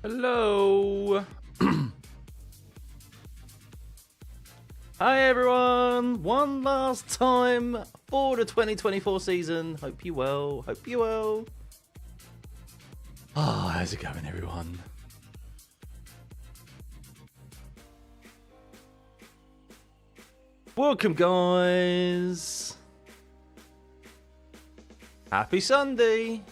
Hello. Hi everyone, one last time for the 2024 season. Hope you well, hope you well. How's it going everyone? Welcome guys. Happy Sunday.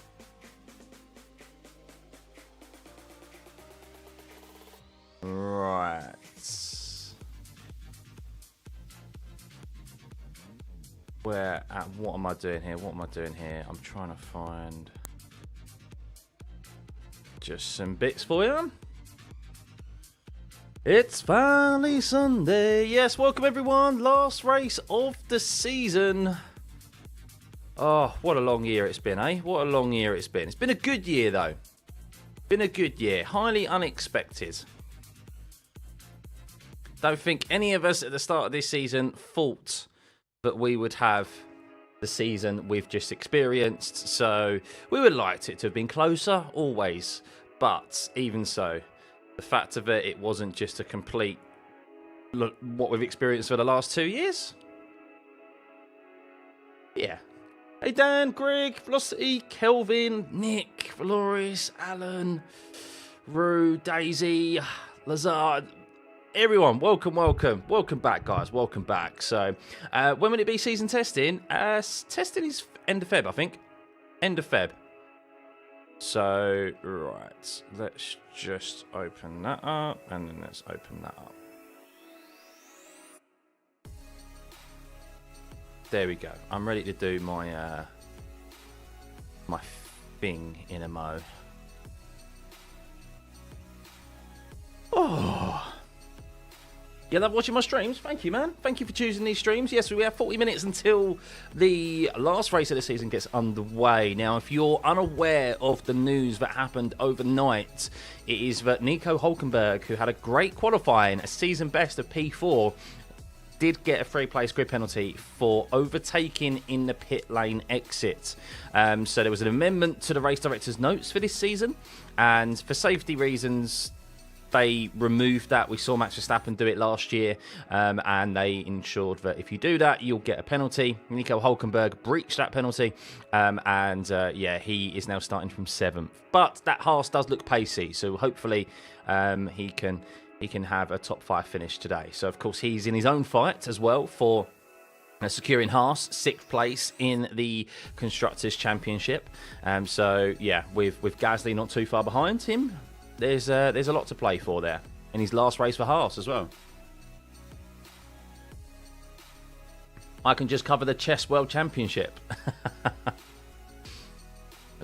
Right. What am I doing here? What am I doing here? I'm trying to find just some bits for you. It's finally Sunday. Yes, welcome everyone. Last race of the season. Oh, what a long year it's been, eh? What a long year it's been. It's been a good year though. Been a good year. Highly unexpected. Don't think any of us at the start of this season thought that we would have the season we've just experienced. So we would like it to have been closer, always. But even so, the fact of it wasn't just a complete look what we've experienced for the last 2 years. Yeah. Hey Dan, Greg, Velocity, Kelvin, Nick, Valoris, Alan, Rue, Daisy, Lazard. Everyone, welcome back, guys. Welcome back. So, when will it be season testing? Testing is end of Feb, I think. End of Feb. So, right, let's just open that up, and then let's open that up. There we go. I'm ready to do my my thing in a mo. Oh. You love watching my streams? Thank you, man. Thank you for choosing these streams. Yes, we have 40 minutes until the last race of the season gets underway. Now, if you're unaware of the news that happened overnight, it is that Nico Hulkenberg, who had a great qualifying, a season best of P4, did get a free-place grid penalty for overtaking in the pit lane exit. So there was an amendment to the race director's notes for this season, and for safety reasons, they removed that. We saw Max Verstappen do it last year, and they ensured that if you do that, you'll get a penalty. Nico Hulkenberg breached that penalty, yeah, he is now starting from 7th. But that Haas does look pacey, so hopefully he can have a top 5 finish today. So, of course, he's in his own fight as well for securing Haas 6th place in the Constructors' Championship. So, yeah, with Gasly not too far behind him, there's a lot to play for there in his last race for Haas as well. I can just cover the Chess World Championship. I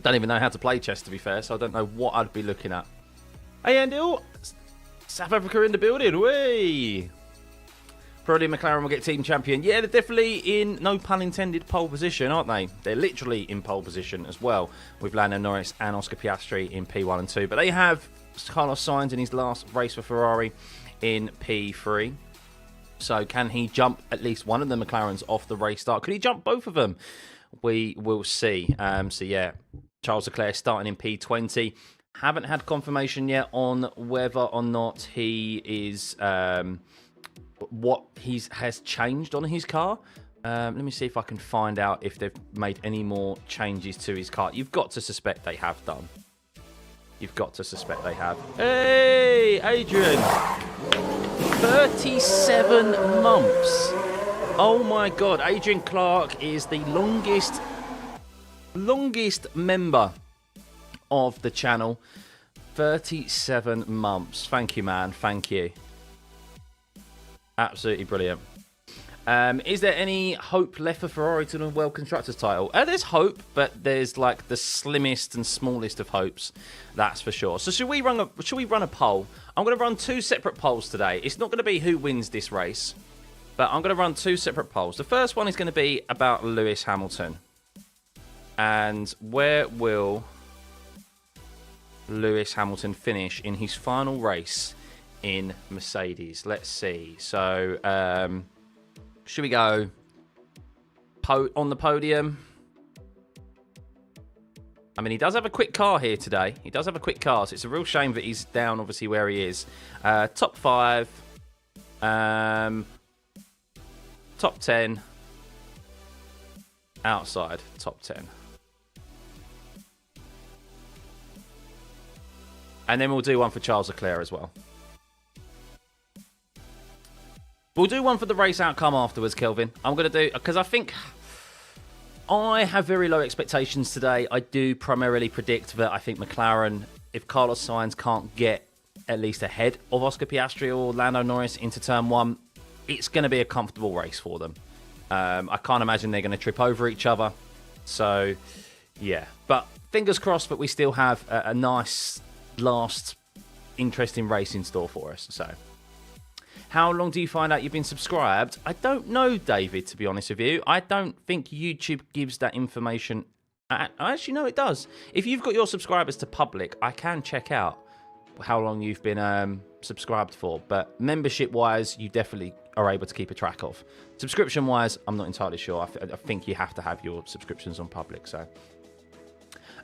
don't even know how to play chess, to be fair, so I don't know what I'd be looking at. Hey, Andy, South Africa in the building. Whee! Probably McLaren will get team champion. Yeah, they're definitely in, no pun intended, pole position, aren't they? They're literally in pole position as well, with Lando Norris and Oscar Piastri in P1 and 2. But they have Carlos Sainz in his last race for Ferrari in P3. So can he jump at least one of the McLarens off the race start? Could he jump both of them? We will see. So yeah, Charles Leclerc starting in P20. Haven't had confirmation yet on whether or not he is what has changed on his car. Let me see if I can find out if they've made any more changes to his car. You've got to suspect they have done. You've got to suspect they have. Hey, Adrian. 37 months. Oh my God. Adrian Clark is the longest member of the channel. 37 months. Thank you, man. Thank you. Absolutely brilliant. Is there any hope left for Ferrari to the World Constructors title? There's hope, but there's like the slimmest and smallest of hopes. That's for sure. So should we run a poll? I'm going to run 2 separate polls today. It's not going to be who wins this race, but I'm going to run 2 separate polls. The first one is going to be about Lewis Hamilton. And where will Lewis Hamilton finish in his final race in Mercedes? Let's see. So, should we go on the podium? I mean, he does have a quick car here today. He does have a quick car, so it's a real shame that he's down, obviously, where he is. Top 5. Top 10. Outside, top 10. And then we'll do one for Charles Leclerc as well. We'll do one for the race outcome afterwards, Kelvin. I'm going to do... Because I think... I have very low expectations today. I do primarily predict that I think McLaren, if Carlos Sainz can't get at least ahead of Oscar Piastri or Lando Norris into turn 1, it's going to be a comfortable race for them. I can't imagine they're going to trip over each other. So, yeah. But fingers crossed that we still have a nice, last, interesting race in store for us. So, how long do you find out you've been subscribed? I don't know, David, to be honest with you. I don't think YouTube gives that information. I actually know it does. If you've got your subscribers to public, I can check out how long you've been subscribed for. But membership-wise, you definitely are able to keep a track of. Subscription-wise, I'm not entirely sure. I think you have to have your subscriptions on public. So,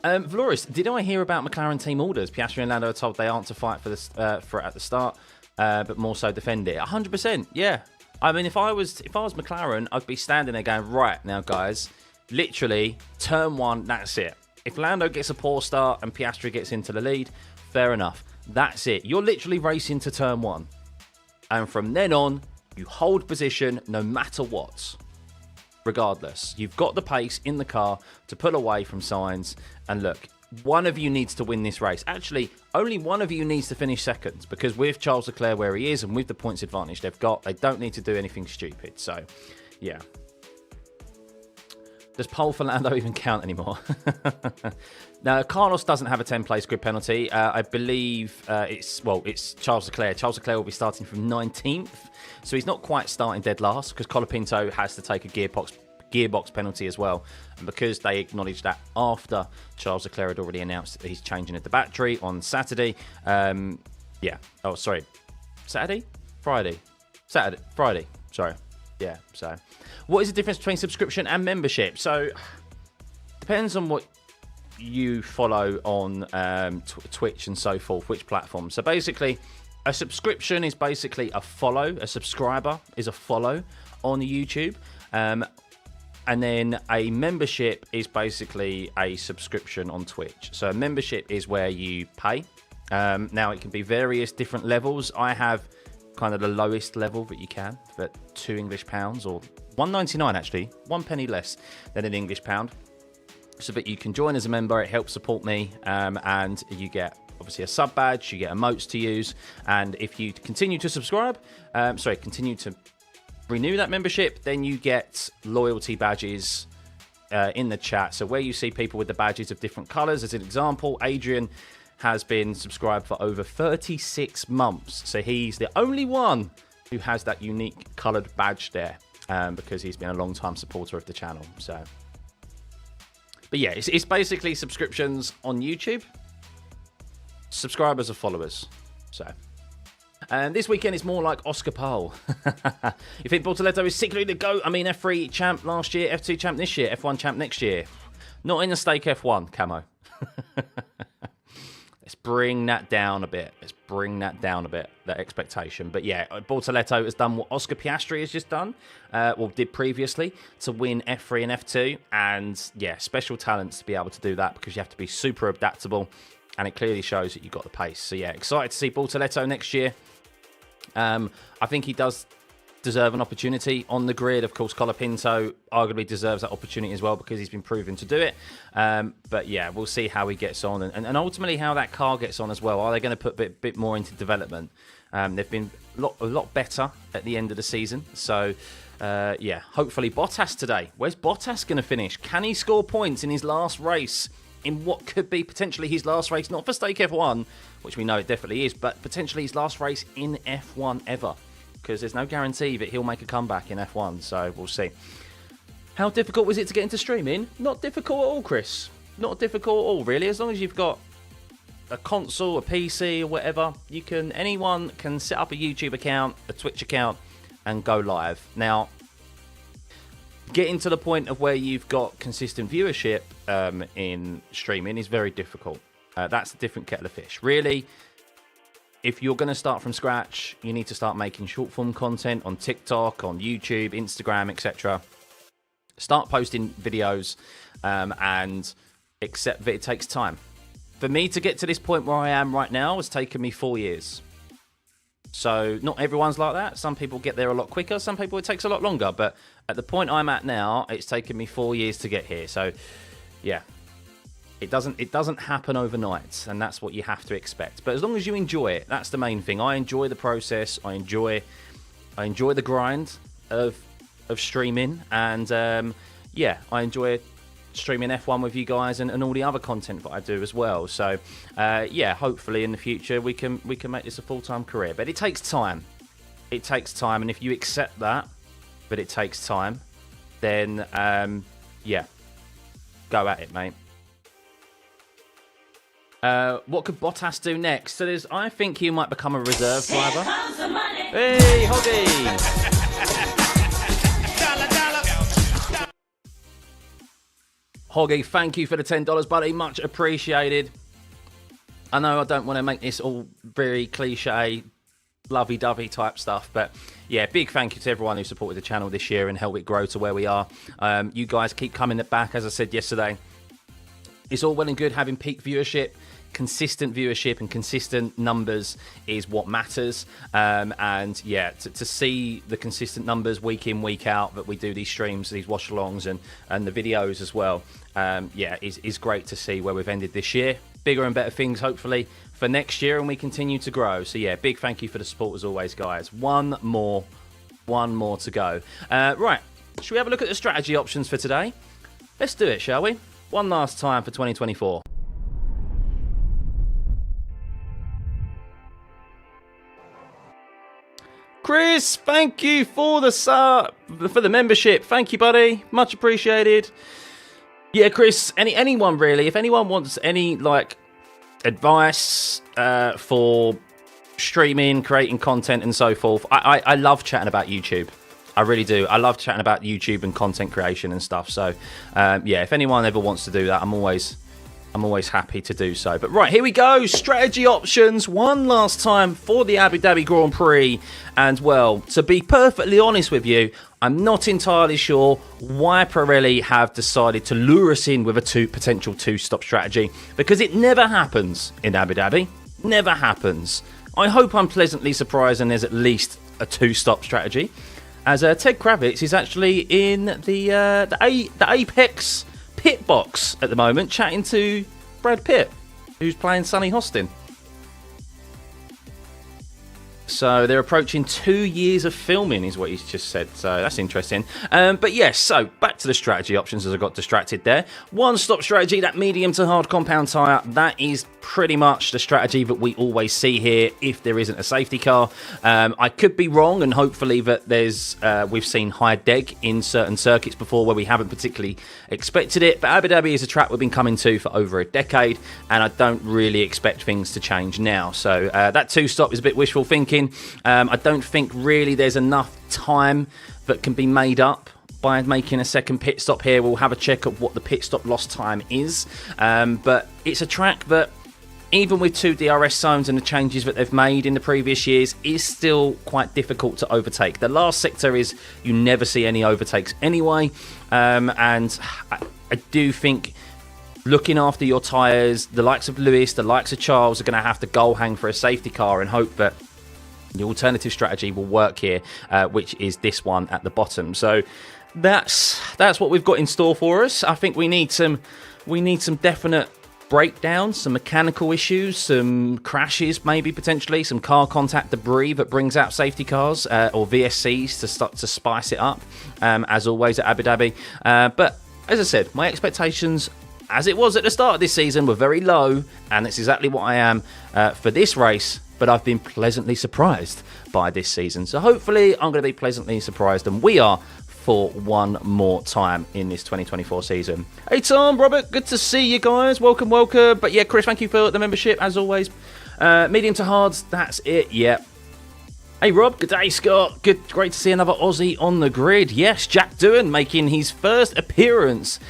Valoris, did I hear about McLaren team orders? Piastri and Lando are told they aren't to fight for it at the start. But more so defend it. 100%, yeah. I mean, if I was McLaren, I'd be standing there going, right, now, guys, literally, turn 1, that's it. If Lando gets a poor start and Piastri gets into the lead, fair enough. That's it. You're literally racing to turn 1. And from then on, you hold position no matter what. Regardless. You've got the pace in the car to pull away from Sainz. And look, one of you needs to win this race. Actually, only one of you needs to finish second, because with Charles Leclerc where he is and with the points advantage they've got, they don't need to do anything stupid. So, yeah. Does pole for Lando even count anymore? Now, Carlos doesn't have a 10-place grid penalty. I believe it's Charles Leclerc. Charles Leclerc will be starting from 19th, so he's not quite starting dead last, because Colapinto has to take a gearbox penalty as well, and because they acknowledged that after Charles Leclerc had already announced that he's changing the battery on Saturday. Friday. Sorry. Yeah. So, what is the difference between subscription and membership? So, depends on what you follow on Twitch and so forth, which platform. So basically, a subscription is basically a follow. A subscriber is a follow on YouTube. And then a membership is basically a subscription on Twitch. So a membership is where you pay. Now, it can be various different levels. I have kind of the lowest level that you can, for £2 or £1.99 actually, 1 penny less than an English pound. So that you can join as a member. It helps support me, and you get obviously a sub badge, you get emotes to use. And if you continue to continue to renew that membership, then you get loyalty badges in the chat. So where you see people with the badges of different colours, as an example, Adrian has been subscribed for over 36 months. So he's the only one who has that unique coloured badge there, because he's been a long time supporter of the channel. So, but yeah, it's basically subscriptions on YouTube. Subscribers are followers. So. And this weekend is more like Oscar Pole. You think Bortoletto is secretly the GOAT? I mean, F3 champ last year, F2 champ this year, F1 champ next year. Not in the stake F1, Camo. Let's bring that down a bit. That expectation. But yeah, Bortoletto has done what Oscar Piastri has just done, did previously, to win F3 and F2. And yeah, special talents to be able to do that, because you have to be super adaptable. And it clearly shows that you've got the pace. So yeah, excited to see Bortoletto next year. I think he does deserve an opportunity on the grid. Of course, Colapinto arguably deserves that opportunity as well, because he's been proven to do it. But yeah, we'll see how he gets on, and ultimately how that car gets on as well. Are they going to put a bit more into development? They've been a lot better at the end of the season. So yeah, hopefully Bottas today. Where's Bottas going to finish? Can he score points in his last race? In what could be potentially his last race, not for Stake F1, which we know it definitely is, but potentially his last race in F1 ever, because there's no guarantee that he'll make a comeback in F1, so we'll see. How difficult was it to get into streaming? Not difficult at all, Chris. Not difficult at all, really. As long as you've got a console, a PC, or whatever, anyone can set up a YouTube account, a Twitch account, and go live. Now, getting to the point of where you've got consistent viewership in streaming is very difficult. That's a different kettle of fish. Really, if you're going to start from scratch, you need to start making short-form content on TikTok, on YouTube, Instagram, etc. Start posting videos and accept that it takes time. For me to get to this point where I am right now has taken me 4 years. So not everyone's like that. Some people get there a lot quicker. Some people it takes a lot longer. But at the point I'm at now, it's taken me 4 years to get here. So yeah, it doesn't happen overnight, and that's what you have to expect. But as long as you enjoy it, that's the main thing. I enjoy the process. I enjoy the grind of streaming, and yeah, I enjoy streaming F1 with you guys and all the other content that I do as well. So yeah, hopefully in the future we can make this a full-time career. But it takes time. It takes time, and if you accept that it takes time, then yeah, go at it, mate. What could Bottas do next? So I think he might become a reserve driver. Hey, Hoggy! Hoggy, thank you for the $10, buddy. Much appreciated. I know I don't want to make this all very cliche, lovey-dovey type stuff, but yeah, big thank you to everyone who supported the channel this year and helped it grow to where we are. You guys keep coming back, as I said yesterday. It's all well and good having peak viewership. Consistent viewership and consistent numbers is what matters, and yeah, to see the consistent numbers week in, week out that we do these streams, these watch-alongs and the videos as well, yeah, is great to see where we've ended this year. Bigger and better things hopefully for next year, and we continue to grow. So yeah, big thank you for the support as always, guys. One more to go. Right, should we have a look at the strategy options for today? Let's do it, shall we? One last time for 2024. Chris, thank you for the membership. Thank you, buddy. Much appreciated. Yeah, Chris, anyone really, if anyone wants any like advice for streaming, creating content and so forth, I love chatting about YouTube. I really do. I love chatting about YouTube and content creation and stuff. So yeah, if anyone ever wants to do that, I'm always happy to do so. But right, here we go. Strategy options one last time for the Abu Dhabi Grand Prix. And well, to be perfectly honest with you, I'm not entirely sure why Pirelli have decided to lure us in with a potential two-stop strategy, because it never happens in Abu Dhabi. Never happens. I hope I'm pleasantly surprised and there's at least a two-stop strategy, as Ted Kravitz is actually in the Apex pit box at the moment, chatting to Brad Pitt, who's playing Sonny Hostin. So they're approaching 2 years of filming, is what he's just said. So that's interesting. But yes, so back to the strategy options as I got distracted there. One-stop strategy, that medium to hard compound tyre, that is pretty much the strategy that we always see here if there isn't a safety car. I could be wrong, and hopefully that we've seen high deg in certain circuits before where we haven't particularly expected it. But Abu Dhabi is a track we've been coming to for over a decade, and I don't really expect things to change now. So that two-stop is a bit wishful thinking. I don't think really there's enough time that can be made up by making a second pit stop here. We'll have a check of what the pit stop lost time is, but it's a track that, even with 2 DRS zones and the changes that they've made in the previous years, is still quite difficult to overtake. The last sector is you never see any overtakes anyway, and I do think looking after your tyres, the likes of Lewis, the likes of Charles are going to have to goal hang for a safety car and hope that the alternative strategy will work here, which is this one at the bottom. So that's what we've got in store for us. I think we need some definite breakdowns, some mechanical issues, some crashes, maybe potentially some car contact debris that brings out safety cars or VSCs to start to spice it up, as always at Abu Dhabi. But as I said, my expectations, as it was at the start of this season, were very low, and that's exactly what I am for this race. But I've been pleasantly surprised by this season. So hopefully I'm going to be pleasantly surprised, and we are, for one more time in this 2024 season. Hey Tom, Robert, good to see you guys. Welcome. But yeah, Chris, thank you for the membership as always. Medium to hards, that's it. Yeah. Hey Rob, good day Scott. Great to see another Aussie on the grid. Yes, Jack Doohan making his first appearance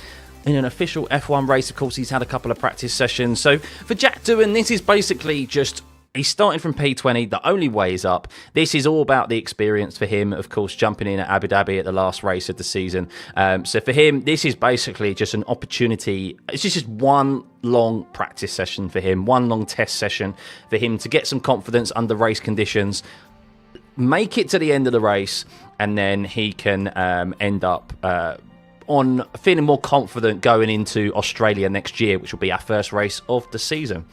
in an official F1 race. Of course, he's had a couple of practice sessions. So for Jack Doohan, this is basically just, he's starting from P20. The only way is up. This is all about the experience for him, of course, jumping in at Abu Dhabi at the last race of the season. So for him, this is basically just an opportunity. It's just one long practice session for him, one long test session for him to get some confidence under race conditions, make it to the end of the race, and then he can end up on feeling more confident going into Australia next year, which will be our first race of the season.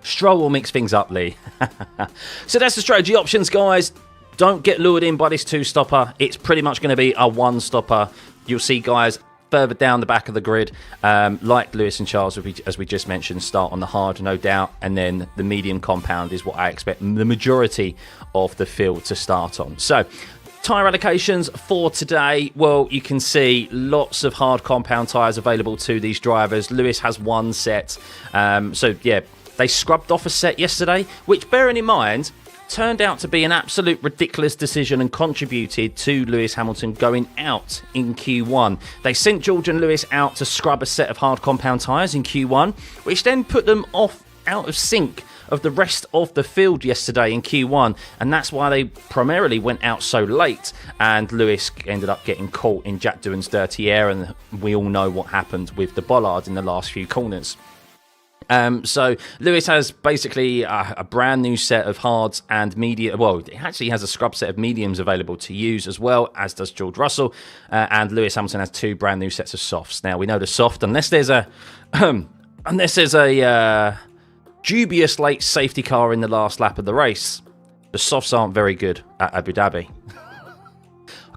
Stroll will mix things up, Lee. So that's the strategy options, guys. Don't get lured in by this two-stopper. It's pretty much going to be a one-stopper. You'll see guys further down the back of the grid, like Lewis and Charles, as we just mentioned, start on the hard, no doubt, and then the medium compound is what I expect the majority of the field to start on. So, tyre allocations for today, well, you can see lots of hard compound tyres available to these drivers. Lewis has one set, so yeah, they scrubbed off a set yesterday, which, bearing in mind, turned out to be an absolute ridiculous decision and contributed to Lewis Hamilton going out in Q1. They sent George and Lewis out to scrub a set of hard compound tyres in Q1, which then put them out of sync of the rest of the field yesterday in Q1, and that's why they primarily went out so late, and Lewis ended up getting caught in Jack Doohan's dirty air, and we all know what happened with the bollard in the last few corners. So Lewis has basically a brand new set of hards and medium. Well, it actually has a scrub set of mediums available to use as well, as does George Russell. And Lewis Hamilton has two brand new sets of softs. Now we know the soft, unless there's a dubious late safety car in the last lap of the race, the softs aren't very good at Abu Dhabi.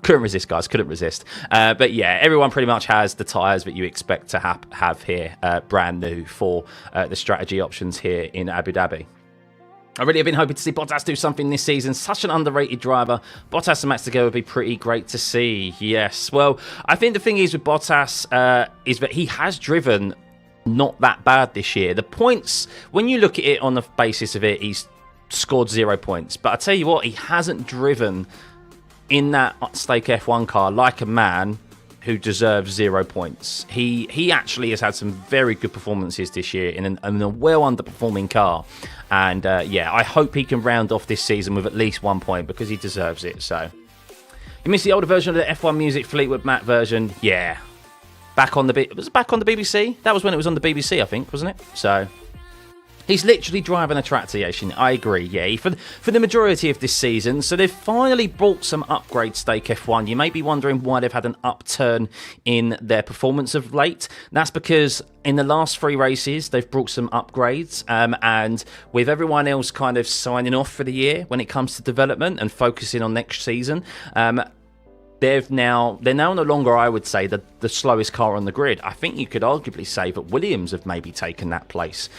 Couldn't resist, guys. Couldn't resist. But yeah, everyone pretty much has the tyres that you expect to have here, brand new for the strategy options here in Abu Dhabi. I really have been hoping to see Bottas do something this season. Such an underrated driver. Bottas and Max together would be pretty great to see. Yes. Well, I think the thing is with Bottas is that he has driven not that bad this year. The points, when you look at it on the basis of it, he's scored 0 points. But I tell you what, he hasn't driven in that stake F1 car like a man who deserves 0 points. He actually has had some very good performances this year in a well underperforming car, and yeah, I hope he can round off this season with at least 1 point because he deserves it. So you missed the older version of the F1 Music Fleetwood Mac version. Yeah, it was back on the BBC. That was when it was on the BBC, I think, wasn't it? So he's literally driving a tractor, Yashin. I agree, yeah, for the majority of this season. So they've finally brought some upgrades, Stake F1. You may be wondering why they've had an upturn in their performance of late. That's because in the last 3 races, they've brought some upgrades. And with everyone else kind of signing off for the year when it comes to development and focusing on next season, they're now no longer, I would say, the slowest car on the grid. I think you could arguably say that Williams have maybe taken that place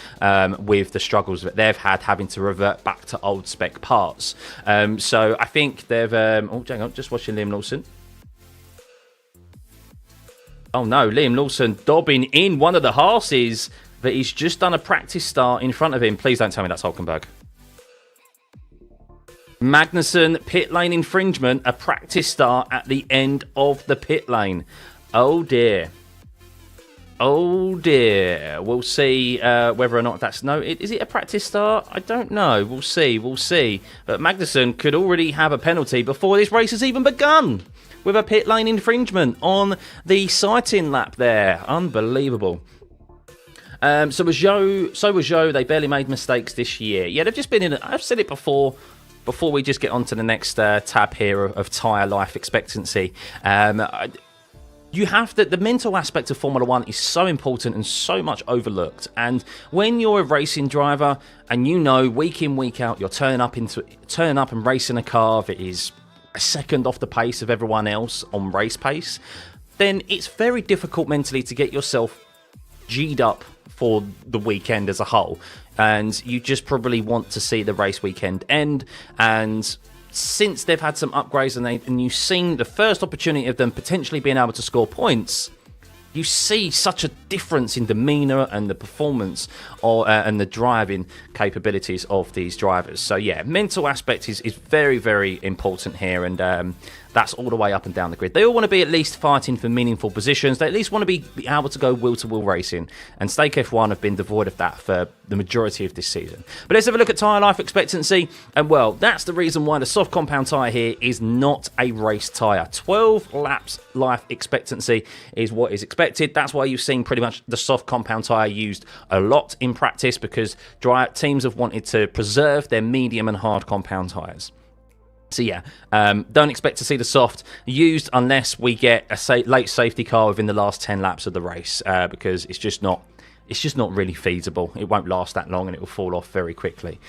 with the struggles that they've had having to revert back to old spec parts. So I think they've... oh, hang on, just watching Liam Lawson. Oh no, Liam Lawson dobbing in one of the Haas's that he's just done a practice start in front of him. Please don't tell me that's Hulkenberg. Magnussen, pit lane infringement, a practice start at the end of the pit lane. Oh dear. Oh dear. We'll see whether or not that's noted. Is it a practice start? I don't know. We'll see. But Magnussen could already have a penalty before this race has even begun with a pit lane infringement on the sighting lap there. Unbelievable. So was Zhou. They barely made mistakes this year. Yeah, they've just been in... I've said it before we just get on to the next tab here of tyre life expectancy. You have the mental aspect of Formula One is so important and so much overlooked. And when you're a racing driver and you know week in, week out, you're turning up and racing a car that is a second off the pace of everyone else on race pace, then it's very difficult mentally to get yourself G'd up for the weekend as a whole. And you just probably want to see the race weekend end. And since they've had some upgrades and you've seen the first opportunity of them potentially being able to score points, you see such a difference in demeanour and the performance and the driving capabilities of these drivers. So yeah, mental aspect is very, very important here, and that's all the way up and down the grid. They all want to be at least fighting for meaningful positions. They at least want to be able to go wheel-to-wheel racing, and Stake F1 have been devoid of that for the majority of this season. But let's have a look at tyre life expectancy, and well, that's the reason why the soft compound tyre here is not a race tyre. 12 laps life expectancy is what is expected. That's why you've seen pretty much the soft compound tyre used a lot in practice, because teams have wanted to preserve their medium and hard compound tyres. So yeah, don't expect to see the soft used unless we get a late safety car within the last 10 laps of the race, because it's just not really feasible. It won't last that long, and it will fall off very quickly.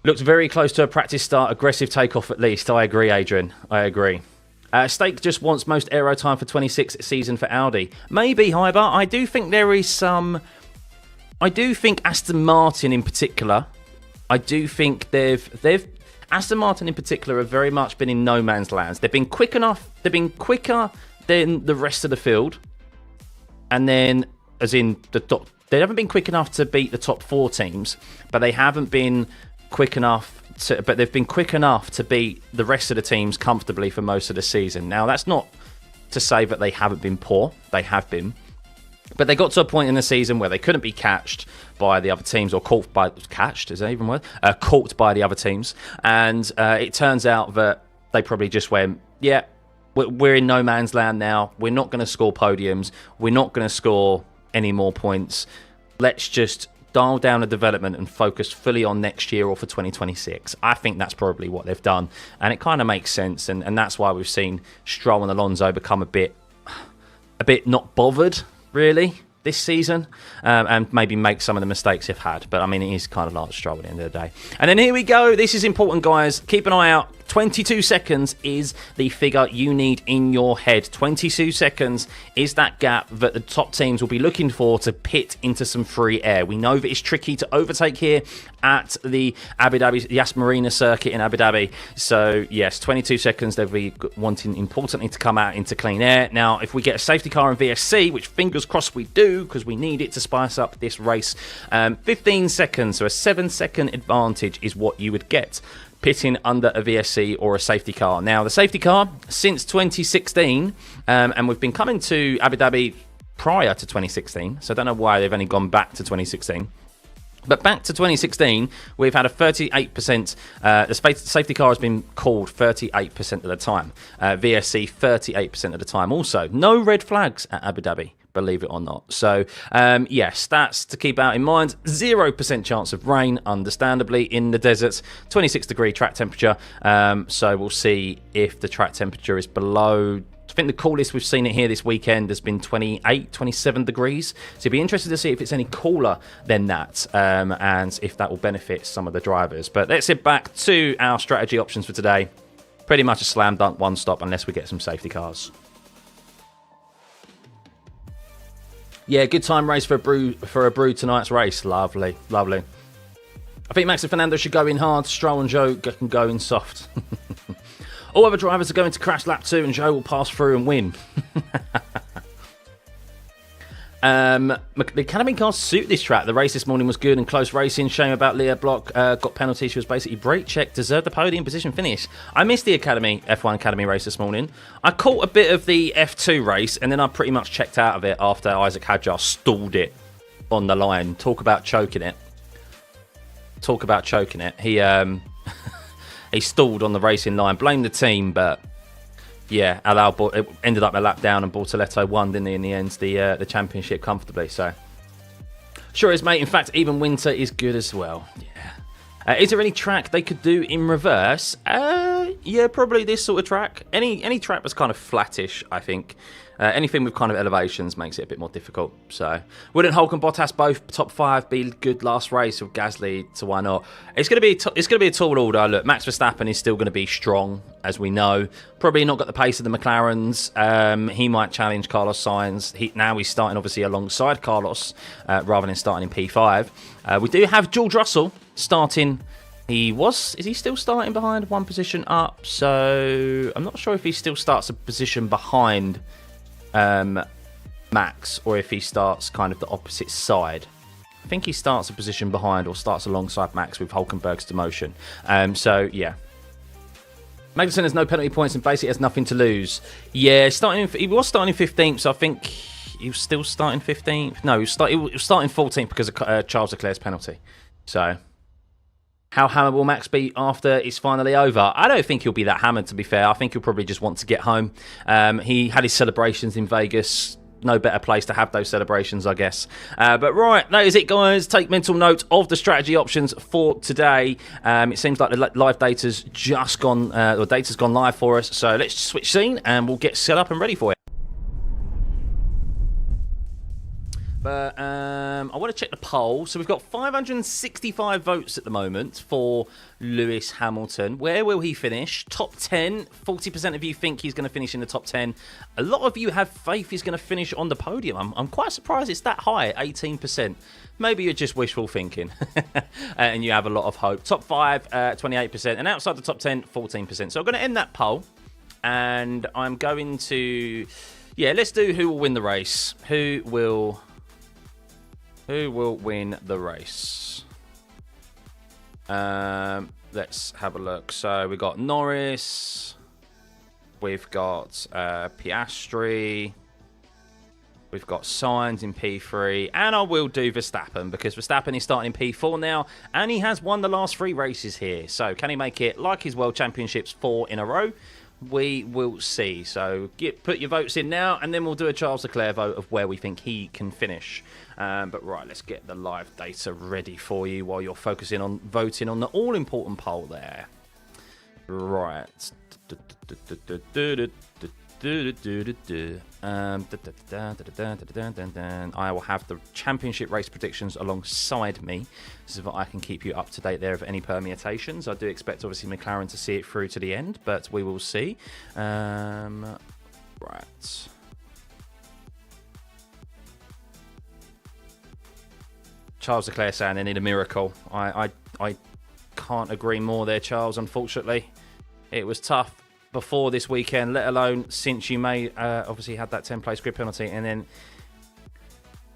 Looks very close to a practice start, aggressive takeoff at least. I agree, Adrian. I agree. Stake just wants most aero time for 26 season for Audi. Maybe, Hyber. I do think there is some. I do think Aston Martin in particular. I do think they've. Aston Martin in particular have very much been in no man's land. They've been quick enough. They've been quicker than the rest of the field. And then, as in the top, they haven't been quick enough to beat the top 4 teams, but they haven't been quick enough to. But they've been quick enough to beat the rest of the teams comfortably for most of the season. Now, that's not to say that they haven't been poor. They have been. But they got to a point in the season where they couldn't be catched by the other teams, or caught by... Catched, is that even a word? Caught by the other teams. And it turns out that they probably just went, yeah, we're in no man's land now. We're not going to score podiums. We're not going to score any more points. Let's just dial down the development and focus fully on next year or for 2026. I think that's probably what they've done. And it kind of makes sense. And that's why we've seen Stroll and Alonso become a bit not bothered, really, this season, and maybe make some of the mistakes they've had. But I mean, it is kind of like Stroll at the end of the day. And then here we go. This is important, guys. Keep an eye out. 22 seconds is the figure you need in your head. 22 seconds is that gap that the top teams will be looking for to pit into some free air. We know that it's tricky to overtake here at the Abu Dhabi Yas Marina circuit in Abu Dhabi. So yes, 22 seconds they'll be wanting importantly to come out into clean air. Now, if we get a safety car in VSC, which fingers crossed we do, because we need it to spice up this race, 15 seconds, so a 7-second advantage is what you would get pitting under a VSC or a safety car. Now, the safety car, since 2016, and we've been coming to Abu Dhabi prior to 2016, so I don't know why they've only gone back to 2016. But back to 2016, we've had a 38%, the safety car has been called 38% of the time. VSC, 38% of the time. Also, no red flags at Abu Dhabi, believe it or not. So, yes, that's to keep out in mind. 0% chance of rain, understandably, in the deserts. 26-degree track temperature. So we'll see if the track temperature is below... I think the coolest we've seen it here this weekend has been 28, 27 degrees. So it'd be interesting to see if it's any cooler than that, and if that will benefit some of the drivers. But let's head back to our strategy options for today. Pretty much a slam dunk one stop unless we get some safety cars. Yeah, good time race for a brew tonight's race. Lovely, lovely. I think Max and Fernando should go in hard. Stroll and Joe can go in soft. All other drivers are going to crash lap 2 and Joe will pass through and win. The Academy cars suit this track. The race this morning was good and close racing. Shame about Leah Block. Got penalty. She was basically brake checked. Deserved the podium position finish. I missed the F1 Academy race this morning. I caught a bit of the F2 race and then I pretty much checked out of it after Isaac Hadjar stalled it on the line. Talk about choking it. He stalled on the racing line. Blamed the team, but yeah, it ended up a lap down and Bortoletto won, didn't he, in the end, the championship comfortably. So, sure is, mate. In fact, even winter is good as well. Yeah. Is there any track they could do in reverse? Yeah, probably this sort of track. Any track that's kind of flattish, I think. Anything with kind of elevations makes it a bit more difficult. So, wouldn't Hulk and Bottas both top 5 be good last race with Gasly? So why not? It's going to be a tall order. Look, Max Verstappen is still going to be strong, as we know. Probably not got the pace of the McLarens. He might challenge Carlos Sainz. Now he's starting obviously alongside Carlos rather than starting in P5. We do have George Russell starting. Is he still starting behind, one position up? So I'm not sure if he still starts a position behind Max, or if he starts kind of the opposite side. I think he starts a position behind or starts alongside Max with Hulkenberg's demotion. So, yeah. Magnussen has no penalty points and basically has nothing to lose. Yeah, he was starting 15th, so I think he was still starting 15th. No, he was starting 14th because of Charles Leclerc's penalty. So, how hammered will Max be after it's finally over? I don't think he'll be that hammered, to be fair. I think he'll probably just want to get home. He had his celebrations in Vegas. No better place to have those celebrations, I guess. But right, that is it, guys. Take mental note of the strategy options for today. It seems like the live data's just gone, or data's gone live for us. So let's switch scene and we'll get set up and ready for it. But I want to check the poll. So we've got 565 votes at the moment for Lewis Hamilton. Where will he finish? Top 10. 40% of you think he's going to finish in the top 10. A lot of you have faith he's going to finish on the podium. I'm quite surprised it's that high, 18%. Maybe you're just wishful thinking and you have a lot of hope. Top 5, 28%. And outside the top 10, 14%. So I'm going to end that poll. And I'm going to... Yeah, let's do who will win the race. Who will win the race? Let's have a look. So we've got Norris. We've got Piastri. We've got Sainz in P3. And I will do Verstappen because Verstappen is starting in P4 now. And he has won the last 3 races here. So can he make it like his World Championships 4 in a row? We will see. So put your votes in now, and then we'll do a Charles Leclerc vote of where we think he can finish. But right, let's get the live data ready for you while you're focusing on voting on the all-important poll there. Right. I will have the championship race predictions alongside me so that I can keep you up to date there of any permutations. I do expect obviously McLaren to see it through to the end, but we will see. Right. Charles Leclerc saying they need a miracle. I can't agree more there, Charles, unfortunately. It was tough before this weekend, let alone since you obviously had that 10-place grid penalty, and then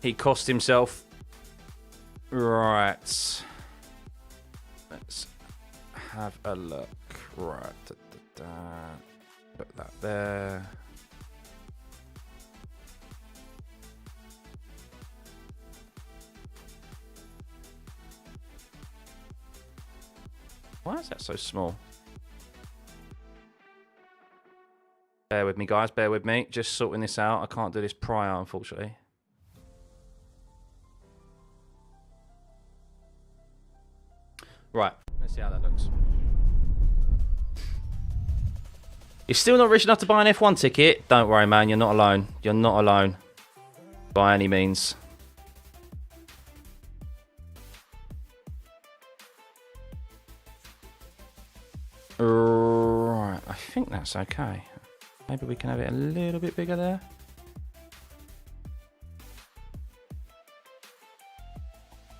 he cost himself. Right. Let's have a look. Right. Put that there. Why is that so small? Bear with me, guys. Bear with me. Just sorting this out. I can't do this prior, unfortunately. Right. Let's see how that looks. You're still not rich enough to buy an F1 ticket? Don't worry, man. You're not alone. You're not alone. By any means. Right. I think that's okay. Maybe we can have it a little bit bigger there.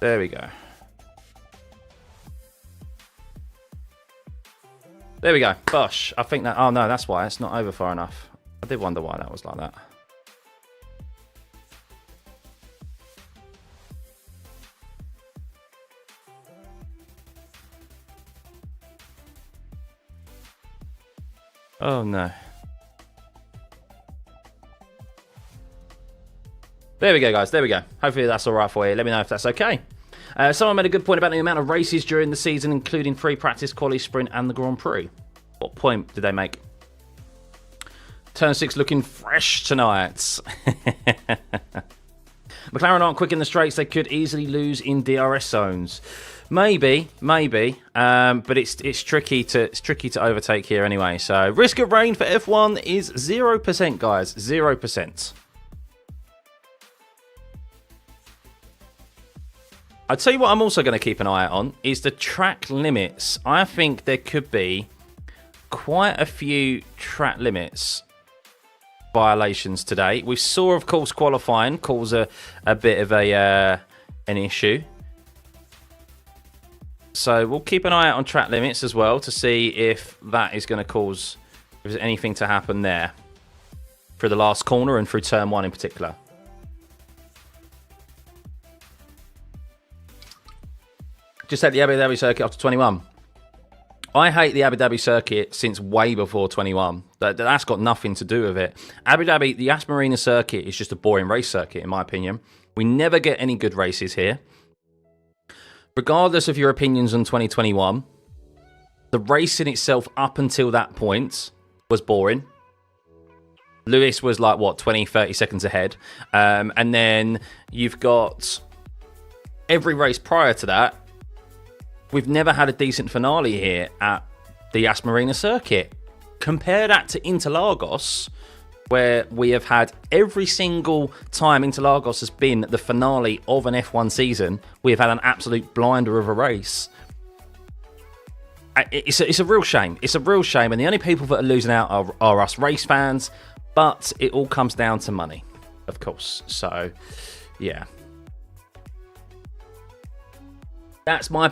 There we go. There we go. Bosh. I think that... Oh, no, that's why. It's not over far enough. I did wonder why that was like that. Oh, no. There we go, guys. There we go. Hopefully that's all right for you. Let me know if that's okay. Someone made a good point about the amount of races during the season, including free practice, quali, sprint, and the Grand Prix. What point did they make? Turn 6 looking fresh tonight. McLaren aren't quick in the straights. They could easily lose in DRS zones. Maybe, but it's tricky to overtake here anyway. So risk of rain for F1 is 0%, guys. 0%. I'll tell you what I'm also going to keep an eye on is the track limits. I think there could be quite a few track limits violations today. We saw, of course, qualifying cause a bit of an issue. So we'll keep an eye out on track limits as well to see if that is going to cause, if there's anything to happen there through the last corner and through turn 1 in particular. Just take the Abu Dhabi circuit after 21. I hate the Abu Dhabi circuit since way before 21. That's got nothing to do with it. Abu Dhabi, the Yas Marina circuit is just a boring race circuit, in my opinion. We never get any good races here. Regardless of your opinions on 2021, the race in itself up until that point was boring. Lewis was like, what, 20, 30 seconds ahead. And then you've got every race prior to that. We've never had a decent finale here at the Yas Marina circuit. Compare that to Interlagos, where we have had every single time Interlagos has been the finale of an F1 season, we have had an absolute blinder of a race. It's a real shame. It's a real shame. And the only people that are losing out are us race fans. But it all comes down to money, of course. So, yeah. That's my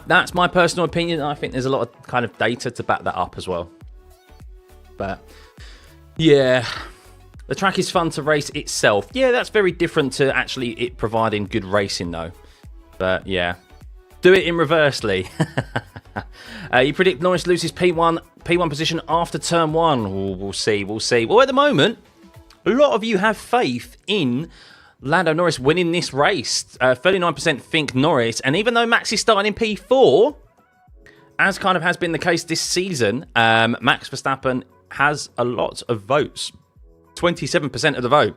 personal opinion. I think there's a lot of kind of data to back that up as well. But, yeah. The track is fun to race itself. Yeah, that's very different to actually it providing good racing, though. But, yeah. Do it in reversely. You predict Norris loses P1 position after turn 1. Ooh, we'll see. Well, at the moment, a lot of you have faith in Lando Norris winning this race. 39% think Norris. And even though Max is starting in P4, as kind of has been the case this season, Max Verstappen has a lot of votes. 27% of the vote.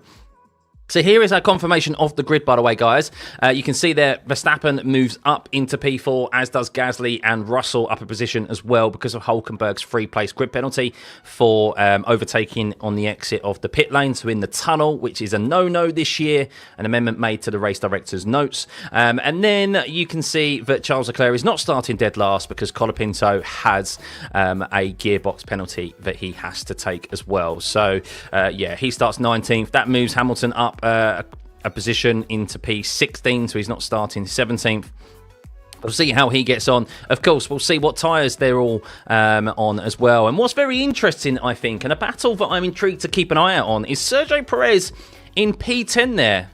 So here is our confirmation of the grid, by the way, guys. You can see there Verstappen moves up into P4, as does Gasly and Russell up a position as well because of Hulkenberg's free-place grid penalty for overtaking on the exit of the pit lane, so in the tunnel, which is a no-no this year, an amendment made to the race director's notes. And then you can see that Charles Leclerc is not starting dead last because Colapinto has a gearbox penalty that he has to take as well. So, yeah, he starts 19th. That moves Hamilton up a position into P16, so he's not starting 17th. We'll see how he gets on. Of course, we'll see what tyres they're all on as well. And what's very interesting, I think, and a battle that I'm intrigued to keep an eye out on, is Sergio Perez in P10 there.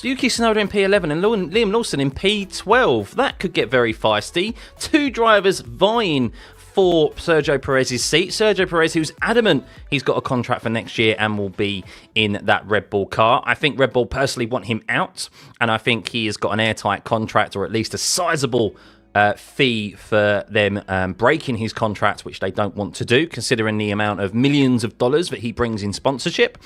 Yuki Tsunoda in P11 and Liam Lawson in P12. That could get very feisty. Two drivers vying for Sergio Perez's seat. Sergio Perez, who's adamant he's got a contract for next year and will be in that Red Bull car. I think Red Bull personally want him out, and I think he has got an airtight contract, or at least a sizable fee for them breaking his contract, which they don't want to do, considering the amount of millions of dollars that he brings in sponsorship.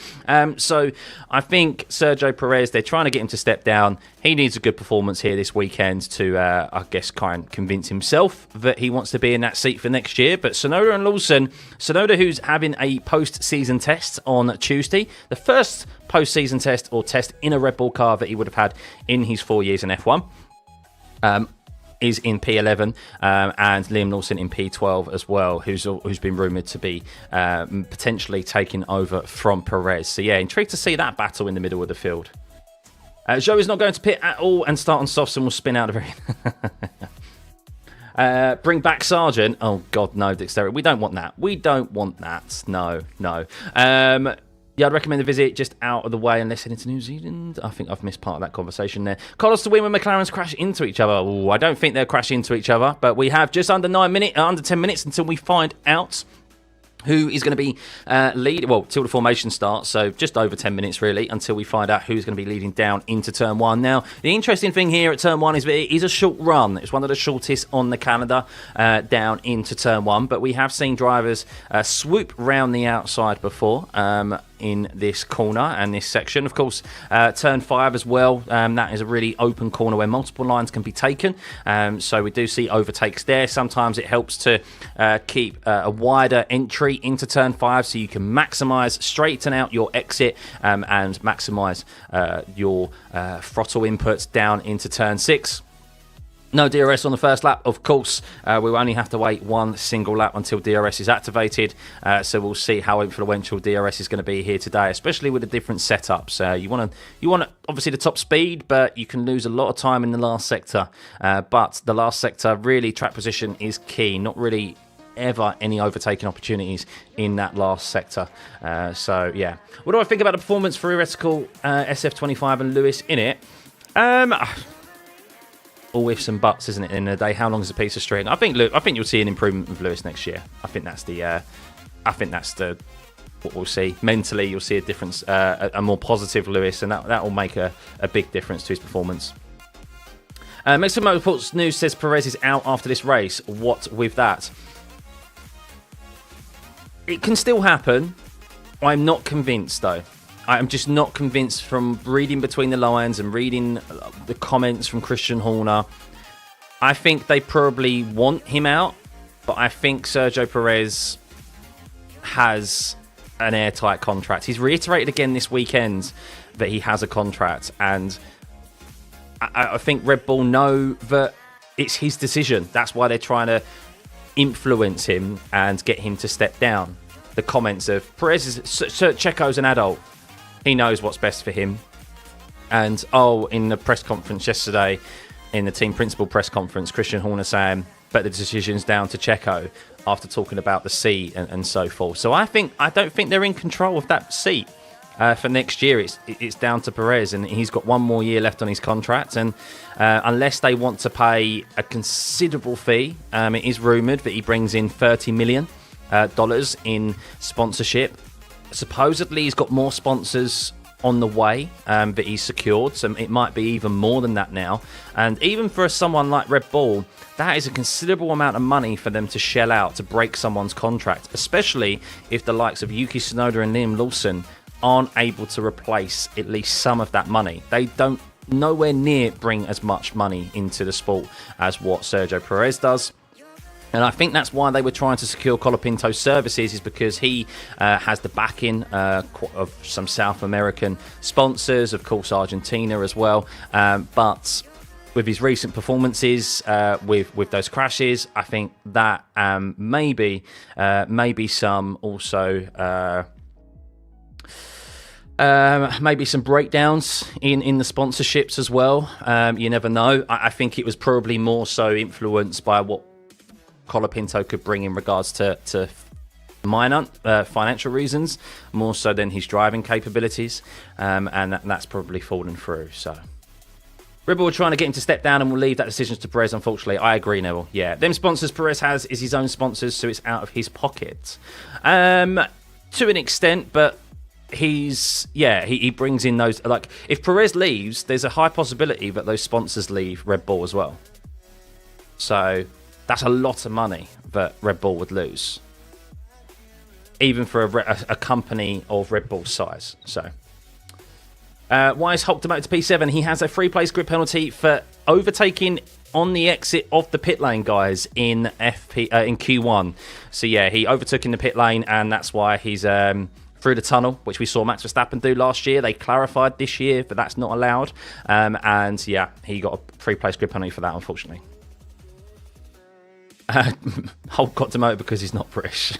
So I think Sergio Perez, they're trying to get him to step down. He needs a good performance here this weekend to, I guess, kind of convince himself that he wants to be in that seat for next year. But Tsunoda and Lawson, Tsunoda, who's having a post-season test on Tuesday, the first post-season test or test in a Red Bull car that he would have had in his 4 years in F1. Is in P11, and Liam Lawson in P12 as well, who's been rumoured to be potentially taking over from Perez. So yeah, intrigued to see that battle in the middle of the field. Zhou is not going to pit at all and start on softs and will spin out of it. Bring back Sargent. Oh God, no, dexterity. We don't want that. We don't want that. No. Yeah, I'd recommend a visit just out of the way unless heading to New Zealand. I think I've missed part of that conversation there. Carlos to win when McLaren's crash into each other. Ooh, I don't think they'll crash into each other, but we have just under 10 minutes until we find out who is going to be leading, well, till the formation starts, so just over 10 minutes really, until we find out who's going to be leading down into Turn 1. Now, the interesting thing here at Turn 1 is that it is a short run. It's one of the shortest on the calendar down into Turn 1, but we have seen drivers swoop round the outside before in this corner and this section. Of course, Turn 5 as well, that is a really open corner where multiple lines can be taken, so we do see overtakes there. Sometimes it helps to keep a wider entry into Turn 5 so you can maximise, straighten out your exit and maximise your throttle inputs down into Turn 6. No DRS on the first lap, of course. We will only have to wait one single lap until DRS is activated. So we'll see how influential DRS is going to be here today, especially with the different setups. You want obviously the top speed, but you can lose a lot of time in the last sector. But the last sector, really, track position is key. Not really ever any overtaking opportunities in that last sector. So yeah, what do I think about the performance for Theoretical SF25 and Lewis in it? all ifs and buts, isn't it? In the day, how long is a piece of string? I think you'll see an improvement with Lewis next year. I think that's the what we'll see. Mentally, you'll see a difference, a more positive Lewis, and that will make a big difference to his performance. Mexican Motorsports News says Perez is out after this race. What with that? It can still happen. I'm not convinced, though. I'm just not convinced from reading between the lines and reading the comments from Christian Horner. I think they probably want him out, but I think Sergio Perez has an airtight contract. He's reiterated again this weekend that he has a contract, and I think Red Bull know that it's his decision. That's why they're trying to influence him and get him to step down. The comments of Checo's an adult. He knows what's best for him. And in the press conference yesterday, in the team principal press conference, Christian Horner saying, but the decision's down to Checo after talking about the seat and so forth. So I don't think they're in control of that seat for next year. It's down to Perez, and he's got one more year left on his contract. And unless they want to pay a considerable fee, it is rumoured that he brings in $30 million in sponsorship. Supposedly he's got more sponsors on the way that he's secured, so it might be even more than that now. And even for someone like Red Bull, that is a considerable amount of money for them to shell out to break someone's contract, especially if the likes of Yuki Tsunoda and Liam Lawson aren't able to replace at least some of that money. They don't nowhere near bring as much money into the sport as what Sergio Perez does. And I think that's why they were trying to secure Colapinto's services, is because he has the backing of some South American sponsors, of course Argentina as well. But with his recent performances, with those crashes, I think that maybe some also maybe some breakdowns in the sponsorships as well. You never know. I think it was probably more so influenced by what Colapinto could bring in regards to minor financial reasons, more so than his driving capabilities, and that's probably fallen through. So Red Bull are trying to get him to step down, and will leave that decision to Perez, unfortunately. I agree, Neville. Yeah, them sponsors Perez has is his own sponsors, so it's out of his pocket to an extent, but he brings in those, like, if Perez leaves, there's a high possibility that those sponsors leave Red Bull as well. So that's a lot of money that Red Bull would lose, even for a company of Red Bull's size. So, why is Hulk demoted to P7? He has a free-place grid penalty for overtaking on the exit of the pit lane, guys, in Q1. So yeah, he overtook in the pit lane, and that's why he's through the tunnel, which we saw Max Verstappen do last year. They clarified this year that that's not allowed, and yeah, he got a free-place grid penalty for that, unfortunately. Hulk got demoted because he's not British.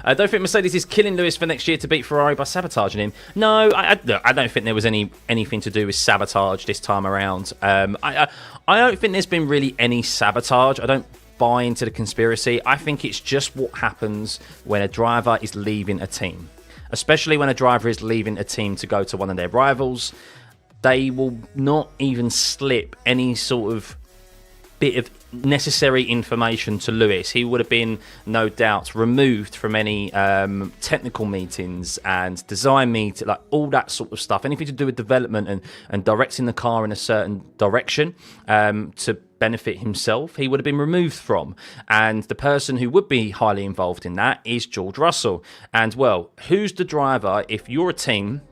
I don't think Mercedes is killing Lewis for next year to beat Ferrari by sabotaging him. No, I don't think there was anything to do with sabotage this time around. I don't think there's been really any sabotage. I don't buy into the conspiracy. I think it's just what happens when a driver is leaving a team. Especially when a driver is leaving a team to go to one of their rivals. They will not even slip any sort of bit of necessary information to Lewis. He would have been, no doubt, removed from any technical meetings and design meetings, like all that sort of stuff. Anything to do with development and directing the car in a certain direction to benefit himself, he would have been removed from. And the person who would be highly involved in that is George Russell. And, well, who's the driver if you're a team,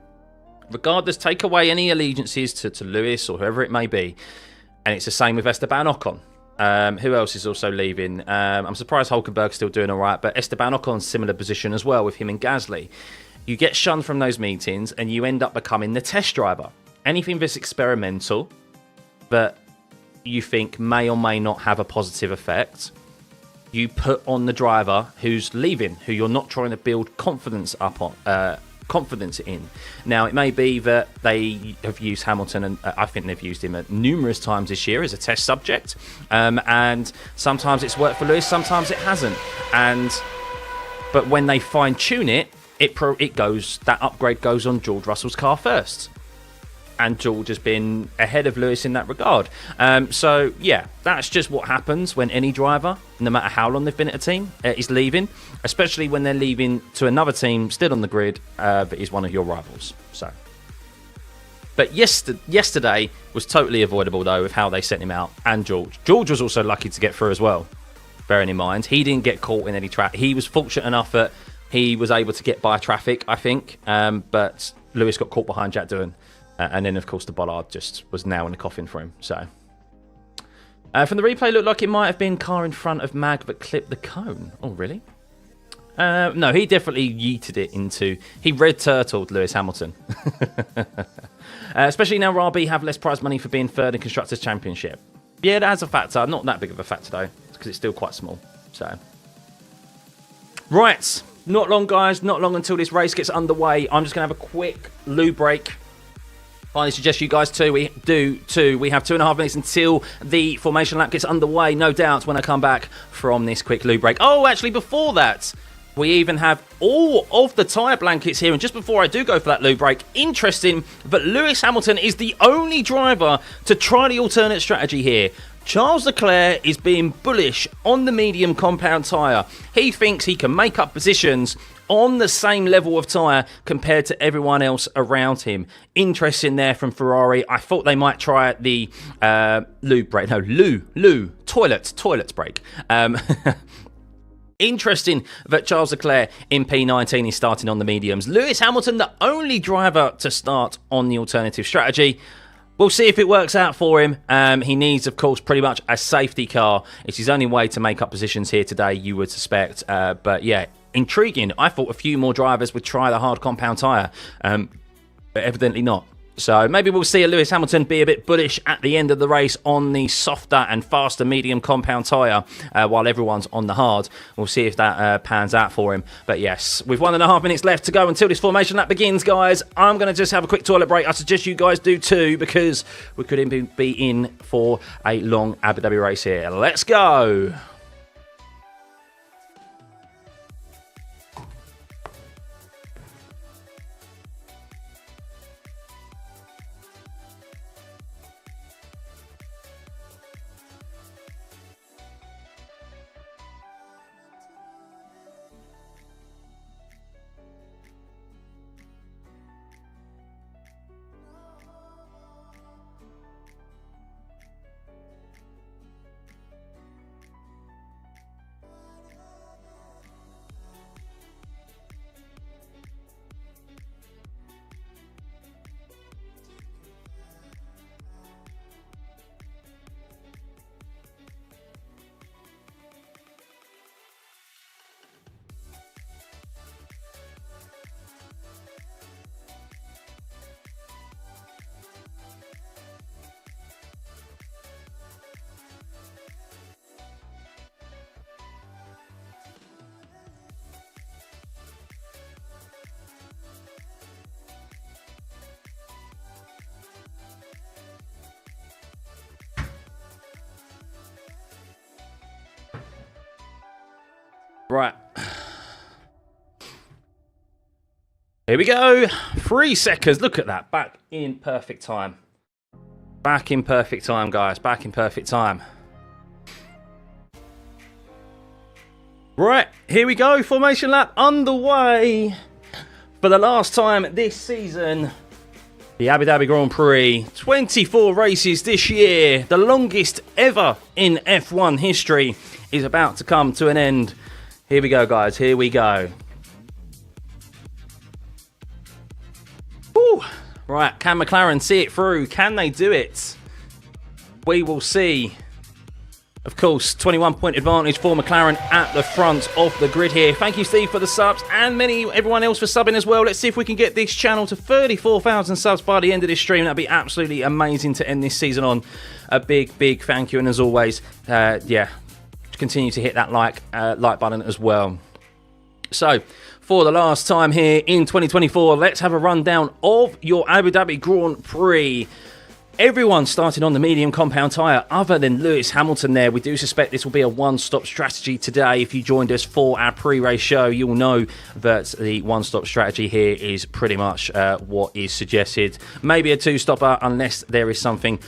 regardless, take away any allegiances to Lewis or whoever it may be, and it's the same with Esteban Ocon. Who else is also leaving? I'm surprised Hulkenberg's still doing all right, but Esteban Ocon's similar position as well with him and Gasly. You get shunned from those meetings and you end up becoming the test driver. Anything that's experimental that you think may or may not have a positive effect, you put on the driver who's leaving, who you're not trying to build confidence up on. Confidence in. Now, it may be that they have used Hamilton, and I think they've used him numerous times this year as a test subject, and sometimes it's worked for Lewis, sometimes it hasn't. But when they fine tune it, that upgrade goes on George Russell's car first. and George has been ahead of Lewis in that regard. So, yeah, that's just what happens when any driver, no matter how long they've been at a team, is leaving, especially when they're leaving to another team still on the grid that is one of your rivals. So, but yesterday was totally avoidable, though, with how they sent him out, and George. George was also lucky to get through as well, bearing in mind. He didn't get caught in any traffic. He was fortunate enough that he was able to get by traffic, I think, but Lewis got caught behind Jack Doohan. And then, of course, the bollard just was now in the coffin for him. So, from the replay, looked like it might have been car in front of Mag that clipped the cone. Oh, really? No, he definitely yeeted it into... He red turtled Lewis Hamilton. Especially now RB have less prize money for being third in Constructors' Championship. Yeah, that has a factor. Not that big of a factor, though, because it's still quite small. So, right. Not long, guys. Not long until this race gets underway. I'm just going to have a quick loo break. I suggest you guys we have 2.5 minutes until the formation lap gets underway, no doubt, when I come back from this quick loo break. Oh, actually, before that, we even have all of the tyre blankets here. And just before I do go for that loo break, interesting that Lewis Hamilton is the only driver to try the alternate strategy here. Charles Leclerc is being bullish on the medium compound tyre. He thinks he can make up positions on the same level of tyre compared to everyone else around him. Interesting there from Ferrari. I thought they might try the toilets break. Interesting that Charles Leclerc in P19 is starting on the mediums. Lewis Hamilton, the only driver to start on the alternative strategy. We'll see if it works out for him. He needs, of course, pretty much a safety car. It's his only way to make up positions here today, you would suspect. But yeah, intriguing. I thought a few more drivers would try the hard compound tyre, but evidently not. So maybe we'll see a Lewis Hamilton be a bit bullish at the end of the race on the softer and faster medium compound tyre while everyone's on the hard. We'll see if that pans out for him. But yes, with 1.5 minutes left to go until this formation lap begins, guys. I'm going to just have a quick toilet break. I suggest you guys do too, because we could be in for a long Abu Dhabi race here. Let's go. Right. Here we go. 3 seconds. Look at that. Back in perfect time. Back in perfect time, guys. Back in perfect time. Right. Here we go. Formation lap underway. For the last time this season, the Abu Dhabi Grand Prix. 24 races this year. The longest ever in F1 history is about to come to an end. Here we go, guys. Here we go. Woo. Right, can McLaren see it through? Can they do it? We will see. Of course, 21-point advantage for McLaren at the front of the grid here. Thank you, Steve, for the subs, and everyone else for subbing as well. Let's see if we can get this channel to 34,000 subs by the end of this stream. That'd be absolutely amazing to end this season on. A big, big thank you, and as always, continue to hit that like button as well. So, for the last time here in 2024, let's have a rundown of your Abu Dhabi Grand Prix. Everyone starting on the medium compound tyre other than Lewis Hamilton there. We do suspect this will be a one-stop strategy today. If you joined us for our pre-race show, you'll know that the one-stop strategy here is pretty much what is suggested. Maybe a two-stopper unless there is something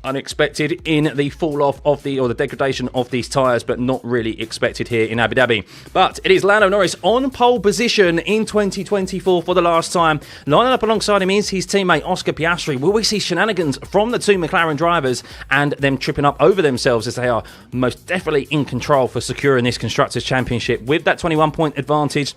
unexpected in the fall off of the degradation of these tyres, but not really expected here in Abu Dhabi. But it is Lando Norris on pole position in 2024 for the last time. Lining up alongside him is his teammate Oscar Piastri. Will we see shenanigans from the two McLaren drivers and them tripping up over themselves, as they are most definitely in control for securing this Constructors' Championship with that 21-point advantage?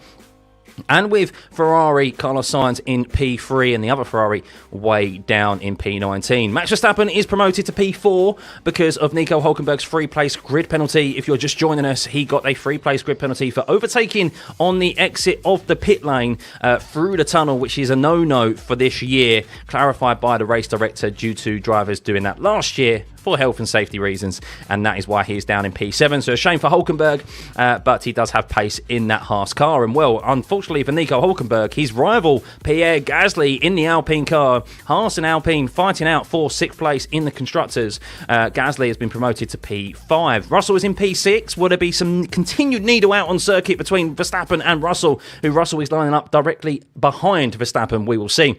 And with Ferrari, Carlos Sainz in P3 and the other Ferrari way down in P19. Max Verstappen is promoted to P4 because of Nico Hülkenberg's free-place grid penalty. If you're just joining us, he got a free-place grid penalty for overtaking on the exit of the pit lane through the tunnel, which is a no-no for this year, clarified by the race director due to drivers doing that last year for health and safety reasons, and that is why he is down in P7. So a shame for Hülkenberg, but he does have pace in that Haas car. And well, unfortunately for Nico Hülkenberg, his rival Pierre Gasly in the Alpine car. Haas and Alpine fighting out for 6th place in the Constructors. Gasly has been promoted to P5. Russell is in P6. Will there be some continued needle out on circuit between Verstappen and Russell, who Russell is lining up directly behind Verstappen? We will see.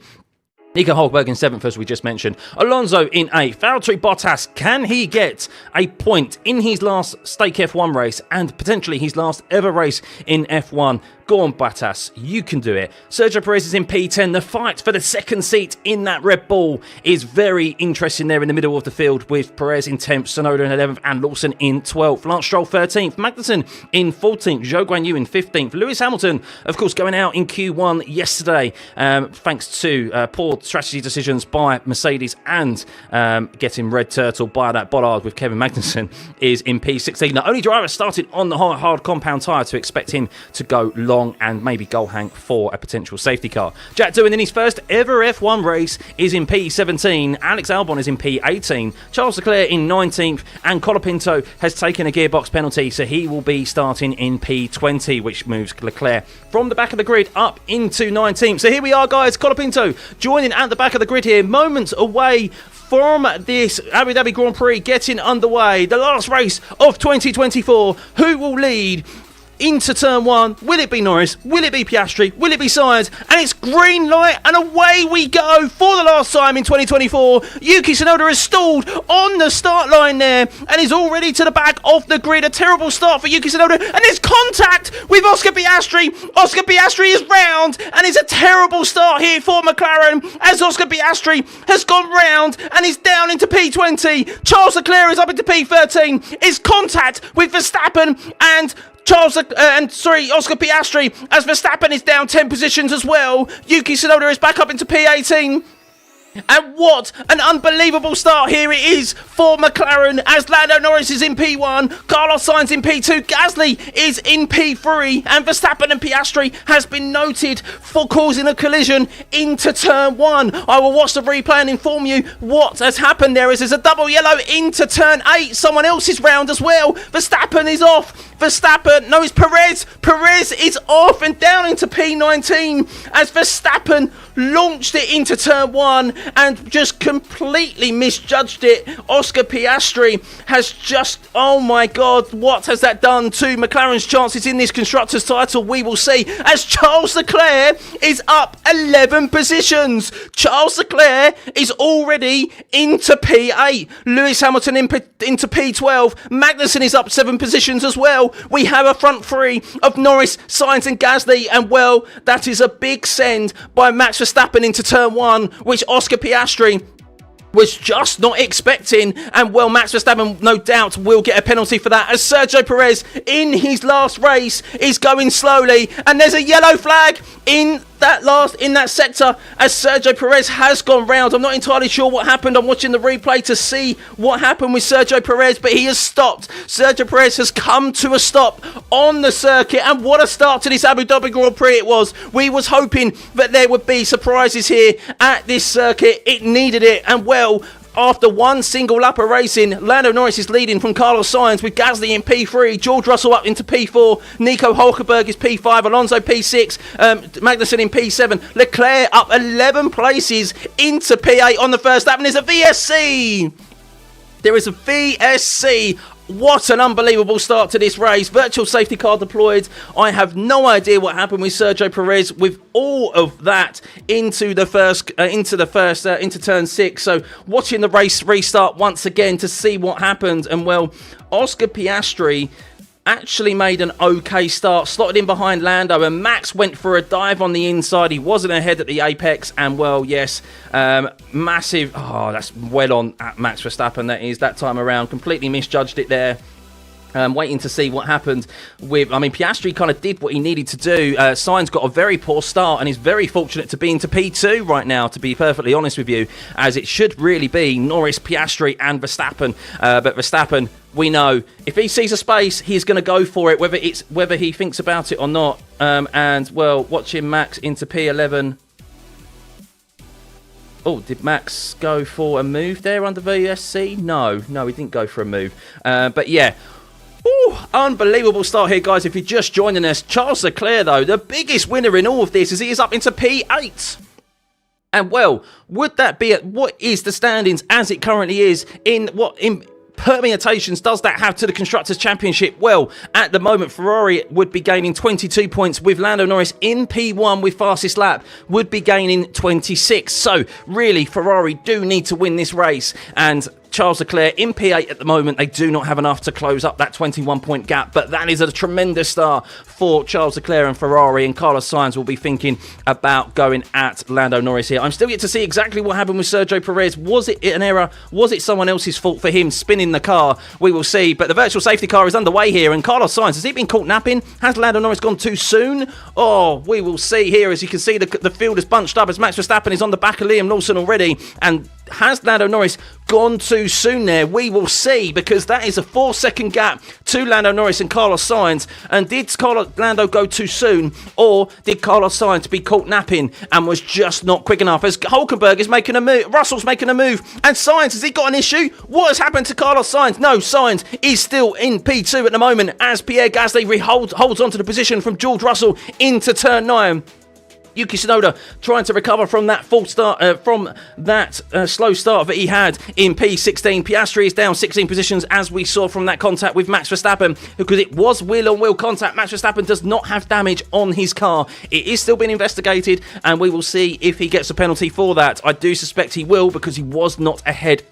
Nico Hülkenberg in 7th, as we just mentioned. Alonso in 8th. Valtteri Bottas, can he get a point in his last stake F1 race and potentially his last ever race in F1? Go on, Bottas, you can do it. Sergio Perez is in P10. The fight for the second seat in that Red Bull is very interesting there in the middle of the field, with Perez in 10th, Tsunoda in 11th, and Lawson in 12th. Lance Stroll 13th, Magnussen in 14th, Zhou Guanyu in 15th. Lewis Hamilton, of course, going out in Q1 yesterday, thanks to poor strategy decisions by Mercedes and getting red turtle by that bollard with Kevin Magnussen, is in P16. The only driver started on the hard compound tyre, to expect him to go long and maybe goal hank for a potential safety car. Jack Doohan in his first ever F1 race is in P17. Alex Albon is in P18. Charles Leclerc in 19th, and Colapinto has taken a gearbox penalty, so he will be starting in P20, which moves Leclerc from the back of the grid up into 19th. So here we are, guys. Colapinto joining at the back of the grid here, moments away from this Abu Dhabi Grand Prix getting underway. The last race of 2024. Who will lead into turn 1? Will it be Norris? Will it be Piastri? Will it be Sainz? And it's green light, and away we go for the last time in 2024. Yuki Tsunoda has stalled on the start line there and is already to the back of the grid. A terrible start for Yuki Tsunoda, and there's contact with Oscar Piastri. Oscar Piastri is round, and it's a terrible start here for McLaren as Oscar Piastri has gone round and is down into P20. Charles Leclerc is up into P13. It's contact with Verstappen and Oscar Piastri, as Verstappen is down 10 positions as well. Yuki Tsunoda is back up into P18. And what an unbelievable start here it is for McLaren, as Lando Norris is in P1, Carlos Sainz in P2, Gasly is in P3, and Verstappen and Piastri has been noted for causing a collision into turn 1. I will watch the replay and inform you what has happened there, as there's a double yellow into turn 8. Someone else is round as well. Verstappen is off. It's Perez. Perez is off and down into P19 as Verstappen launched it into turn 1 and just completely misjudged it. Oscar Piastri has just, oh my God, what has that done to McLaren's chances in this Constructors' title? We will see, as Charles Leclerc is up 11 positions. Charles Leclerc is already into P8. Lewis Hamilton into P12. Magnussen is up 7 positions as well. We have a front three of Norris, Sainz and Gasly, and well, that is a big send by Max Verstappen into turn 1, which Oscar Piastri was just not expecting, and well, Max Verstappen no doubt will get a penalty for that, as Sergio Perez in his last race is going slowly, and there's a yellow flag in that sector as Sergio Perez has gone round. I'm not entirely sure what happened. I'm watching the replay to see what happened with Sergio Perez, but he has stopped. Sergio Perez has come to a stop on the circuit, and what a start to this Abu Dhabi Grand Prix it was. We was hoping that there would be surprises here at this circuit. It needed it, and well, After one single lap of racing, Lando Norris is leading from Carlos Sainz with Gasly in P3, George Russell up into P4, Nico Hülkenberg is P5, Alonso P6, Magnussen in P7, Leclerc up 11 places into P8 on the first lap, and there's a VSC! There is a VSC. What an unbelievable start to this race. Virtual safety car deployed. I have no idea what happened with Sergio Perez with all of that into turn 6. So watching the race restart once again to see what happened. And well, Oscar Piastri actually made an okay start, slotted in behind Lando, and Max went for a dive on the inside. He wasn't ahead at the apex, and well, yes, massive, that's well on at Max Verstappen, that time around. Completely misjudged it there. Waiting to see what happened with... Piastri kind of did what he needed to do. Sainz got a very poor start and is very fortunate to be into P2 right now, to be perfectly honest with you, as it should really be Norris, Piastri and Verstappen. But Verstappen, we know, if he sees a space, he's going to go for it, whether he thinks about it or not. And, well, watching Max into P11... Oh, did Max go for a move there under VSC? No, he didn't go for a move. But, yeah... Ooh, unbelievable start here, guys. If you're just joining us, Charles Leclerc, though, the biggest winner in all of this, as he is up into P8. And, well, would that be what is the standings as it currently is? In permutations does that have to the Constructors' Championship? Well, at the moment, Ferrari would be gaining 22 points, with Lando Norris in P1 with fastest lap would be gaining 26. So, really, Ferrari do need to win this race, and Charles Leclerc in P8 at the moment. They do not have enough to close up that 21-point gap, but that is a tremendous start for Charles Leclerc and Ferrari, and Carlos Sainz will be thinking about going at Lando Norris here. I'm still yet to see exactly what happened with Sergio Perez. Was it an error? Was it someone else's fault for him spinning the car? We will see, but the virtual safety car is underway here, and Carlos Sainz, has he been caught napping? Has Lando Norris gone too soon? Oh, we will see here. As you can see, the field is bunched up as Max Verstappen is on the back of Liam Lawson already, and has Lando Norris gone too soon there? We will see, because that is a 4-second gap to Lando Norris and Carlos Sainz. And did Lando go too soon, or did Carlos Sainz be caught napping and was just not quick enough? As Hülkenberg is making a move, Russell's making a move, and Sainz, has he got an issue? What has happened to Carlos Sainz? No, Sainz is still in P2 at the moment as Pierre Gasly holds onto the position from George Russell into turn 9. Yuki Tsunoda trying to recover from that false start, slow start that he had in P16. Piastri is down 16 positions, as we saw from that contact with Max Verstappen, because it was wheel-on-wheel contact. Max Verstappen does not have damage on his car. It is still being investigated, and we will see if he gets a penalty for that. I do suspect he will, because he was not ahead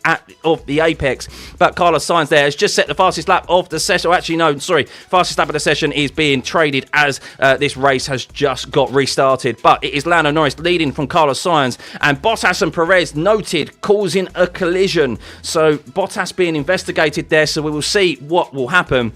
of the apex. But Carlos Sainz there has just set the fastest lap of the session. Fastest lap of the session is being traded as this race has just got restarted. But it is Lando Norris leading from Carlos Sainz, and Bottas and Perez noted causing a collision. So Bottas being investigated there, so we will see what will happen.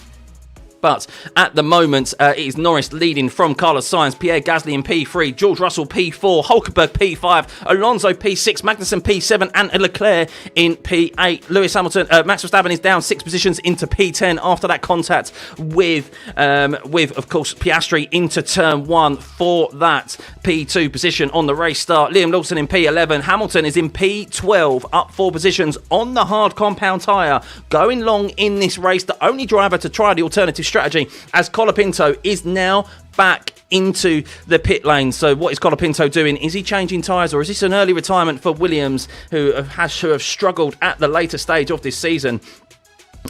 But at the moment, it is Norris leading from Carlos Sainz, Pierre Gasly in P3, George Russell P4, Hülkenberg P5, Alonso P6, Magnussen P7, and Leclerc in P8. Max Verstappen is down 6 positions into P10 after that contact with of course, Piastri into turn 1 for that P2 position on the race start. Liam Lawson in P11, Hamilton is in P12, up 4 positions on the hard compound tyre, going long in this race. The only driver to try the alternative strategy, as Colapinto is now back into the pit lane. So what is Colapinto doing? Is he changing tyres, or is this an early retirement for Williams, who have struggled at the later stage of this season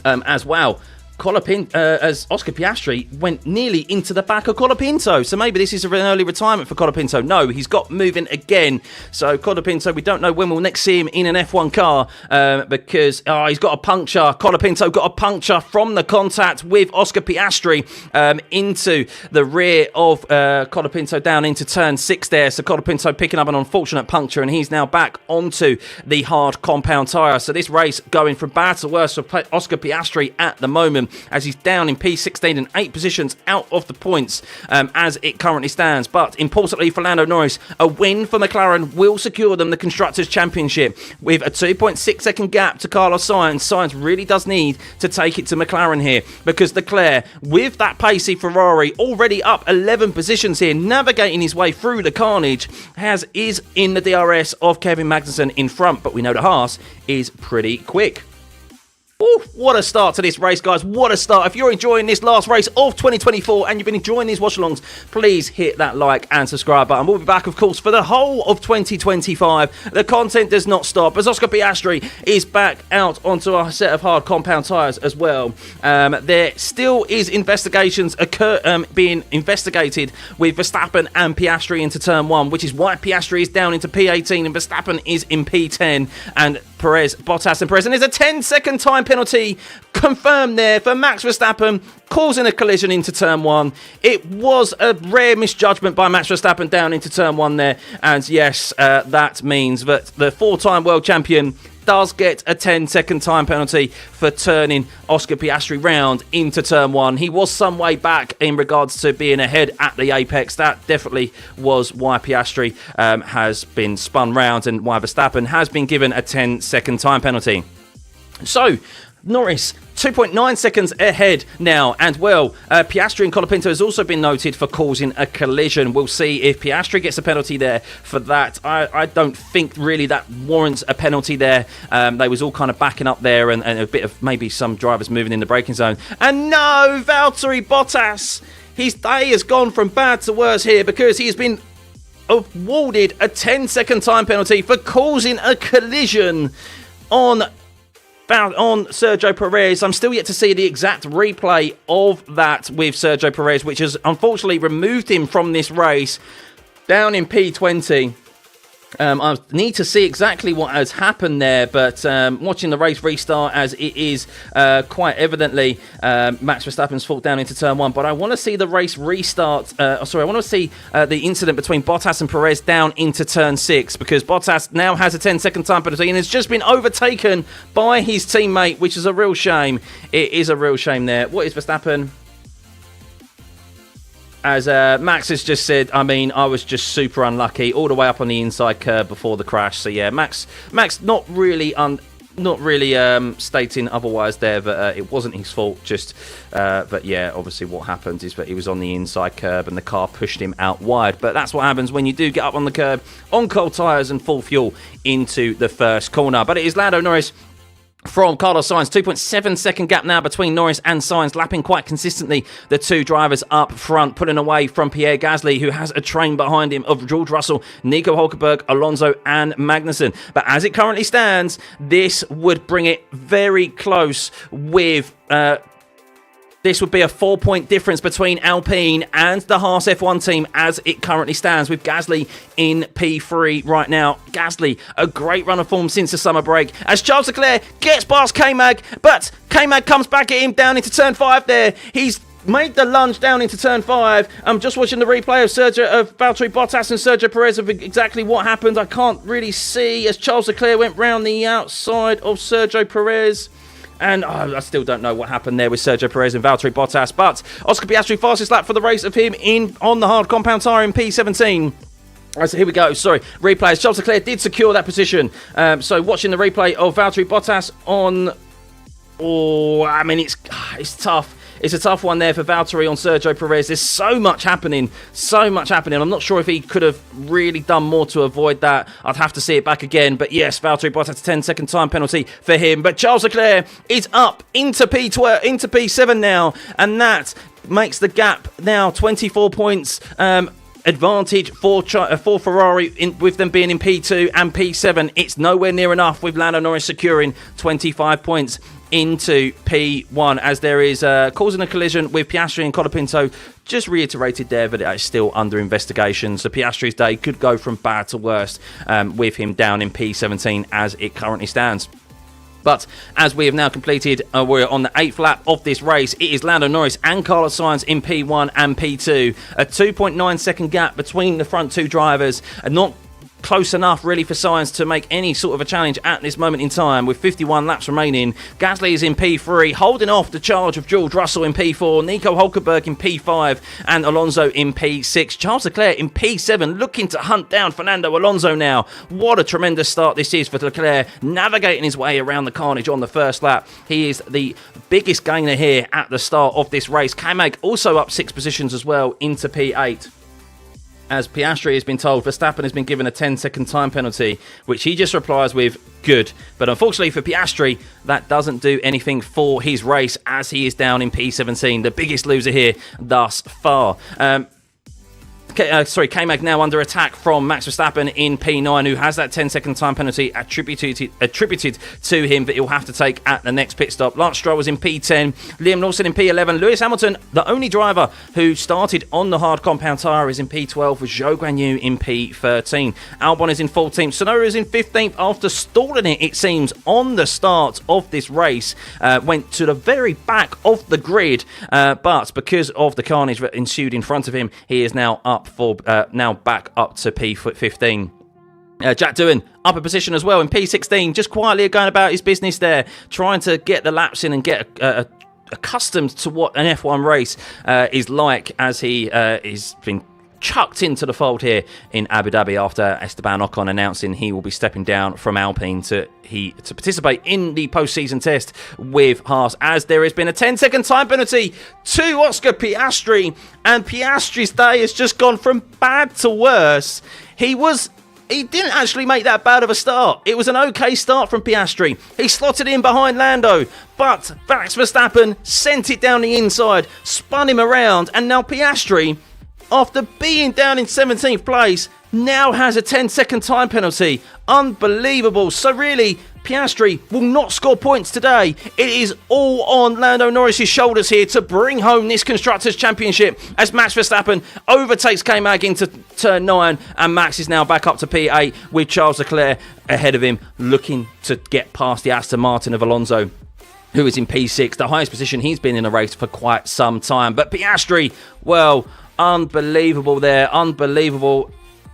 as well? As Oscar Piastri went nearly into the back of Colapinto. So maybe this is an early retirement for Colapinto. No, he's got moving again. So Colapinto, we don't know when we'll next see him in an F1 car because he's got a puncture. Colapinto got a puncture from the contact with Oscar Piastri into the rear of Colapinto down into turn 6 there. So Colapinto picking up an unfortunate puncture, and he's now back onto the hard compound tyre. So this race going from bad to worse for Oscar Piastri at the moment. moment, as he's down in P16 and 8 positions out of the points as it currently stands. But importantly for Lando Norris, a win for McLaren will secure them the Constructors' Championship with a 2.6 second gap to Carlos Sainz. Sainz really does need to take it to McLaren here, because Leclerc, with that pacey Ferrari already up 11 positions here, navigating his way through the carnage, is in the DRS of Kevin Magnussen in front, but we know the Haas is pretty quick. Ooh, what a start to this race, guys. What a start. If you're enjoying this last race of 2024 and you've been enjoying these watch-alongs, please hit that like and subscribe button. We'll be back, of course, for the whole of 2025. The content does not stop, as Oscar Piastri is back out onto a set of hard compound tyres as well. There still is investigations being investigated with Verstappen and Piastri into Turn 1, which is why Piastri is down into P18 and Verstappen is in P10, and Bottas and Perez. And there's a 10-second time penalty confirmed there for Max Verstappen, causing a collision into Turn 1. It was a rare misjudgment by Max Verstappen down into Turn 1 there. And yes, that means that the 4-time world champion does get a 10-second time penalty for turning Oscar Piastri round into Turn 1. He was some way back in regards to being ahead at the apex. That definitely was why Piastri has been spun round and why Verstappen has been given a 10-second time penalty. So, Norris 2.9 seconds ahead now, and Piastri and Colapinto has also been noted for causing a collision. We'll see if Piastri gets a penalty there for that. I don't think really that warrants a penalty there. They was all kind of backing up there, and a bit of maybe some drivers moving in the braking zone. And no, Valtteri Bottas, his day has gone from bad to worse here, because he has been awarded a 10-second time penalty for causing a collision on Sergio Perez. I'm still yet to see the exact replay of that with Sergio Perez, which has unfortunately removed him from this race down in P20. I need to see exactly what has happened there, but watching the race restart, as it is quite evidently Max Verstappen's fault down into Turn 1, but I want to see the race restart. I want to see the incident between Bottas and Perez down into Turn 6, because Bottas now has a 10-second time penalty and has just been overtaken by his teammate, which is a real shame. It is a real shame there. What is Verstappen? As Max has just said, I mean, I was just super unlucky all the way up on the inside curb before the crash. So yeah, Max not really stating otherwise there, that it wasn't his fault. But yeah, obviously what happened is that he was on the inside curb and the car pushed him out wide. But that's what happens when you do get up on the curb on cold tyres and full fuel into the first corner. But it is Lando Norris from Carlos Sainz. 2.7 second gap now between Norris and Sainz, lapping quite consistently the two drivers up front, pulling away from Pierre Gasly, who has a train behind him of George Russell, Nico Hulkenberg, Alonso and Magnussen. But as it currently stands, this would bring it very close with this would be a 4-point difference between Alpine and the Haas F1 team as it currently stands, with Gasly in P3 right now. Gasly, a great run of form since the summer break, as Charles Leclerc gets past K-Mag, but K-Mag comes back at him down into Turn 5 there. He's made the lunge down into Turn 5. I'm just watching the replay of Valtteri Bottas and Sergio Perez of exactly what happened. I can't really see, as Charles Leclerc went round the outside of Sergio Perez. And I still don't know what happened there with Sergio Perez and Valtteri Bottas. But Oscar Piastri, fastest lap for the race of him on the hard compound tyre in P17. So here we go. Sorry, replays. Charles Leclerc did secure that position. So watching the replay of Valtteri Bottas on... Oh, I mean, it's tough. It's a tough one there for Valtteri on Sergio Perez. There's so much happening. I'm not sure if he could have really done more to avoid that. I'd have to see it back again. But yes, Valtteri Bottas, a 10-second time penalty for him. But Charles Leclerc is up into P12, into P7 now. And that makes the gap now 24 points advantage for Ferrari, with them being in P2 and P7. It's nowhere near enough, with Lando Norris securing 25 points into P1, as there is causing a collision with Piastri and Colapinto. Just reiterated there that it is still under investigation, so Piastri's day could go from bad to worst with him down in P17 as it currently stands. But as we have now completed, we're on the 8th lap of this race. It is Lando Norris and Carlos Sainz in P1 and P2. A 2.9 second gap between the front two drivers. And not close enough really for Sainz to make any sort of a challenge at this moment in time with 51 laps remaining. Gasly is in P3, holding off the charge of George Russell in P4, Nico Hulkenberg in P5 and Alonso in P6. Charles Leclerc in P7 looking to hunt down Fernando Alonso now. What a tremendous start this is for Leclerc, navigating his way around the carnage on the first lap. He is the biggest gainer here at the start of this race. K-Mag also up 6 positions as well into P8. As Piastri has been told, Verstappen has been given a 10-second time penalty, which he just replies with, good. But unfortunately for Piastri, that doesn't do anything for his race as he is down in P17, the biggest loser here thus far. K-Mag now under attack from Max Verstappen in P9, who has that 10-second time penalty attributed to him that he'll have to take at the next pit stop. Lance Stroll was in P10, Liam Lawson in P11, Lewis Hamilton, the only driver who started on the hard compound tyre, is in P12, with Zhou Guanyu in P13. Albon is in 14th, Tsunoda is in 15th after stalling it seems, on the start of this race. Went to the very back of the grid, but because of the carnage that ensued in front of him, he is now back up to P15. Jack Doohan up a position as well in P16, just quietly going about his business there, trying to get the laps in and get accustomed to what an F1 race is like, as he is been chucked into the fold here in Abu Dhabi after Esteban Ocon announcing he will be stepping down from Alpine to participate in the post-season test with Haas, as there has been a 10-second time penalty to Oscar Piastri, and Piastri's day has just gone from bad to worse. He didn't actually make that bad of a start. It was an okay start from Piastri. He slotted in behind Lando, but Max Verstappen sent it down the inside, spun him around, and now Piastri, after being down in 17th place, now has a 10-second time penalty. Unbelievable. So really, Piastri will not score points today. It is all on Lando Norris's shoulders here to bring home this Constructors' Championship, as Max Verstappen overtakes K-Mag into turn 9, and Max is now back up to P8 with Charles Leclerc ahead of him, looking to get past the Aston Martin of Alonso, who is in P6, the highest position he's been in a race for quite some time. But Piastri, well, unbelievable there, unbelievable.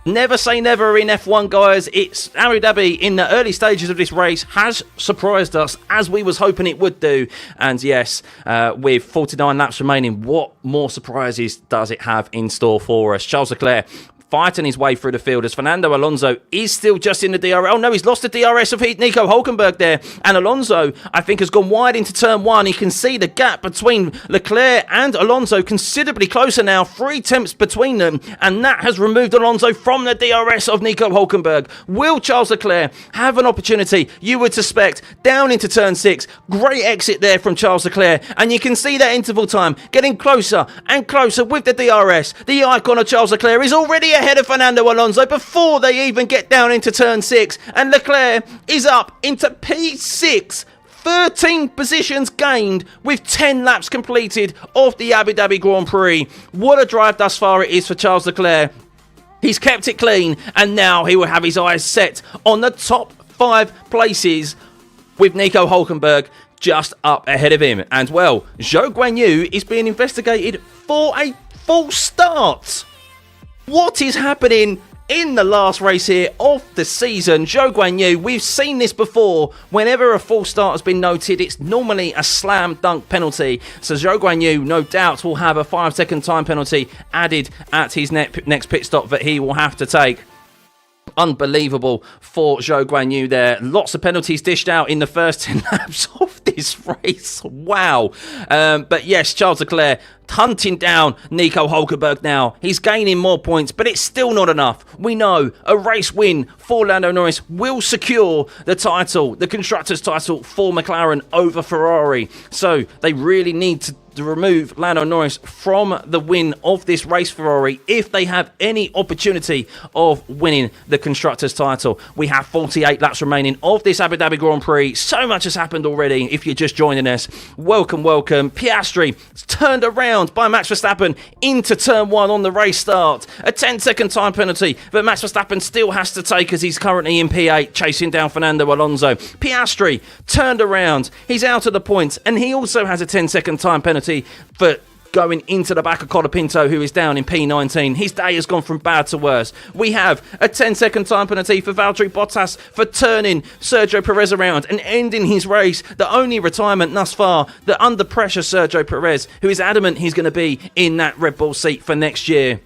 Never say never in F1, guys. It's Abu Dhabi in the early stages of this race has surprised us, as we was hoping it would do. And yes, with 49 laps remaining, what more surprises does it have in store for us? Charles Leclerc fighting his way through the field as Fernando Alonso is still just in the DRS. Oh no, he's lost the DRS of Nico Hulkenberg there. And Alonso, I think, has gone wide into turn 1. You can see the gap between Leclerc and Alonso considerably closer now. 3 tenths between them. And that has removed Alonso from the DRS of Nico Hulkenberg. Will Charles Leclerc have an opportunity? You would suspect, down into turn 6. Great exit there from Charles Leclerc. And you can see that interval time getting closer and closer with the DRS. The icon of Charles Leclerc is already ahead of Fernando Alonso before they even get down into turn 6, and Leclerc is up into P6, 13 positions gained with 10 laps completed of the Abu Dhabi Grand Prix. What a drive thus far it is for Charles Leclerc. He's kept it clean, and now he will have his eyes set on the top 5 places, with Nico Hulkenberg just up ahead of him. And well, Zhou Guanyu is being investigated for a false start. What is happening in the last race here of the season? Zhou Guanyu, we've seen this before. Whenever a false start has been noted, it's normally a slam dunk penalty. So Zhou Guanyu, no doubt, will have a 5-second time penalty added at his next pit stop that he will have to take. Unbelievable for Zhou Guanyu there. Lots of penalties dished out in the first 10 laps of this race. Wow. But yes, Charles Leclerc hunting down Nico Hulkenberg now. He's gaining more points, but it's still not enough. We know a race win for Lando Norris will secure the title, the Constructors' title for McLaren over Ferrari. So they really need to remove Lando Norris from the win of this race, Ferrari, if they have any opportunity of winning the Constructors' title. We have 48 laps remaining of this Abu Dhabi Grand Prix. So much has happened already. If you're just joining us, welcome, welcome. Piastri turned around by Max Verstappen into turn 1 on the race start. A 10-second time penalty that Max Verstappen still has to take, as he's currently in P8 chasing down Fernando Alonso. Piastri turned around. He's out of the points, and he also has a 10-second time penalty for going into the back of Colapinto, who is down in P19. His day has gone from bad to worse. We have a 10-second time penalty for Valtteri Bottas for turning Sergio Perez around and ending his race. The only retirement thus far, the under pressure Sergio Perez, who is adamant he's going to be in that Red Bull seat for next year.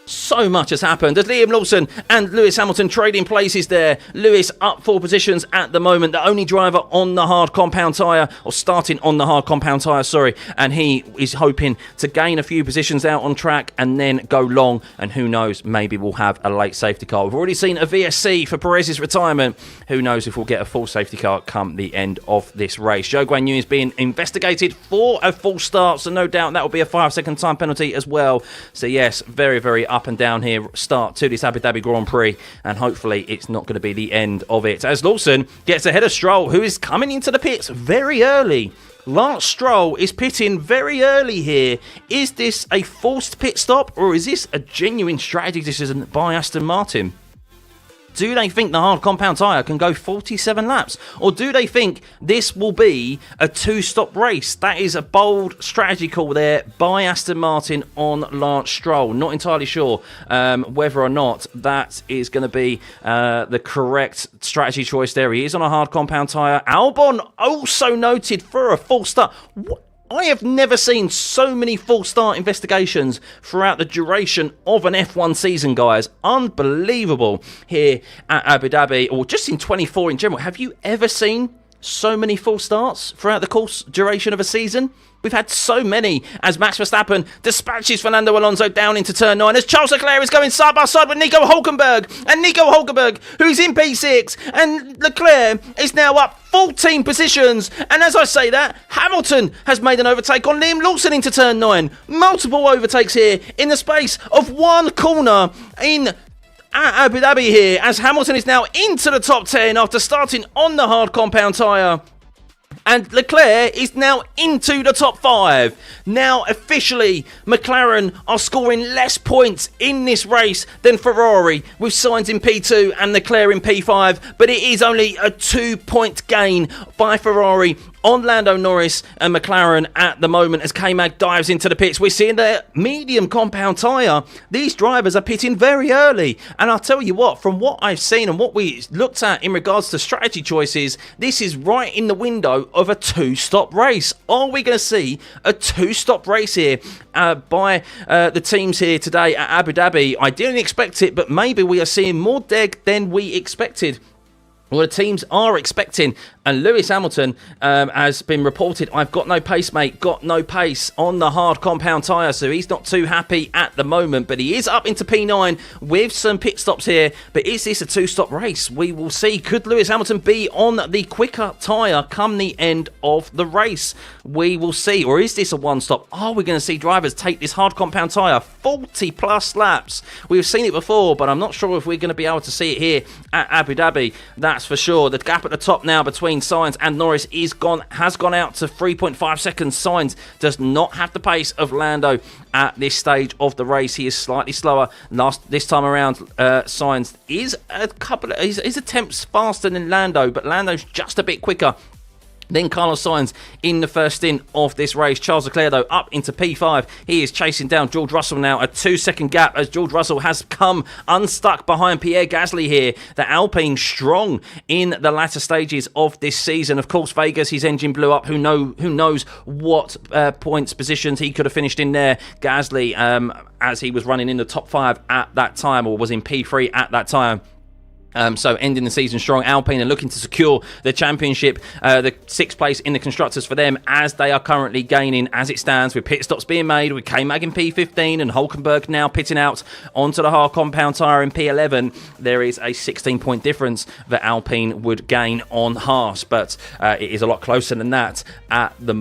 So much has happened as Liam Lawson and Lewis Hamilton trading places there. Lewis up 4 positions at the moment, the only driver on the hard compound tyre, or starting on the hard compound tyre, sorry, and he is hoping to gain a few positions out on track and then go long, and who knows, maybe we'll have a late safety car. We've already seen a VSC for Perez's retirement. Who knows if we'll get a full safety car come the end of this race. Zhou Guanyu is being investigated for a false start, so no doubt that will be a 5-second time penalty as well. So yes, very, very up and down here start to this Abu Dhabi Grand Prix, and hopefully it's not going to be the end of it, as Lawson gets ahead of Stroll, who is coming into the pits very early. Lance Stroll is pitting very early here. Is this a forced pit stop, or is this a genuine strategy decision by Aston Martin? Do they think the hard compound tyre can go 47 laps? Or do they think this will be a 2-stop race? That is a bold strategy call there by Aston Martin on Lance Stroll. Not entirely sure whether or not that is going to be the correct strategy choice there. He is on a hard compound tyre. Albon also noted for a false start. I have never seen so many false start investigations throughout the duration of an F1 season, guys. Unbelievable here at Abu Dhabi, or just in 24 in general. Have you ever seen so many false starts throughout the course duration of a season? We've had so many as Max Verstappen dispatches Fernando Alonso down into turn 9 as Charles Leclerc is going side by side with Nico Hulkenberg. And Nico Hulkenberg, who's in P6, and Leclerc is now up 14 positions. And as I say that, Hamilton has made an overtake on Liam Lawson into turn 9. Multiple overtakes here in the space of one corner in Abu Dhabi here, as Hamilton is now into the top 10 after starting on the hard compound tyre. And Leclerc is now into the top 5. Now, officially, McLaren are scoring less points in this race than Ferrari, with Sainz in P2 and Leclerc in P5. But it is only a 2-point gain by Ferrari on Lando Norris and McLaren at the moment as K-Mag dives into the pits. We're seeing the medium compound tyre. These drivers are pitting very early. And I'll tell you what, from what I've seen and what we looked at in regards to strategy choices, this is right in the window of a 2-stop race. Are we going to see a 2-stop race here by the teams here today at Abu Dhabi? I didn't expect it, but maybe we are seeing more deg than we expected. Well, the teams are expecting, and Lewis Hamilton has been reported, I've got no pace, mate, got no pace on the hard compound tyre, so he's not too happy at the moment, but he is up into P9 with some pit stops here. But is this a 2-stop race? We will see. Could Lewis Hamilton be on the quicker tyre come the end of the race? We will see. Or is this a 1-stop? Are we going to see drivers take this hard compound tyre 40 plus laps? We've seen it before, but I'm not sure if we're going to be able to see it here at Abu Dhabi. That's for sure. The gap at the top now between Sainz and Norris has gone out to 3.5 seconds. Sainz does not have the pace of Lando at this stage of the race. He is slightly slower. This time around, Sainz is his attempts faster than Lando, but Lando's just a bit quicker Then Carlos Sainz in the first stint of this race. Charles Leclerc, though, up into P5. He is chasing down George Russell now. A 2-second gap as George Russell has come unstuck behind Pierre Gasly here. The Alpine strong in the latter stages of this season. Of course, Vegas, his engine blew up. Who knows what points positions he could have finished in there. Gasly, as he was running in the top 5 at that time, or was in P3 at that time. So ending the season strong. Alpine are looking to secure the championship, the 6th place in the Constructors for them, as they are currently gaining as it stands, with pit stops being made with K-Mag in P15 and Hulkenberg now pitting out onto the hard compound tyre in P11. There is a 16-point difference that Alpine would gain on Haas, but it is a lot closer than that at the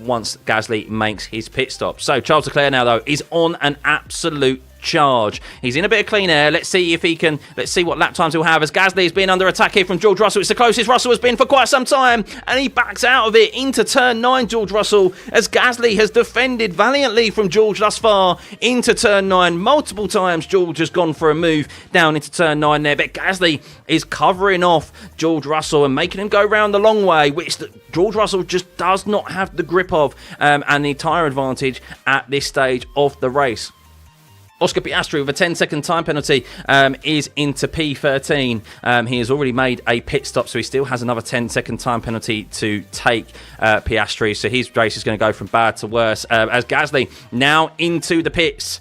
once Gasly makes his pit stop. So Charles Leclerc now, though, is on an absolute charge. He's in a bit of clean air. Let's see if he can. Let's see what lap times he'll have as Gasly's been under attack here from George Russell. It's the closest Russell has been for quite some time, and he backs out of it into turn 9, George Russell, as Gasly has defended valiantly from George thus far into turn 9. Multiple times George has gone for a move down into turn 9 there, but Gasly is covering off George Russell and making him go round the long way, which George Russell just does not have the grip of and the tyre advantage at this stage of the race. Oscar Piastri with a 10-second time penalty is into P13. He has already made a pit stop, so he still has another 10-second time penalty to take Piastri. So his race is going to go from bad to worse. As Gasly now into the pits.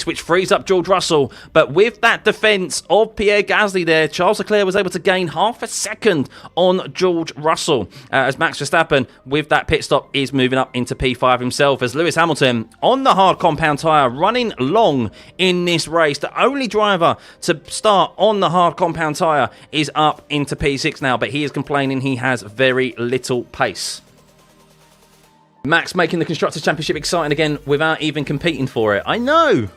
Which frees up George Russell. But with that defence of Pierre Gasly there, Charles Leclerc was able to gain half a second on George Russell. As Max Verstappen, with that pit stop, is moving up into P5 himself. As Lewis Hamilton, on the hard compound tyre, running long in this race. The only driver to start on the hard compound tyre is up into P6 now, but he is complaining he has very little pace. Max making the Constructors' Championship exciting again without even competing for it. I know.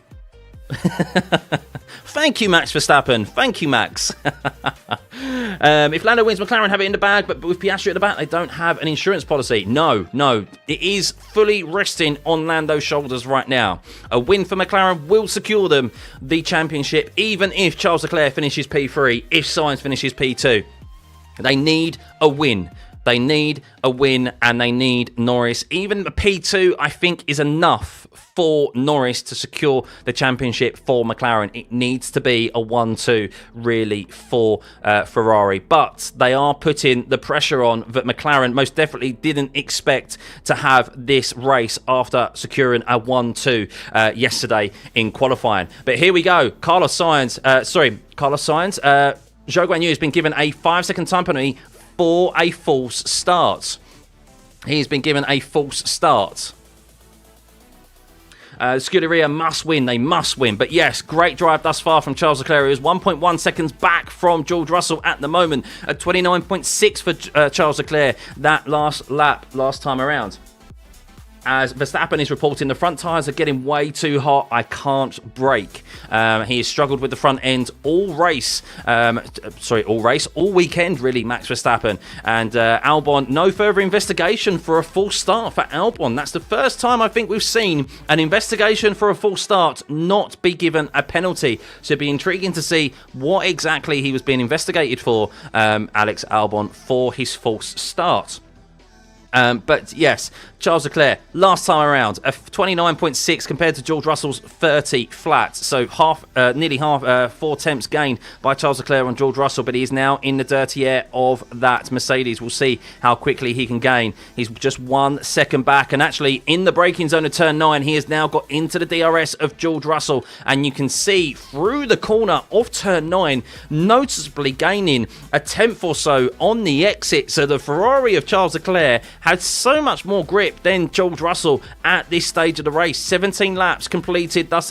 Thank you, Max Verstappen. Thank you, Max. If Lando wins, McLaren have it in the bag, but with Piastri at the back, they don't have an insurance policy. No. It is fully resting on Lando's shoulders right now. A win for McLaren will secure them the championship, even if Charles Leclerc finishes P3, if Sainz finishes P2. They need a win. They need a win, and they need Norris. Even the P2, I think, is enough for Norris to secure the championship for McLaren. It needs to be a 1-2, really, for Ferrari. But they are putting the pressure on that McLaren most definitely didn't expect to have this race after securing a 1-2 yesterday in qualifying. But here we go. Carlos Sainz. Zhou Guanyu has been given a 5-second time penalty for a false start. He's been given a false start. Scuderia must win. They must win. But yes, great drive thus far from Charles Leclerc, who is 1.1 seconds back from George Russell at the moment. At 29.6 for Charles Leclerc that last lap, last time around. As Verstappen is reporting, the front tyres are getting way too hot. I can't brake. He has struggled with the front end all weekend, really, Max Verstappen. And Albon, no further investigation for a false start for Albon. That's the first time I think we've seen an investigation for a false start not be given a penalty. So it'd be intriguing to see what exactly he was being investigated for, Alex Albon, for his false start. But yes, Charles Leclerc, last time around, a 29.6 compared to George Russell's 30 flat. So nearly half, 4 tenths gained by Charles Leclerc on George Russell, but he is now in the dirty air of that Mercedes. We'll see how quickly he can gain. He's just 1 second back, and actually in the braking zone of turn 9, he has now got into the DRS of George Russell, and you can see through the corner of turn 9, noticeably gaining a tenth or so on the exit. So the Ferrari of Charles Leclerc had so much more grip than George Russell at this stage of the race. 16 laps completed thus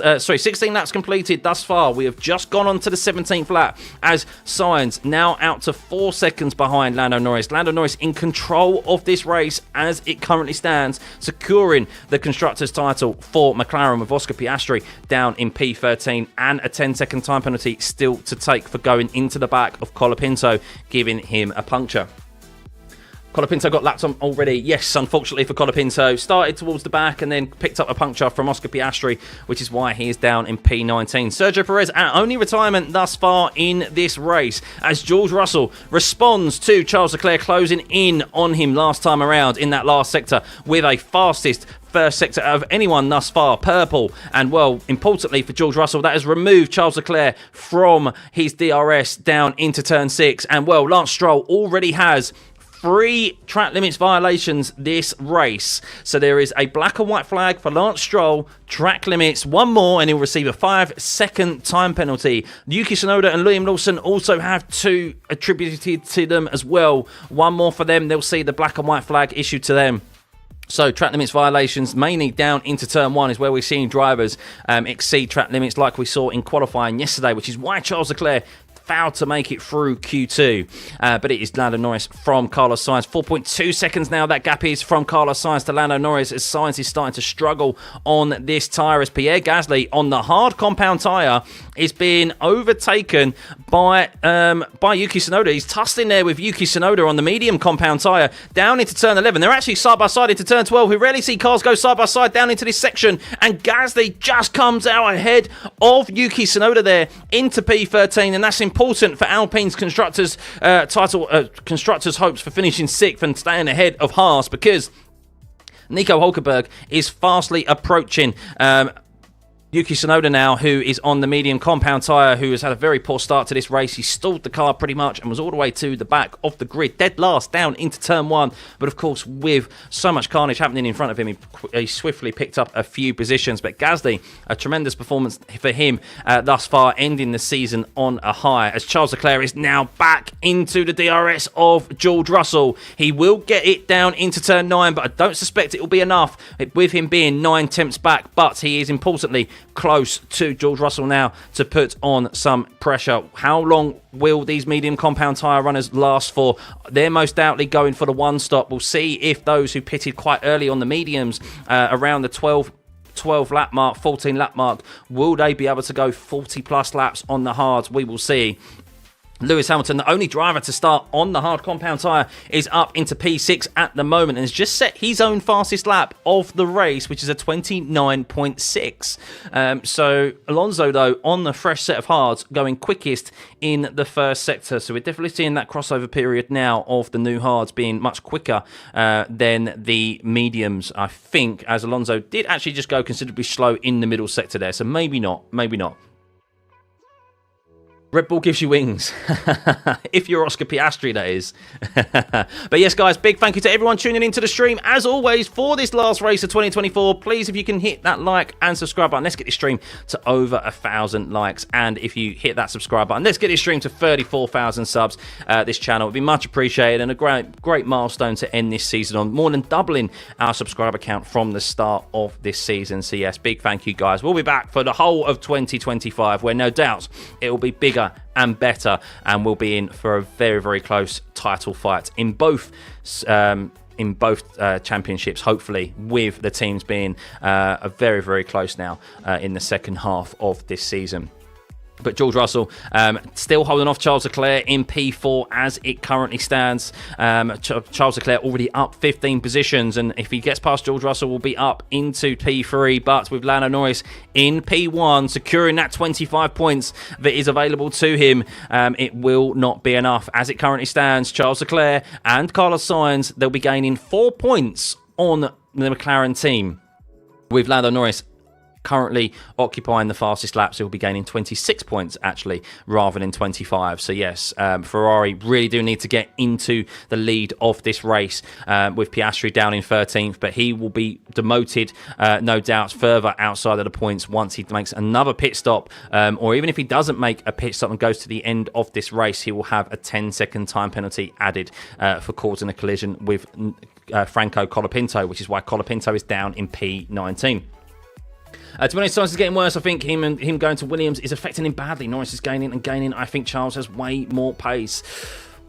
far. We have just gone on to the 17th lap as Sainz now out to 4 seconds behind Lando Norris. Lando Norris in control of this race as it currently stands, securing the Constructors' title for McLaren with Oscar Piastri down in P13 and a 10-second time penalty still to take for going into the back of Colapinto, giving him a puncture. Colapinto got lapped on already. Yes, unfortunately for Colapinto. Started towards the back and then picked up a puncture from Oscar Piastri, which is why he is down in P19. Sergio Perez, our only retirement thus far in this race, as George Russell responds to Charles Leclerc closing in on him last time around in that last sector with a fastest first sector out of anyone thus far, purple. And, well, importantly for George Russell, that has removed Charles Leclerc from his DRS down into turn 6. And, well, Lance Stroll already has 3 track limits violations this race. So there is a black and white flag for Lance Stroll, track limits, 1 more, and he'll receive a 5-second time penalty. Yuki Tsunoda and Liam Lawson also have 2 attributed to them as well. 1 more for them, they'll see the black and white flag issued to them. So track limits violations, mainly down into turn 1, is where we're seeing drivers exceed track limits like we saw in qualifying yesterday, which is why Charles Leclerc failed to make it through Q2. But it is Lando Norris from Carlos Sainz. 4.2 seconds now that gap is from Carlos Sainz to Lando Norris, as Sainz is starting to struggle on this tyre, as Pierre Gasly on the hard compound tyre is being overtaken by Yuki Tsunoda. He's tussling there with Yuki Tsunoda on the medium compound tyre down into turn 11. They're actually side by side into turn 12. We rarely see cars go side by side down into this section, and Gasly just comes out ahead of Yuki Tsunoda there into P13, and that's important for Alpine's constructors constructors' hopes for finishing 6th and staying ahead of Haas, because Nico Hulkenberg is fastly approaching Yuki Tsunoda now, who is on the medium compound tyre, who has had a very poor start to this race. He stalled the car pretty much and was all the way to the back of the grid, dead last down into turn 1. But of course, with so much carnage happening in front of him, he swiftly picked up a few positions. But Gasly, a tremendous performance for him thus far, ending the season on a high, as Charles Leclerc is now back into the DRS of George Russell. He will get it down into turn 9, but I don't suspect it will be enough with him being 9 tenths back. But he is importantly close to George Russell now to put on some pressure. How long will these medium compound tyre runners last for? They're most doubtly going for the 1 stop. We'll see if those who pitted quite early on the mediums around the 12 lap mark, 14 lap mark, will they be able to go 40 plus laps on the hards? We will see. Lewis Hamilton, the only driver to start on the hard compound tyre, is up into P6 at the moment and has just set his own fastest lap of the race, which is a 29.6. So Alonso, though, on the fresh set of hards, going quickest in the first sector. So we're definitely seeing that crossover period now of the new hards being much quicker than the mediums, I think, as Alonso did actually just go considerably slow in the middle sector there. So maybe not. Red Bull gives you wings. If you're Oscar Piastri, that is. But yes, guys, big thank you to everyone tuning into the stream. As always, for this last race of 2024, please, if you can hit that like and subscribe button, let's get this stream to over 1,000 likes. And if you hit that subscribe button, let's get this stream to 34,000 subs. This channel would be much appreciated and a great milestone to end this season on, more than doubling our subscriber count from the start of this season. So yes, big thank you, guys. We'll be back for the whole of 2025, where no doubt it will be bigger and better, and we'll be in for a very, very close title fight in both championships, hopefully, with the teams being very, very close now in the second half of this season. But George Russell still holding off Charles Leclerc in P4 as it currently stands. Charles Leclerc already up 15 positions, and if he gets past George Russell, will be up into P3. But with Lando Norris in P1, securing that 25 points that is available to him, it will not be enough. As it currently stands, Charles Leclerc and Carlos Sainz, they'll be gaining 4 points on the McLaren team, with Lando Norris currently occupying the fastest laps. He'll be gaining 26 points actually rather than 25. So yes, Ferrari really do need to get into the lead of this race, with Piastri down in 13th, but he will be demoted no doubt further outside of the points once he makes another pit stop, or even if he doesn't make a pit stop and goes to the end of this race, he will have a 10-second time penalty added for causing a collision with Franco Colapinto, which is why Colapinto is down in P19. To be honest, Sainz is getting worse. I think him going to Williams is affecting him badly. Norris is gaining and gaining. I think Charles has way more pace.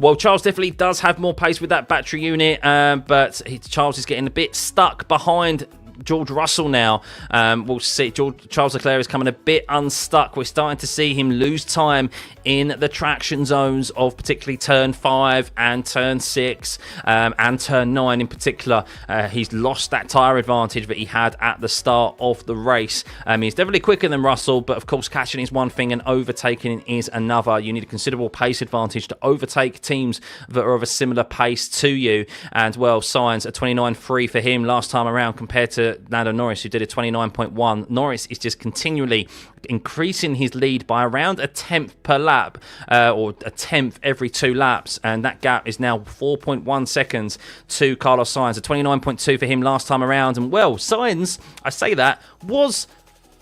Well, Charles definitely does have more pace with that battery unit, but Charles is getting a bit stuck behind George Russell now. We'll see. Charles Leclerc is coming a bit unstuck. We're starting to see him lose time in the traction zones of particularly turn 5 and turn 6 and turn 9 in particular. He's lost that tyre advantage that he had at the start of the race. He's definitely quicker than Russell, but of course catching is one thing and overtaking is another. You need a considerable pace advantage to overtake teams that are of a similar pace to you. And well, Sainz, a 29.3 for him last time around compared to Lando Norris, who did a 29.1. Norris is just continually increasing his lead by around a tenth per lap, or a tenth every 2 laps, and that gap is now 4.1 seconds to Carlos Sainz, a 29.2 for him last time around. And well, Sainz, I say that, was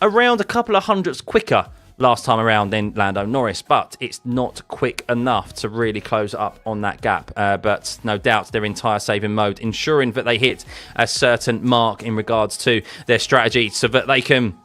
around a couple of hundredths quicker last time around than Lando Norris, but it's not quick enough to really close up on that gap. But no doubt they're in tyre saving mode, ensuring that they hit a certain mark in regards to their strategy so that they can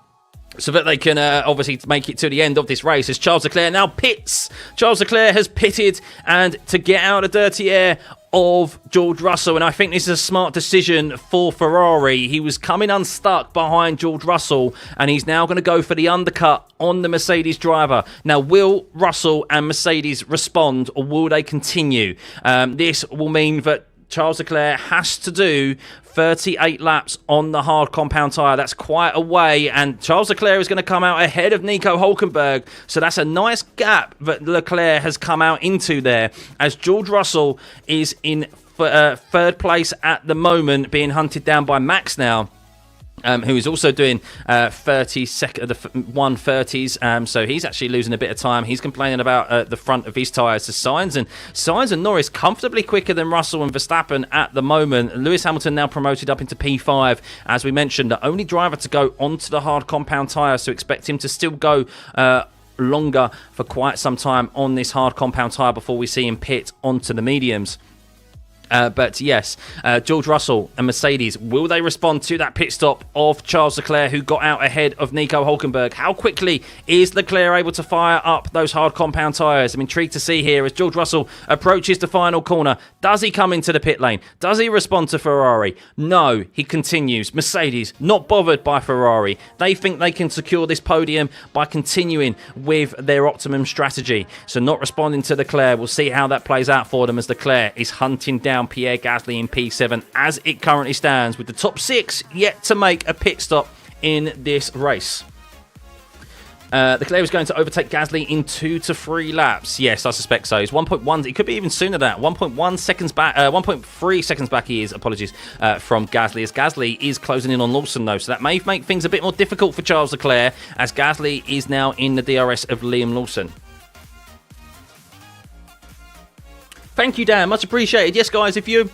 so that they can obviously make it to the end of this race as Charles Leclerc now pits. Charles Leclerc has pitted and to get out of dirty air of George Russell, and I think this is a smart decision for Ferrari. He was coming unstuck behind George Russell, and he's now going to go for the undercut on the Mercedes driver. Now, will Russell and Mercedes respond, or will they continue? This will mean that Charles Leclerc has to do 38 laps on the hard compound tyre. That's quite a way, and Charles Leclerc is going to come out ahead of Nico Hülkenberg, so that's a nice gap that Leclerc has come out into there, as George Russell is in third place at the moment, being hunted down by Max now. Who is also doing 130s, so he's actually losing a bit of time. He's complaining about the front of his tyres to Sainz and Norris comfortably quicker than Russell and Verstappen at the moment. Lewis Hamilton now promoted up into P5. As we mentioned, the only driver to go onto the hard compound tyres, so expect him to still go longer for quite some time on this hard compound tyre before we see him pit onto the mediums. But yes, George Russell and Mercedes, will they respond to that pit stop of Charles Leclerc, who got out ahead of Nico Hülkenberg? How quickly is Leclerc able to fire up those hard compound tyres? I'm intrigued to see here as George Russell approaches the final corner. Does he come into the pit lane? Does he respond to Ferrari? No, he continues. Mercedes, not bothered by Ferrari. They think they can secure this podium by continuing with their optimum strategy. So not responding to Leclerc. We'll see how that plays out for them as Leclerc is hunting down Pierre Gasly in P7 as it currently stands, with the top 6 yet to make a pit stop in this race. Leclerc is going to overtake Gasly in 2 to 3 laps. Yes, I suspect so. He's 1.1. It could be even sooner than that. 1.1 seconds back. 1.3 seconds back. He is. Apologies from Gasly. As Gasly is closing in on Lawson though, so that may make things a bit more difficult for Charles Leclerc, as Gasly is now in the DRS of Liam Lawson. Thank you, Dan. Much appreciated. Yes, guys, if you're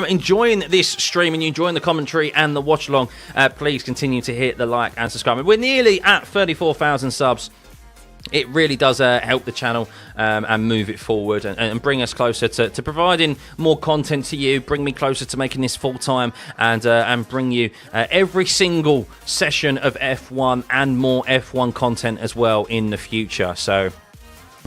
enjoying this stream and you're enjoying the commentary and the watch along, please continue to hit the like and subscribe. We're nearly at 34,000 subs. It really does help the channel and move it forward and bring us closer to providing more content to you, bring me closer to making this full-time and bring you every single session of F1 and more F1 content as well in the future. So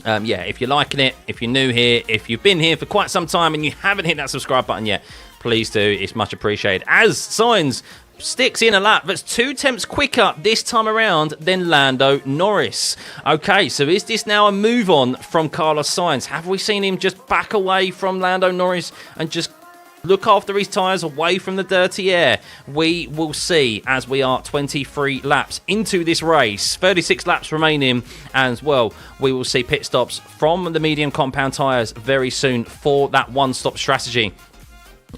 yeah, if you're liking it, if you're new here, if you've been here for quite some time and you haven't hit that subscribe button yet, please do. It's much appreciated. As Sainz sticks in a lap that's 2 tenths quicker this time around than Lando Norris. Okay, so is this now a move on from Carlos Sainz? Have we seen him just back away from Lando Norris and just look after his tyres away from the dirty air? We will see as we are 23 laps into this race. 36 laps remaining, and well, we will see pit stops from the medium compound tyres very soon for that one-stop strategy.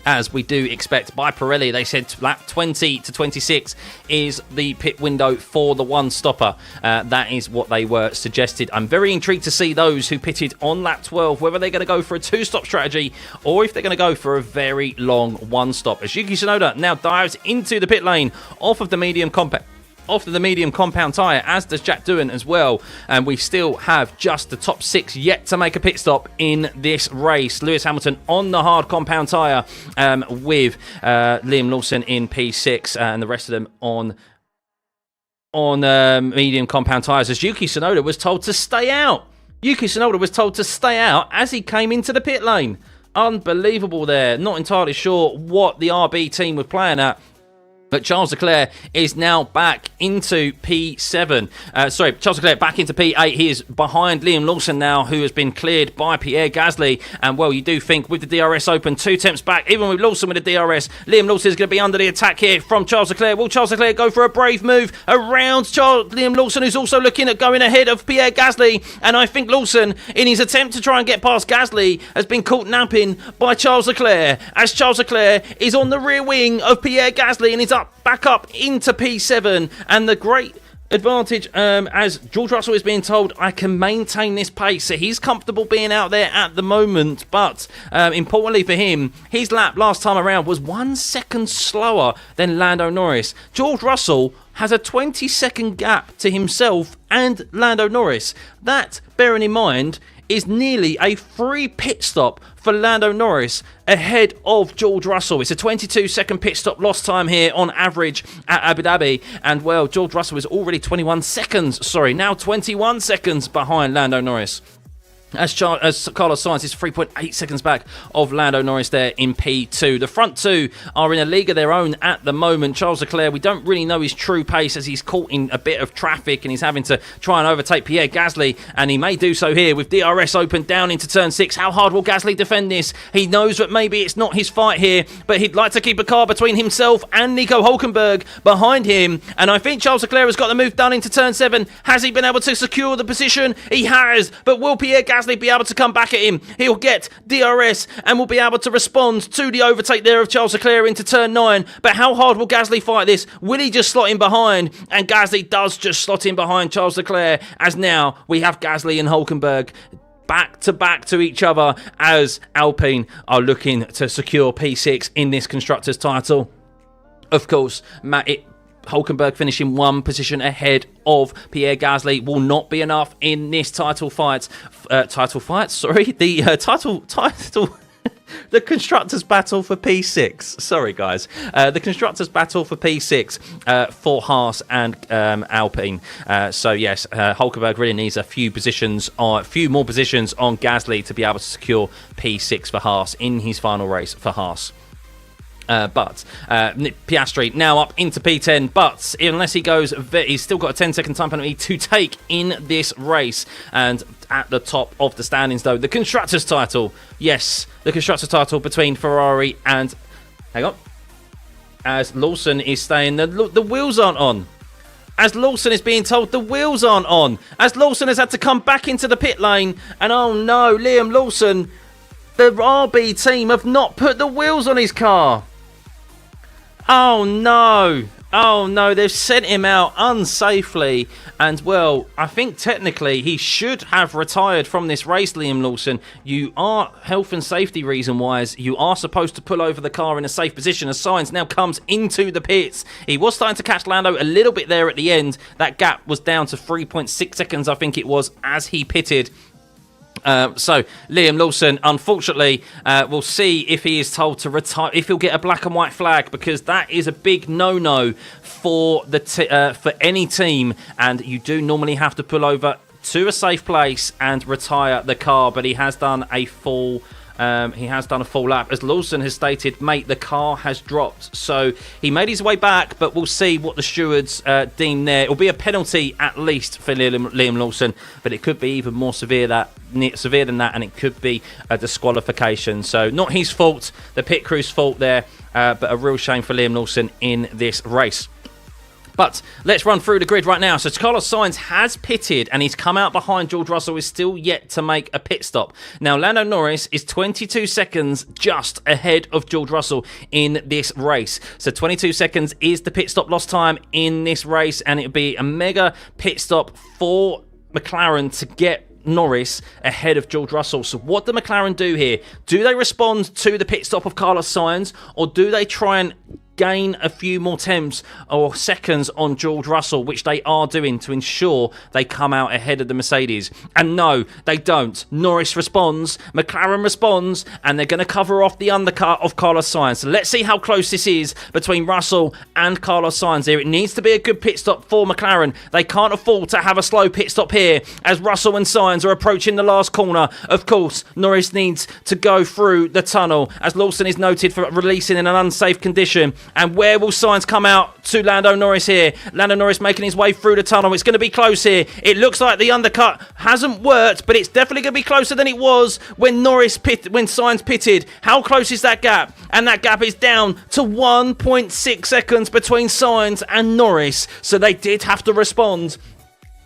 As we do expect by Pirelli, they said lap 20 to 26 is the pit window for the one-stopper. That is what they were suggested. I'm very intrigued to see those who pitted on lap 12, whether they're going to go for a two-stop strategy or if they're going to go for a very long one-stop. As Yuki Tsunoda now dives into the pit lane off of the medium compound tyre, as does Jack Doohan as well. And we still have just the top 6 yet to make a pit stop in this race. Lewis Hamilton on the hard compound tyre with Liam Lawson in P6 and the rest of them on medium compound tyres, as Yuki Tsunoda was told to stay out. Yuki Tsunoda was told to stay out as he came into the pit lane. Unbelievable there. Not entirely sure what the RB team were playing at. But Charles Leclerc is now back into P7. Charles Leclerc back into P8. He is behind Liam Lawson now, who has been cleared by Pierre Gasly. And, well, you do think with the DRS open, 2 tenths back, even with Lawson with the DRS, Liam Lawson is going to be under the attack here from Charles Leclerc. Will Charles Leclerc go for a brave move around Liam Lawson, who's also looking at going ahead of Pierre Gasly? And I think Lawson, in his attempt to try and get past Gasly, has been caught napping by Charles Leclerc, as Charles Leclerc is on the rear wing of Pierre Gasly and is back up into P7, and the great advantage as George Russell is being told, I can maintain this pace, so he's comfortable being out there at the moment. But importantly for him, his lap last time around was 1 second slower than Lando Norris. George Russell has a 20-second gap to himself and Lando Norris. That, bearing in mind, is nearly a free pit stop for Lando Norris ahead of George Russell. It's a 22-second pit stop lost time here on average at Abu Dhabi. And, well, George Russell is already 21 seconds behind Lando Norris. As Carlos Sainz is 3.8 seconds back of Lando Norris there in P2. The front two are in a league of their own at the moment. Charles Leclerc, we don't really know his true pace as he's caught in a bit of traffic and he's having to try and overtake Pierre Gasly, and he may do so here with DRS open down into turn 6. How hard will Gasly defend this? He knows that maybe it's not his fight here, but he'd like to keep a car between himself and Nico Hülkenberg behind him, and I think Charles Leclerc has got the move done into turn 7. Has he been able to secure the position? He has, but will Pierre Gasly be able to come back at him? He'll get DRS and will be able to respond to the overtake there of Charles Leclerc into turn 9. But how hard will Gasly fight this? Will he just slot in behind? And Gasly does just slot in behind Charles Leclerc, as now we have Gasly and Hülkenberg back to each other as Alpine are looking to secure P6 in this constructors title. Of course, Hülkenberg finishing one position ahead of Pierre Gasly will not be enough in this title fight. The Constructors' Battle for P6. Sorry, guys. The Constructors' Battle for P6 for Haas and Alpine. So, yes, Hülkenberg really needs a few more positions on Gasly to be able to secure P6 for Haas in his final race for Haas. But Piastri now up into P10, but unless he goes, he's still got a 10-second time penalty to take in this race. And at the top of the standings, though, the Constructors' title. Yes, the Constructors' title between Ferrari and... Hang on. As Lawson is saying the wheels aren't on. As Lawson is being told the wheels aren't on. As Lawson has had to come back into the pit lane. And oh no, Liam Lawson, the RB team have not put the wheels on his car. Oh no, they've sent him out unsafely, and well, I think technically he should have retired from this race, Liam Lawson. You are, health and safety reason wise, you are supposed to pull over the car in a safe position as Sainz now comes into the pits. He was starting to catch Lando a little bit there at the end. That gap was down to 3.6 seconds, I think it was, as he pitted. So Liam Lawson, unfortunately, we'll see if he is told to retire, if he'll get a black and white flag, because that is a big no-no for for any team, and you do normally have to pull over to a safe place and retire the car. But he has done a full. Lap. As Lawson has stated, mate, the car has dropped. So he made his way back, but we'll see what the stewards deem there. It will be a penalty at least for Liam Lawson, but it could be even more severe than that, and it could be a disqualification. So not his fault, the pit crew's fault there, but a real shame for Liam Lawson in this race. But let's run through the grid right now. So Carlos Sainz has pitted and he's come out behind George Russell, is still yet to make a pit stop. Now, Lando Norris is 22 seconds just ahead of George Russell in this race. So 22 seconds is the pit stop lost time in this race, and it'll be a mega pit stop for McLaren to get Norris ahead of George Russell. So what do McLaren do here? Do they respond to the pit stop of Carlos Sainz, or do they try and gain a few more temps or seconds on George Russell, which they are doing to ensure they come out ahead of the Mercedes? And no, they don't. Norris responds, McLaren responds, and they're going to cover off the undercut of Carlos Sainz. So let's see how close this is between Russell and Carlos Sainz here. It needs to be a good pit stop for McLaren. They can't afford to have a slow pit stop here as Russell and Sainz are approaching the last corner. Of course, Norris needs to go through the tunnel as Lawson is noted for releasing in an unsafe condition. And where will Sainz come out to Lando Norris here? Lando Norris making his way through the tunnel. It's going to be close here. It looks like the undercut hasn't worked, but it's definitely going to be closer than it was when Sainz pitted. How close is that gap? And that gap is down to 1.6 seconds between Sainz and Norris. So they did have to respond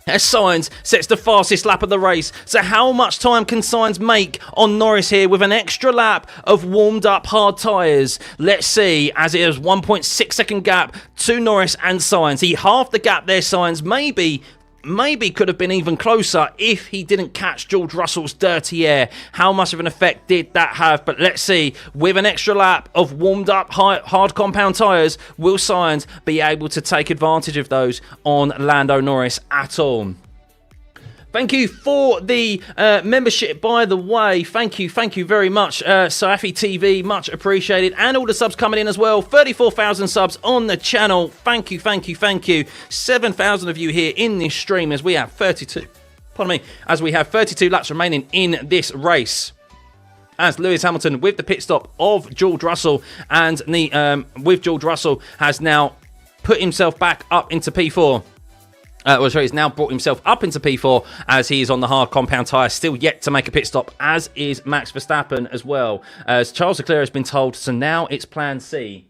as Sainz sets the fastest lap of the race. So how much time can Sainz make on Norris here with an extra lap of warmed up hard tyres? Let's see, as it is 1.6 second gap to Norris and Sainz. He halved the gap there, Sainz. Maybe could have been even closer if he didn't catch George Russell's dirty air. How much of an effect did that have? But let's see, with an extra lap of warmed up hard compound tyres, will Sainz be able to take advantage of those on Lando Norris at all? Thank you for the membership, by the way. Thank you very much. Stuffeyy TV, much appreciated. And all the subs coming in as well. 34,000 subs on the channel. Thank you. 7,000 of you here in this stream as we have 32. Pardon me. As we have 32 laps remaining in this race. As Lewis Hamilton, with the pit stop of George Russell, and with George Russell, has now put himself back up into P4. He's now brought himself up into P4 as he is on the hard compound tyre, still yet to make a pit stop, as is Max Verstappen as well. As Charles Leclerc has been told, so now it's plan C.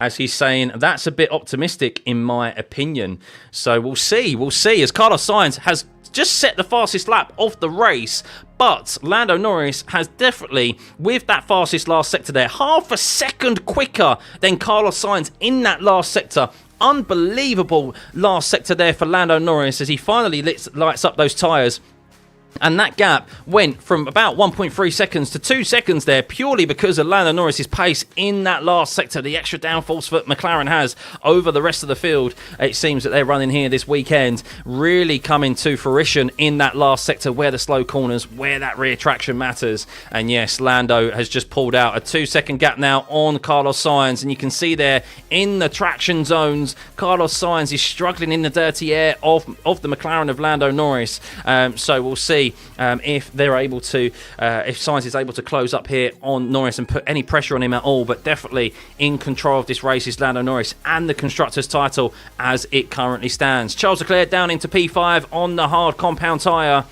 As he's saying, that's a bit optimistic in my opinion. So we'll see, as Carlos Sainz has just set the fastest lap of the race, but Lando Norris has definitely, with that fastest last sector there, half a second quicker than Carlos Sainz in that last sector. Unbelievable last sector there for Lando Norris as he finally lights up those tyres. And that gap went from about 1.3 seconds to 2 seconds there, purely because of Lando Norris's pace in that last sector, the extra downforce that McLaren has over the rest of the field. It seems that they're running here this weekend, really coming to fruition in that last sector where the slow corners, where that rear traction matters. And yes, Lando has just pulled out a 2-second gap now on Carlos Sainz, and you can see there in the traction zones, Carlos Sainz is struggling in the dirty air of the McLaren of Lando Norris. So we'll see if they're able to, if Sainz is able to close up here on Norris and put any pressure on him at all. But definitely in control of this race is Lando Norris and the Constructors' title as it currently stands. Charles Leclerc down into P5 on the hard compound tyre.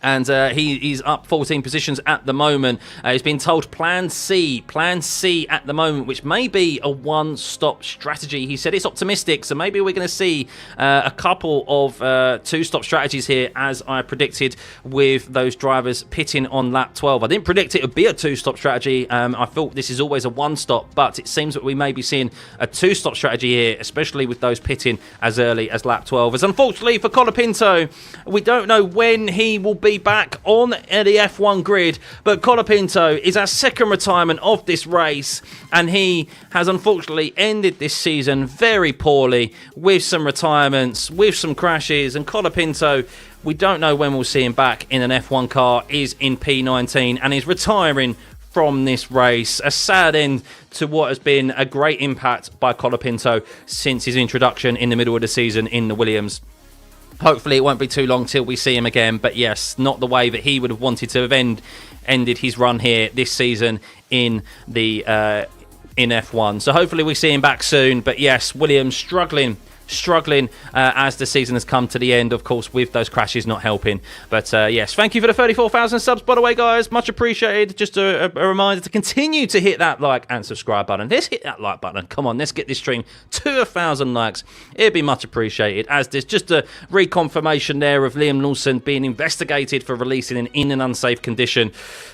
And he's up 14 positions at the moment. He's been told plan C at the moment, which may be a one-stop strategy. He said it's optimistic, so maybe we're going to see a couple of two-stop strategies here, as I predicted with those drivers pitting on lap 12. I didn't predict it would be a two-stop strategy. I thought this is always a one-stop, but it seems that we may be seeing a two-stop strategy here, especially with those pitting as early as lap 12. As unfortunately for Colapinto, we don't know when he will be back on the F1 grid, but Colapinto is our second retirement of this race, and he has unfortunately ended this season very poorly with some retirements, with some crashes. And Colapinto, we don't know when we'll see him back in an F1 car, is in P19 and is retiring from this race. A sad end to what has been a great impact by Colapinto since his introduction in the middle of the season in the Williams. Hopefully it won't be too long till we see him again, but yes, not the way that he would have wanted to have ended his run here this season in the in F1. So hopefully we see him back soon. But yes, Williams struggling as the season has come to the end, of course, with those crashes not helping. But yes, thank you for the 34,000 subs, by the way, guys. Much appreciated. Just a reminder to continue to hit that like and subscribe button. Let's hit that like button. Come on, let's get this stream to 1,000 likes. It'd be much appreciated. As there's just a reconfirmation there of Liam Lawson being investigated for releasing in an unsafe condition.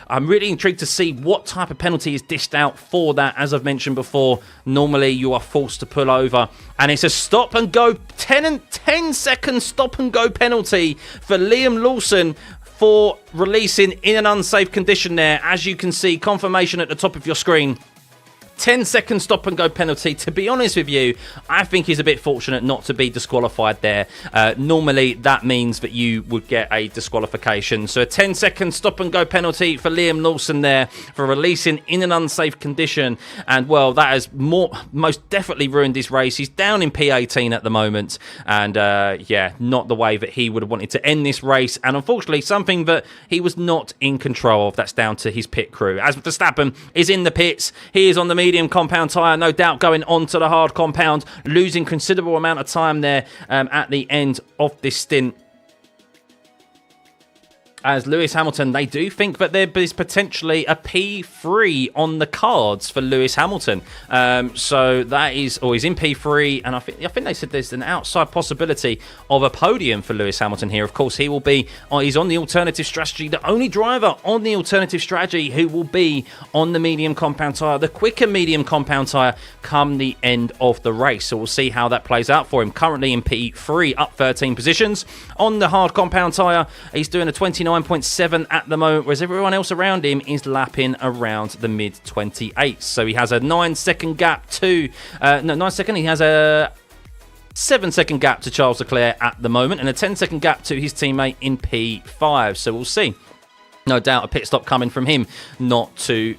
I'm really intrigued to see what type of penalty is dished out for that. As I've mentioned before, normally you are forced to pull over, and it's a stop and go 10 second stop and go penalty for Liam Lawson for releasing in an unsafe condition there. As you can see, confirmation at the top of your screen. 10-second stop and go penalty. To be honest with you, I think he's a bit fortunate not to be disqualified there. Normally that means that you would get a disqualification. So a 10-second stop and go penalty for Liam Lawson there for releasing in an unsafe condition. And well, that has most definitely ruined his race. He's down in P18 at the moment, and yeah, not the way that he would have wanted to end this race, and unfortunately something that he was not in control of. That's down to his pit crew. As Verstappen is in the pits, he is on the medium compound tyre, no doubt going on to the hard compound, losing considerable amount of time there at the end of this stint. As Lewis Hamilton, they do think that there is potentially a P3 on the cards for Lewis Hamilton. So that is, or he's in P3, and I think they said there's an outside possibility of a podium for Lewis Hamilton here. Of course, he will be, he's on the alternative strategy, the only driver on the alternative strategy who will be on the medium compound tyre, the quicker medium compound tyre, come the end of the race. So we'll see how that plays out for him. Currently in P3, up 13 positions. On the hard compound tyre, he's doing a 29.7 at the moment, whereas everyone else around him is lapping around the mid 28s. So he has a 9-second gap to 9 second. He has a 7-second gap to Charles Leclerc at the moment, and a 10-second gap to his teammate in P5. So we'll see. No doubt a pit stop coming from him not too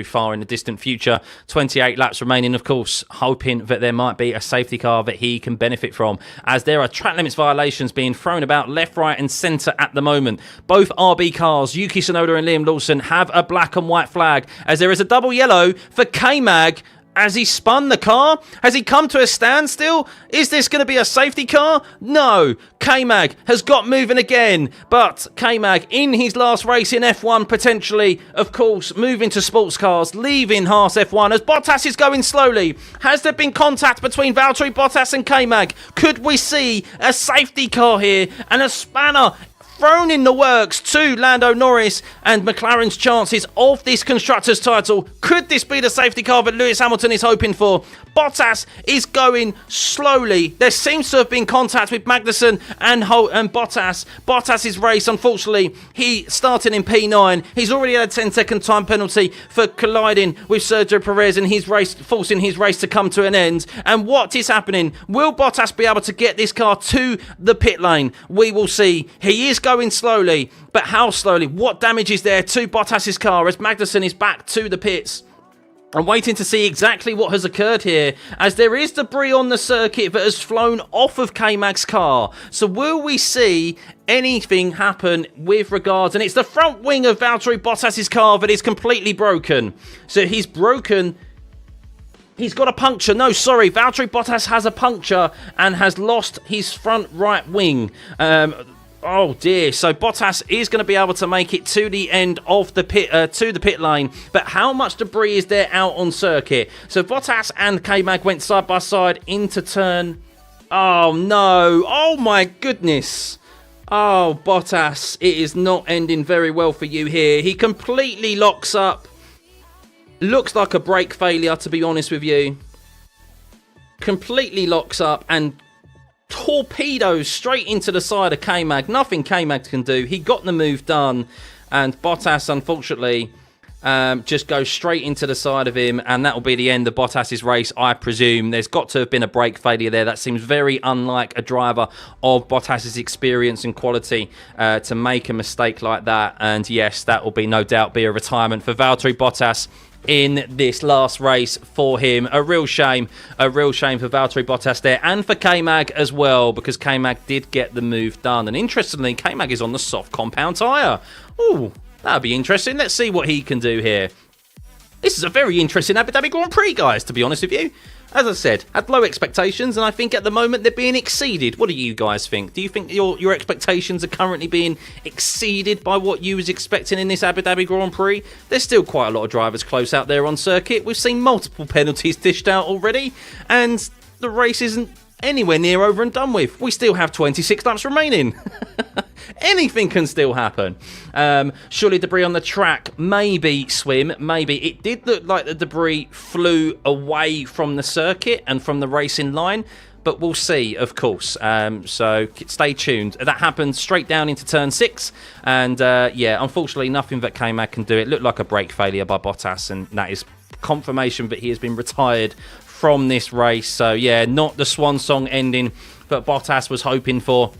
far in the distant future. 28 laps remaining, of course, hoping that there might be a safety car that he can benefit from, as there are track limits violations being thrown about left, right and centre at the moment. Both RB cars, Yuki Tsunoda and Liam Lawson, have a black and white flag, as there is a double yellow for K-Mag. Has he spun the car? Has he come to a standstill? Is this going to be a safety car? No. K-Mag has got moving again. But K-Mag, in his last race in F1, potentially, of course, moving to sports cars, leaving Haas F1 as Bottas is going slowly. Has there been contact between Valtteri Bottas and K-Mag? Could we see a safety car here and a spanner thrown in the works to Lando Norris and McLaren's chances of this Constructors' title? Could this be the safety car that Lewis Hamilton is hoping for? Bottas is going slowly. There seems to have been contact with Magnussen and Bottas. Bottas's race, unfortunately, he started in P9. He's already had a 10-second time penalty for colliding with Sergio Perez in his race, forcing his race to come to an end. And what is happening? Will Bottas be able to get this car to the pit lane? We will see. He is going slowly, but how slowly? What damage is there to Bottas's car as Magnussen is back to the pits? I'm waiting to see exactly what has occurred here, as there is debris on the circuit that has flown off of K-Mag's car. So will we see anything happen with regards... And it's the front wing of Valtteri Bottas's car that is completely broken. So he's broken... He's got a puncture. No, sorry. Valtteri Bottas has a puncture and has lost his front right wing. Oh dear, so Bottas is going to be able to make it to the end of the pit lane, but how much debris is there out on circuit? So Bottas and K-Mag went side by side into turn... Oh no, oh my goodness. Oh Bottas, it is not ending very well for you here. He completely locks up. Looks like a brake failure, to be honest with you. Completely locks up and torpedoes straight into the side of K-Mag. Nothing K-Mag can do. He got the move done, and Bottas, unfortunately, just goes straight into the side of him, and that will be the end of Bottas's race, I presume. There's got to have been a brake failure there. That seems very unlike a driver of Bottas's experience and quality to make a mistake like that. And yes, that will be no doubt be a retirement for Valtteri Bottas in this last race for him. A real shame for Valtteri Bottas there, and for K-Mag as well, because K-Mag did get the move done. And interestingly, K-Mag is on the soft compound tyre. Ooh, that'll be interesting. Let's see what he can do here. This is a very interesting Abu Dhabi Grand Prix, guys, to be honest with you. As I said, had low expectations, and I think at the moment they're being exceeded. What do you guys think? Do you think your expectations are currently being exceeded by what you was expecting in this Abu Dhabi Grand Prix? There's still quite a lot of drivers close out there on circuit. We've seen multiple penalties dished out already, and the race isn't anywhere near over and done with. We still have 26 laps remaining. Anything can still happen. Surely debris on the track, maybe swim, maybe. It did look like the debris flew away from the circuit and from the racing line, but we'll see, of course. So stay tuned. That happened straight down into turn 6, and yeah, unfortunately nothing that K-Mag can do. It looked like a brake failure by Bottas, and that is confirmation that he has been retired from this race. So yeah, not the swan song ending that Bottas was hoping for.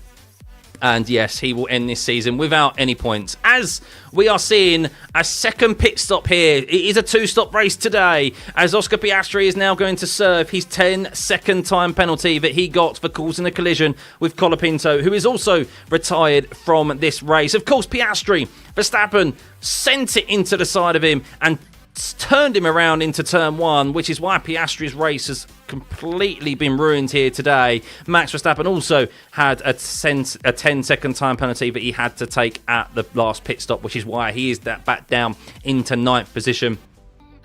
And yes, he will end this season without any points, as we are seeing a second pit stop here. It is a 2-stop race today, as Oscar Piastri is now going to serve his 10-second time penalty that he got for causing a collision with Colapinto, who is also retired from this race. Of course, Piastri, Verstappen sent it into the side of him and turned him around into turn 1, which is why Piastri's race has completely been ruined here today. Max Verstappen also had a 10-second time penalty that he had to take at the last pit stop, which is why he is back down into 9th position.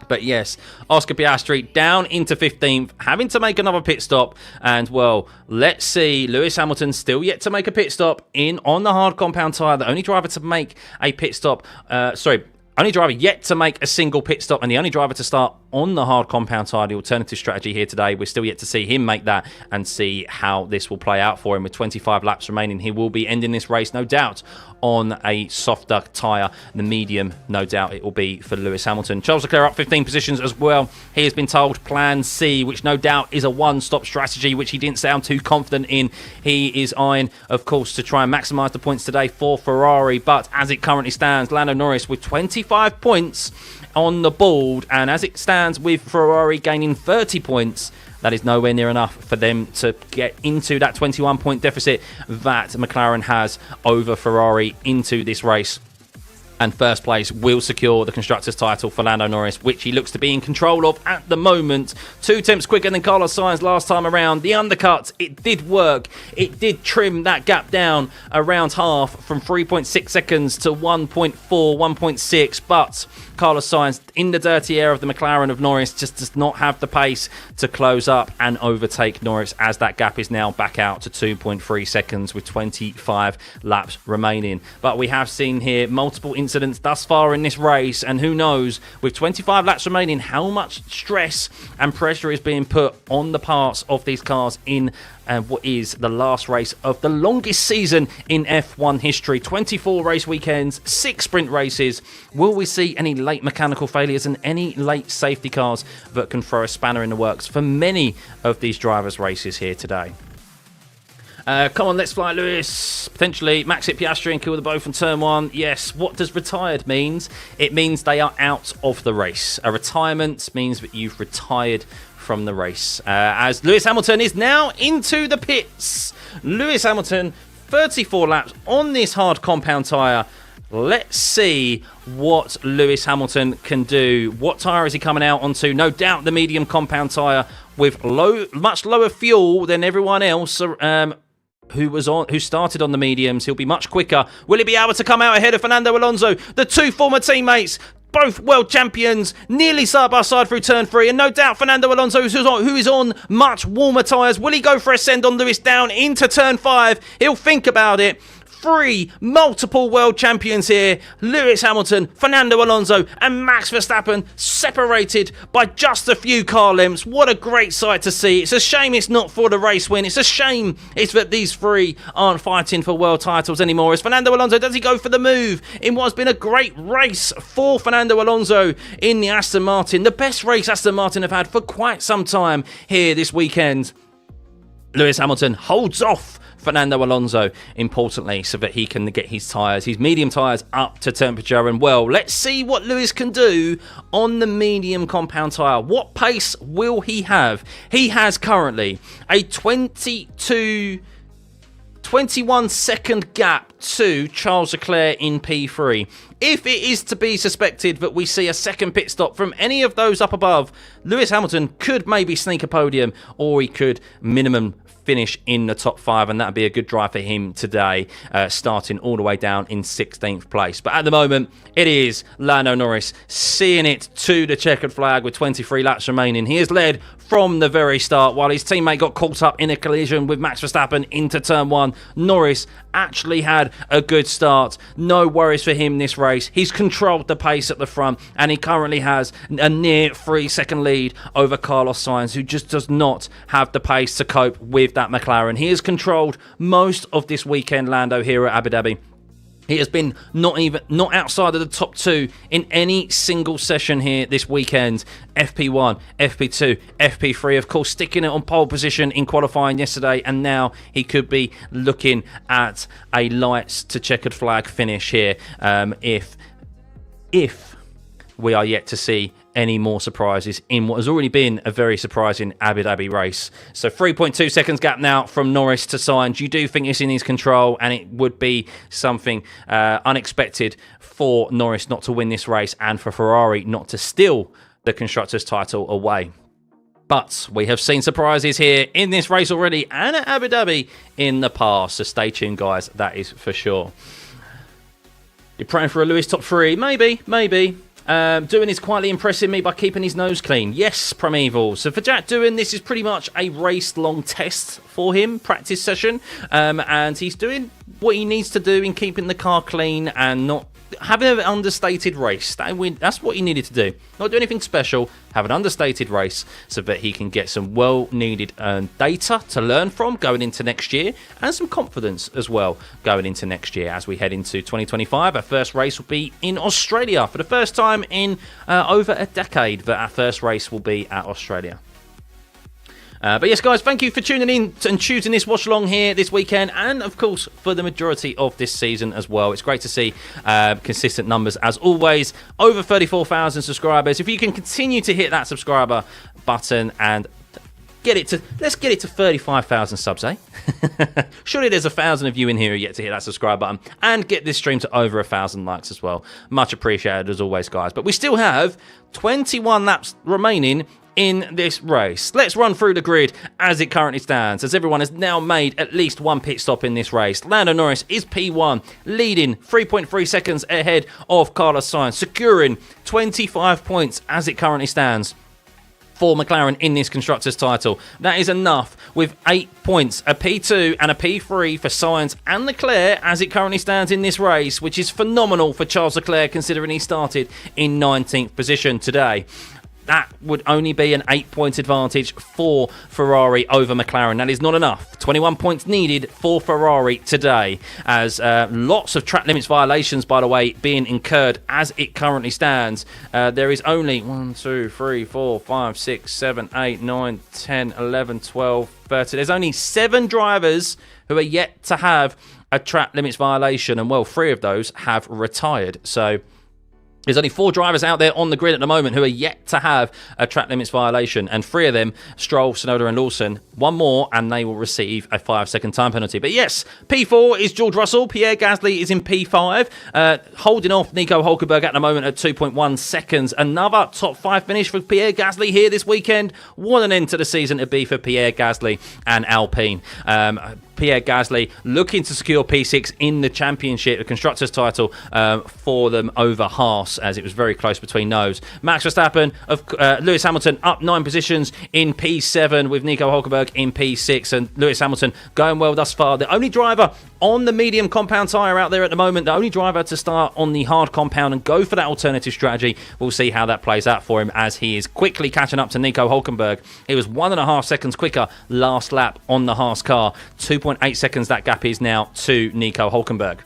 But yes, Oscar Piastri down into 15th, having to make another pit stop. And, well, let's see. Lewis Hamilton still yet to make a pit stop on the hard compound tyre. The only driver to make a pit stop... only driver yet to make a single pit stop, and the only driver to start on the hard compound tire, the alternative strategy here today. We're still yet to see him make that and see how this will play out for him. With 25 laps remaining, he will be ending this race, no doubt, on a softer tyre. The medium, no doubt, it will be for Lewis Hamilton. Charles Leclerc up 15 positions as well. He has been told Plan C, which no doubt is a one-stop strategy, which he didn't sound too confident in. He is eyeing, of course, to try and maximise the points today for Ferrari. But as it currently stands, Lando Norris with 25 points on the board, and as it stands with Ferrari gaining 30 points, that is nowhere near enough for them to get into that 21-point deficit that McLaren has over Ferrari into this race. And first place will secure the Constructors' title for Lando Norris, which he looks to be in control of at the moment. 2 tenths quicker than Carlos Sainz last time around. The undercut, it did work. It did trim that gap down around half from 3.6 seconds to 1.4, 1.6. But Carlos Sainz, in the dirty air of the McLaren of Norris, just does not have the pace to close up and overtake Norris, as that gap is now back out to 2.3 seconds with 25 laps remaining. But we have seen here multiple incidents thus far in this race, and who knows, with 25 laps remaining, how much stress and pressure is being put on the parts of these cars in what is the last race of the longest season in F1 history. 24 race weekends, 6 sprint races. Will we see any late mechanical failures and any late safety cars that can throw a spanner in the works for many of these drivers' races here today? Come on, let's fly, Lewis. Potentially max hit Piastri and kill the both from turn 1. Yes, what does retired means? It means they are out of the race. A retirement means that you've retired from the race. As Lewis Hamilton is now into the pits. Lewis Hamilton, 34 laps on this hard compound tyre. Let's see what Lewis Hamilton can do. What tyre is he coming out onto? No doubt the medium compound tyre with much lower fuel than everyone else who started on the mediums. He'll be much quicker. Will he be able to come out ahead of Fernando Alonso? The 2 former teammates, both world champions, nearly side by side through turn 3, and no doubt Fernando Alonso, who is on much warmer tyres. Will he go for a send on Lewis down into turn 5? He'll think about it. 3 multiple world champions here. Lewis Hamilton, Fernando Alonso and Max Verstappen separated by just a few car lengths. What a great sight to see. It's a shame it's not for the race win. It's a shame it's that these 3 aren't fighting for world titles anymore. As Fernando Alonso, does he go for the move in what has been a great race for Fernando Alonso in the Aston Martin? The best race Aston Martin have had for quite some time here this weekend. Lewis Hamilton holds off Fernando Alonso, importantly, so that he can get his medium tyres up to temperature. And well, let's see what Lewis can do on the medium compound tyre. What pace will he have? He has currently a 21 second gap to Charles Leclerc in P3. If it is to be suspected that we see a second pit stop from any of those up above, Lewis Hamilton could maybe sneak a podium, or he could minimum finish in the top 5, and that would be a good drive for him today, starting all the way down in 16th place. But at the moment, it is Lando Norris seeing it to the checkered flag with 23 laps remaining. He has led from the very start, while his teammate got caught up in a collision with Max Verstappen into turn 1. Norris actually had a good start. No worries for him this race. He's controlled the pace at the front, and he currently has a near 3-second lead over Carlos Sainz, who just does not have the pace to cope with that McLaren. He has controlled most of this weekend, Lando, here at Abu Dhabi. He has been not outside of the top 2 in any single session here this weekend. FP1, FP2, FP3, of course, sticking it on pole position in qualifying yesterday, and now he could be looking at a lights to checkered flag finish here if we are yet to see any more surprises in what has already been a very surprising Abu Dhabi race. So 3.2 seconds gap now from Norris to Sainz. You do think it's in his control, and it would be something unexpected for Norris not to win this race and for Ferrari not to steal the Constructors' title away. But we have seen surprises here in this race already and at Abu Dhabi in the past. So stay tuned, guys. That is for sure. You're praying for a Lewis top 3? Maybe. Doohan is quietly impressing me by keeping his nose clean. Yes, Primeval. So for Jack Doohan, this is pretty much a race-long test for him, practice session. And he's doing what he needs to do in keeping the car clean and not have an understated race. That's what he needed to do. Not do anything special. Have an understated race so that he can get some well-needed data to learn from going into next year, and some confidence as well going into next year as we head into 2025. Our first race will be in Australia for the first time in over a decade. That our first race will be at Australia. But yes, guys, thank you for tuning in and choosing this watch along here this weekend, and of course for the majority of this season as well. It's great to see consistent numbers as always. Over 34,000 subscribers. If you can continue to hit that subscriber button and let's get it to 35,000 subs, eh? Surely there's 1,000 of you in here who yet to hit that subscribe button, and get this stream to over 1,000 likes as well. Much appreciated as always, guys. But we still have 21 laps remaining in this race. Let's run through the grid as it currently stands, as everyone has now made at least one pit stop in this race. Lando Norris is P1, leading 3.3 seconds ahead of Carlos Sainz, securing 25 points as it currently stands for McLaren in this Constructors' title. That is enough, with 8 points, a P2 and a P3 for Sainz and Leclerc as it currently stands in this race, which is phenomenal for Charles Leclerc considering he started in 19th position today. That would only be an 8-point advantage for Ferrari over McLaren. That is not enough. 21 points needed for Ferrari today, as lots of track limits violations, by the way, being incurred as it currently stands. There is only 1, 2, 3, 4, 5, 6, 7, 8, 9, 10, 11, 12, 13. There's only 7 drivers who are yet to have a track limits violation, and well, 3 of those have retired. So there's only 4 drivers out there on the grid at the moment who are yet to have a track limits violation, and 3 of them, Stroll, Tsunoda and Lawson. 1 more and they will receive a 5-second time penalty. But yes, P4 is George Russell. Pierre Gasly is in P5, holding off Nico Hulkenberg at the moment at 2.1 seconds. Another top 5 finish for Pierre Gasly here this weekend. What an end to the season to be for Pierre Gasly and Alpine. Pierre Gasly looking to secure P6 in the championship, the Constructors' title, for them over Haas, as it was very close between those. Max Verstappen, Lewis Hamilton up 9 positions in P7 with Nico Hulkenberg in P6, and Lewis Hamilton going well thus far. The only driver on the medium compound tyre out there at the moment, the only driver to start on the hard compound and go for that alternative strategy. We'll see how that plays out for him as he is quickly catching up to Nico Hulkenberg. It was 1.5 seconds quicker last lap on the Haas car. 2.8 seconds that gap is now to Nico Hulkenberg.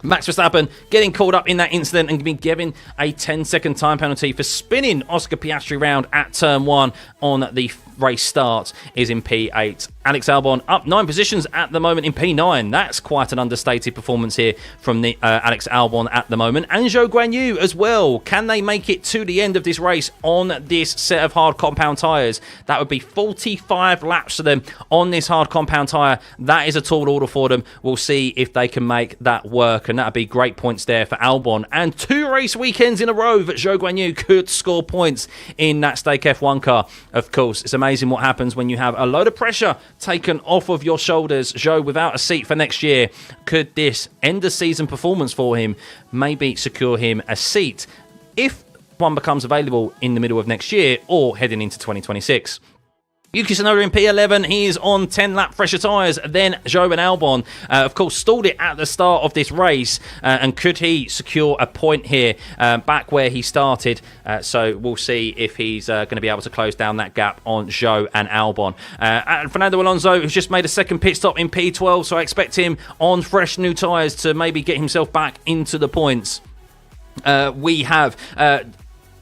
Max Verstappen getting caught up in that incident and being given a 10-second time penalty for spinning Oscar Piastri round at turn 1 on the race start is in P8. Alex Albon up 9 positions at the moment in P9. That's quite an understated performance here from the Alex Albon at the moment. And Zhou Guanyu as well. Can they make it to the end of this race on this set of hard compound tyres? That would be 45 laps for them on this hard compound tyre. That is a tall order for them. We'll see if they can make that work, and that would be great points there for Albon. And 2 race weekends in a row that Zhou Guanyu could score points in that Stake F1 car. Of course, it's amazing what happens when you have a load of pressure taken off of your shoulders. Zhou without a seat for next year. Could this end of season performance for him maybe secure him a seat if one becomes available in the middle of next year or heading into 2026? Yuki Tsunoda in P11, he is on 10-lap fresher tyres than Zhou and Albon. Of course, stalled it at the start of this race, and could he secure a point here back where he started? So we'll see if he's going to be able to close down that gap on Zhou and Albon. And Fernando Alonso, who's just made a second pit stop in P12, so I expect him on fresh new tyres to maybe get himself back into the points. We have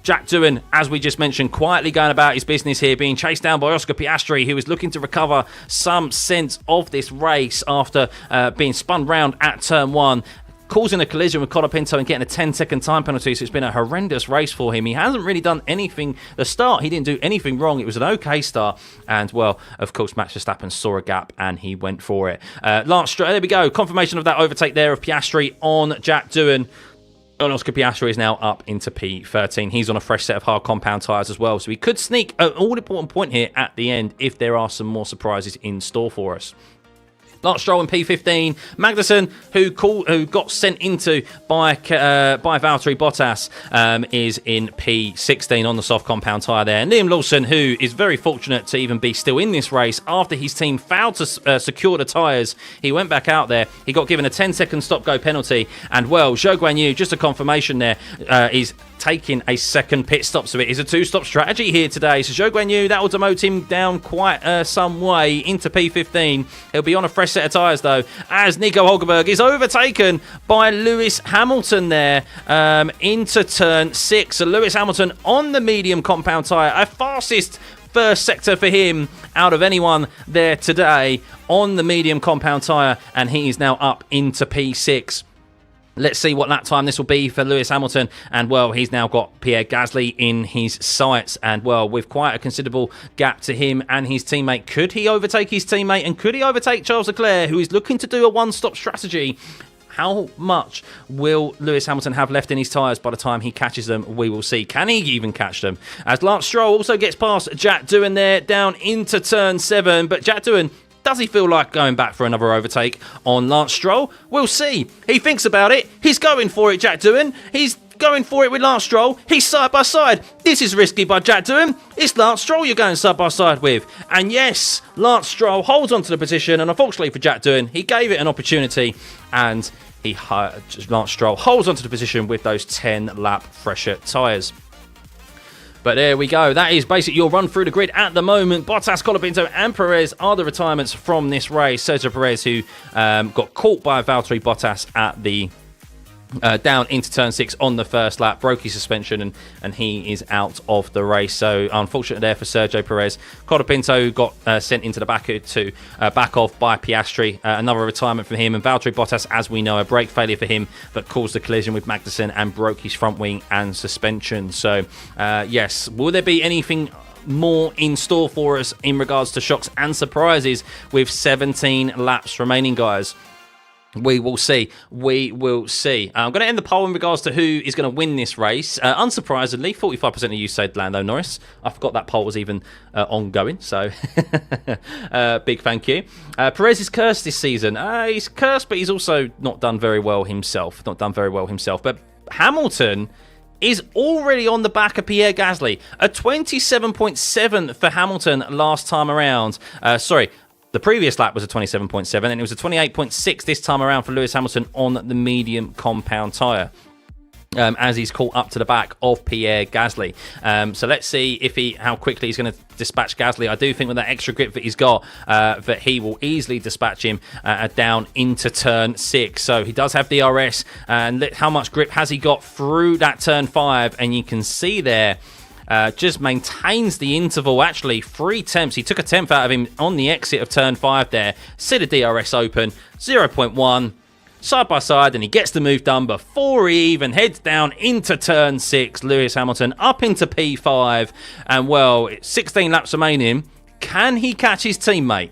Jack Doohan, as we just mentioned, quietly going about his business here, being chased down by Oscar Piastri, who is looking to recover some sense of this race after being spun round at turn 1, causing a collision with Colapinto and getting a 10-second time penalty. So it's been a horrendous race for him. He hasn't really done anything. The start, he didn't do anything wrong. It was an okay start. And, well, of course, Max Verstappen saw a gap and he went for it. There we go. Confirmation of that overtake there of Piastri on Jack Doohan. Oscar Piastri is now up into P13. He's on a fresh set of hard compound tyres as well, so he could sneak an all-important point here at the end if there are some more surprises in store for us. Lance Stroll in P15. Magnussen, who got sent into by Valtteri Bottas, is in P16 on the soft compound tyre there. And Liam Lawson, who is very fortunate to even be still in this race after his team failed to secure the tyres. He went back out there. He got given a 10-second stop-go penalty. And, well, Zhou Guanyu, just a confirmation there, is taking a second pit stop. So it is a two-stop strategy here today. So Zhou Guanyu, that will demote him down quite some way into P15. He'll be on a fresh set of tyres, though, as Nico Hulkenberg is overtaken by Lewis Hamilton there into turn 6. So Lewis Hamilton on the medium compound tyre, a fastest first sector for him out of anyone there today on the medium compound tyre, and he is now up into P6. Let's see what lap time this will be for Lewis Hamilton. And, well, he's now got Pierre Gasly in his sights. And, well, with quite a considerable gap to him and his teammate. Could he overtake his teammate? And could he overtake Charles Leclerc, who is looking to do a one-stop strategy? How much will Lewis Hamilton have left in his tyres by the time he catches them? We will see. Can he even catch them? As Lance Stroll also gets past Jack Doohan there down into turn 7. But Jack Doohan, does he feel like going back for another overtake on Lance Stroll? We'll see. He thinks about it. He's going for it, Jack Doohan. He's going for it with Lance Stroll. He's side by side. This is risky by Jack Doohan. It's Lance Stroll you're going side by side with. And yes, Lance Stroll holds onto the position. And unfortunately for Jack Doohan, he gave it an opportunity. And Lance Stroll holds onto the position with those 10-lap fresher tyres. But there we go. That is basically your run through the grid at the moment. Bottas, Colapinto and Perez are the retirements from this race. Sergio Perez, who got caught by Valtteri Bottas at the down into turn 6 on the first lap, broke his suspension, and he is out of the race. So unfortunate there for Sergio Perez. Colapinto got sent into the back to back off by Piastri. Another retirement from him. And Valtteri Bottas, as we know, a brake failure for him that caused a collision with Magnussen and broke his front wing and suspension. So yes, will there be anything more in store for us in regards to shocks and surprises with 17 laps remaining, guys? We will see. We will see. I'm going to end the poll in regards to who is going to win this race. Unsurprisingly, 45% of you said Lando Norris. I forgot that poll was even ongoing, so big thank you. Perez is cursed this season. He's cursed, but he's also not done very well himself. But Hamilton is already on the back of Pierre Gasly. A 27.7 for Hamilton last time around. The previous lap was a 27.7, and it was a 28.6 this time around for Lewis Hamilton on the medium compound tyre. As he's caught up to the back of Pierre Gasly. So let's see how quickly he's going to dispatch Gasly. I do think with that extra grip that he's got, that he will easily dispatch him down into turn 6. So he does have DRS, and how much grip has he got through that turn 5? And you can see there, just maintains the interval. Actually, 3 temps. He took a temp out of him on the exit of turn 5 there. See the DRS open, 0.1. Side by side, and he gets the move done before he even heads down into turn 6. Lewis Hamilton up into P5, and well, 16 laps remaining. Can he catch his teammate?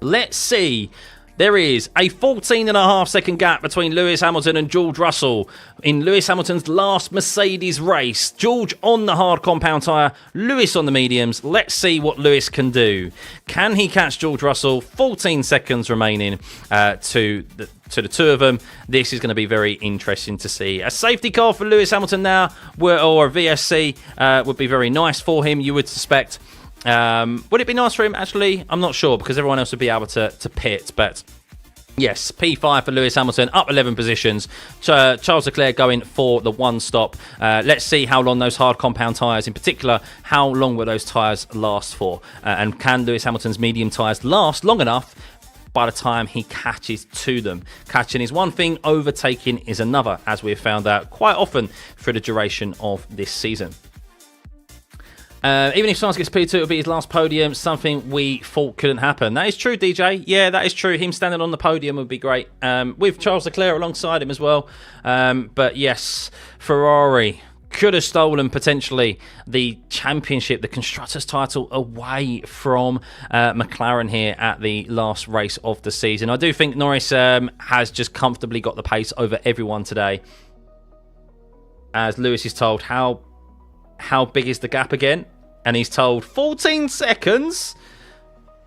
Let's see. There is a 14.5 second gap between Lewis Hamilton and George Russell in Lewis Hamilton's last Mercedes race. George on the hard compound tyre, Lewis on the mediums. Let's see what Lewis can do. Can he catch George Russell? 14 seconds remaining to the two of them. This is going to be very interesting to see. A safety car for Lewis Hamilton now, or a VSC would be very nice for him, you would suspect. Would it be nice for him? Actually, I'm not sure, because everyone else would be able to pit. But yes, P5 for Lewis Hamilton, up 11 positions. Charles Leclerc going for the one stop. Let's see how long those hard compound tyres, in particular, how long will those tyres last for? And can Lewis Hamilton's medium tyres last long enough by the time he catches to them? Catching is one thing, overtaking is another, as we've found out quite often through the duration of this season. Even if Sainz gets P2, it'll be his last podium, something we thought couldn't happen. That is true, DJ. Yeah, that is true. Him standing on the podium would be great, with Charles Leclerc alongside him as well. But yes, Ferrari could have stolen potentially the championship, the constructors title, away from McLaren here at the last race of the season. I do think Norris has just comfortably got the pace over everyone today. As Lewis is told, how big is the gap again? And he's told 14 seconds.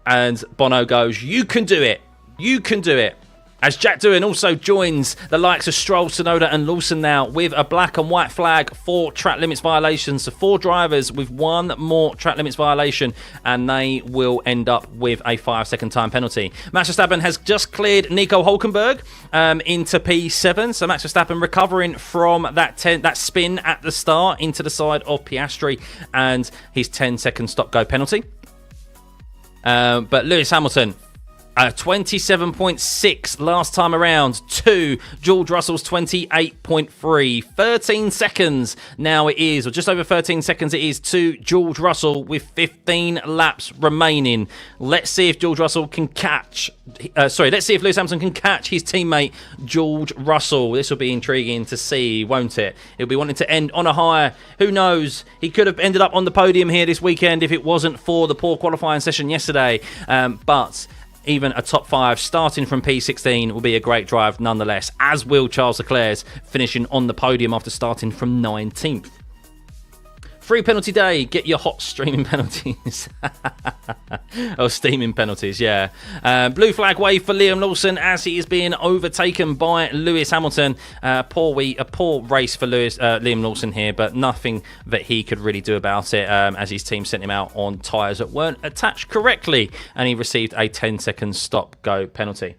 And Bono goes, you can do it. You can do it. As Jack Doohan also joins the likes of Stroll, Tsunoda and Lawson now with a black and white flag for track limits violations. So 4 drivers with 1 more track limits violation, and they will end up with a 5-second time penalty. Max Verstappen has just cleared Nico Hülkenberg into P7. So Max Verstappen recovering from that spin at the start into the side of Piastri and his 10-second stop-go penalty. But Lewis Hamilton, 27.6 last time around to George Russell's 28.3. 13 seconds now it is, or just over 13 seconds it is to George Russell with 15 laps remaining. Let's see if George Russell can catch... let's see if Lewis Hamilton can catch his teammate George Russell. This will be intriguing to see, won't it? He'll be wanting to end on a high. Who knows? He could have ended up on the podium here this weekend if it wasn't for the poor qualifying session yesterday. But even a top 5 starting from P16 will be a great drive nonetheless, as will Charles Leclerc's finishing on the podium after starting from 19th. Free penalty day. Get your hot streaming penalties. Or steaming penalties, yeah. Blue flag wave for Liam Lawson as he is being overtaken by Lewis Hamilton. A poor race for Liam Lawson here, but nothing that he could really do about it as his team sent him out on tyres that weren't attached correctly, and he received a 10-second stop-go penalty.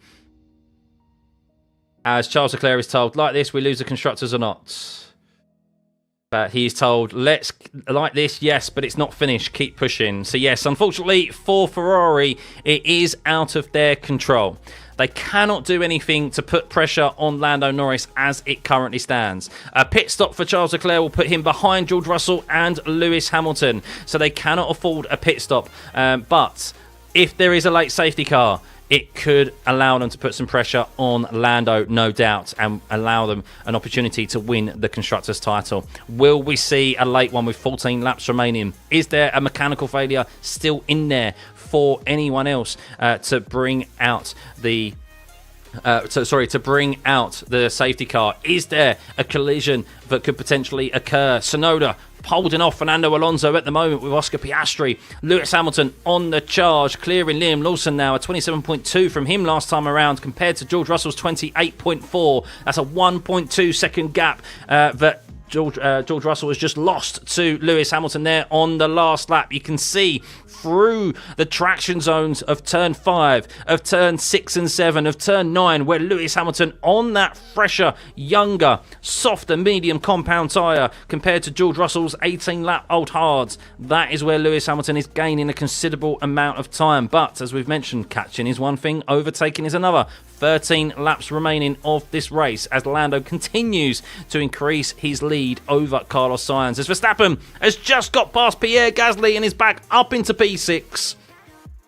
As Charles Leclerc is told, like this, we lose the constructors or not. But he's told, let's like this, yes, but it's not finished. Keep pushing. So yes, unfortunately for Ferrari, it is out of their control. They cannot do anything to put pressure on Lando Norris as it currently stands. A pit stop for Charles Leclerc will put him behind George Russell and Lewis Hamilton. So they cannot afford a pit stop. But if there is a late safety car, it could allow them to put some pressure on Lando, no doubt, and allow them an opportunity to win the Constructors' title. Will we see a late one with 14 laps remaining? Is there a mechanical failure still in there for anyone else to bring out the... to bring out the safety car? Is there a collision that could potentially occur? Tsunoda holding off Fernando Alonso at the moment with Oscar Piastri. Lewis Hamilton on the charge, clearing Liam Lawson now, a 27.2 from him last time around compared to George Russell's 28.4. That's a 1.2 second gap that George Russell has just lost to Lewis Hamilton there on the last lap. You can see through the traction zones of turn 5, of turn 6 and 7, of turn 9, where Lewis Hamilton on that fresher, younger, softer, medium compound tyre compared to George Russell's 18-lap-old hards. That is where Lewis Hamilton is gaining a considerable amount of time. But, as we've mentioned, catching is one thing, overtaking is another. 13 laps remaining of this race as Lando continues to increase his lead over Carlos Sainz. As Verstappen has just got past Pierre Gasly and is back up into P6.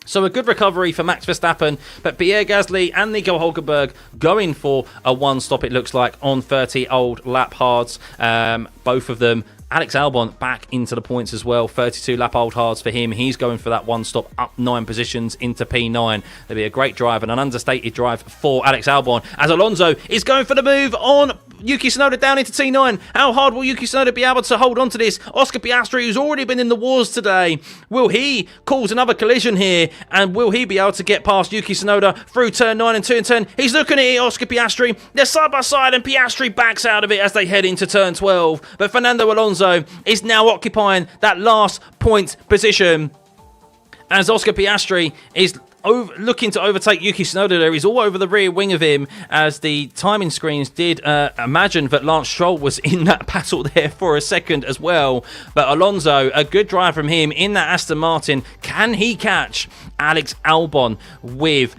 So a good recovery for Max Verstappen, but Pierre Gasly and Nico Hülkenberg going for a one-stop, it looks like, on 30 old lap hards. Both of them. Alex Albon back into the points as well. 32 lap old hards for him. He's going for that one stop up 9 positions into P9. There'll be a great drive and an understated drive for Alex Albon as Alonso is going for the move on Yuki Tsunoda down into T9. How hard will Yuki Tsunoda be able to hold on to this? Oscar Piastri, who's already been in the wars today, will he cause another collision here? And will he be able to get past Yuki Tsunoda through turn 9 and 2 and 10? He's looking at it, Oscar Piastri. They're side by side and Piastri backs out of it as they head into turn 12. But Fernando Alonso is now occupying that last point position as Oscar Piastri is looking to overtake Yuki Tsunoda there. He's all over the rear wing of him as the timing screens did imagine that Lance Stroll was in that battle there for a second as well. But Alonso, a good drive from him in that Aston Martin. Can he catch Alex Albon with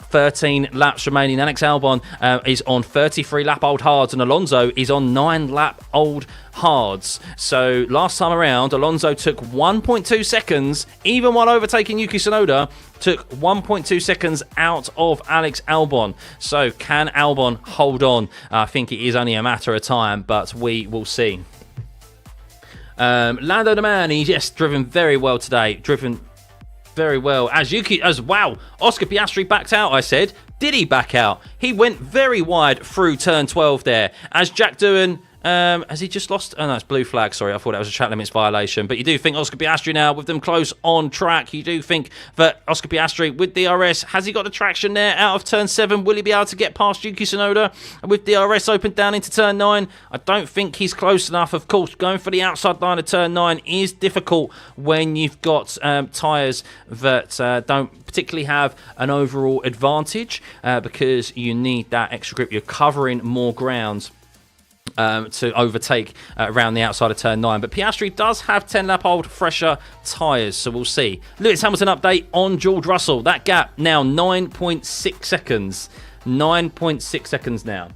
13 laps remaining? Alex Albon is on 33 lap old hards and Alonso is on 9 lap old hards. So last time around, Alonso took 1.2 seconds, even while overtaking Yuki Tsunoda, took 1.2 seconds out of Alex Albon. So can Albon hold on? I think it is only a matter of time, but we will see. Lando the man, he's just driven very well today. Very well. Wow, Oscar Piastri backed out, I said. Did he back out? He went very wide through turn 12 there. As Jack Doohan Has he just lost? Oh, no, it's blue flag. Sorry, I thought that was a track limits violation. But you do think Oscar Piastri now, with them close on track, you do think that Oscar Piastri with DRS, has he got the traction there out of turn 7? Will he be able to get past Yuki Tsunoda with DRS open down into turn 9? I don't think he's close enough. Of course, going for the outside line of turn 9 is difficult when you've got tyres that don't particularly have an overall advantage because you need that extra grip. You're covering more ground to overtake around the outside of turn 9. But Piastri does have 10-lap-old fresher tyres, so we'll see. Lewis Hamilton update on George Russell. That gap now 9.6 seconds. 9.6 seconds now.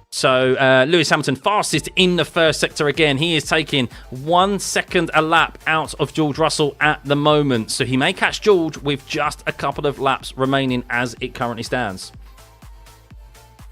So Lewis Hamilton fastest in the first sector again. He is taking 1 second a lap out of George Russell at the moment. So he may catch George with just a couple of laps remaining as it currently stands.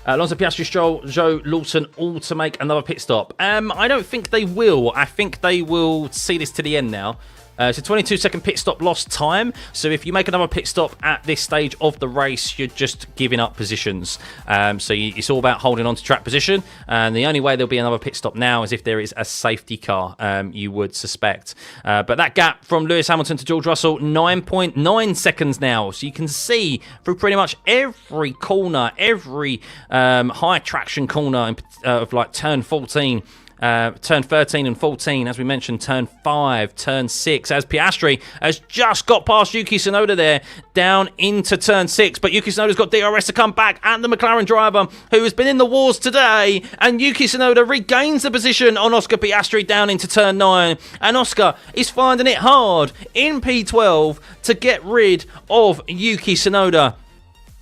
Alonso, Piastri, Stroll, Joe, Lawson, all to make another pit stop. I don't think they will. I think they will see this to the end now. It's a 22-second pit stop lost time. So if you make another pit stop at this stage of the race, you're just giving up positions. It's all about holding on to track position. And the only way there'll be another pit stop now is if there is a safety car, you would suspect. But that gap from Lewis Hamilton to George Russell, 9.9 seconds now. So you can see through pretty much every corner, every high traction corner of like turn 14, turn 13 and 14, as we mentioned, turn 5, turn 6, as Piastri has just got past Yuki Tsunoda there, down into turn 6, but Yuki Tsunoda's got DRS to come back, and the McLaren driver, who has been in the wars today, and Yuki Tsunoda regains the position on Oscar Piastri down into turn 9, and Oscar is finding it hard in P12 to get rid of Yuki Tsunoda,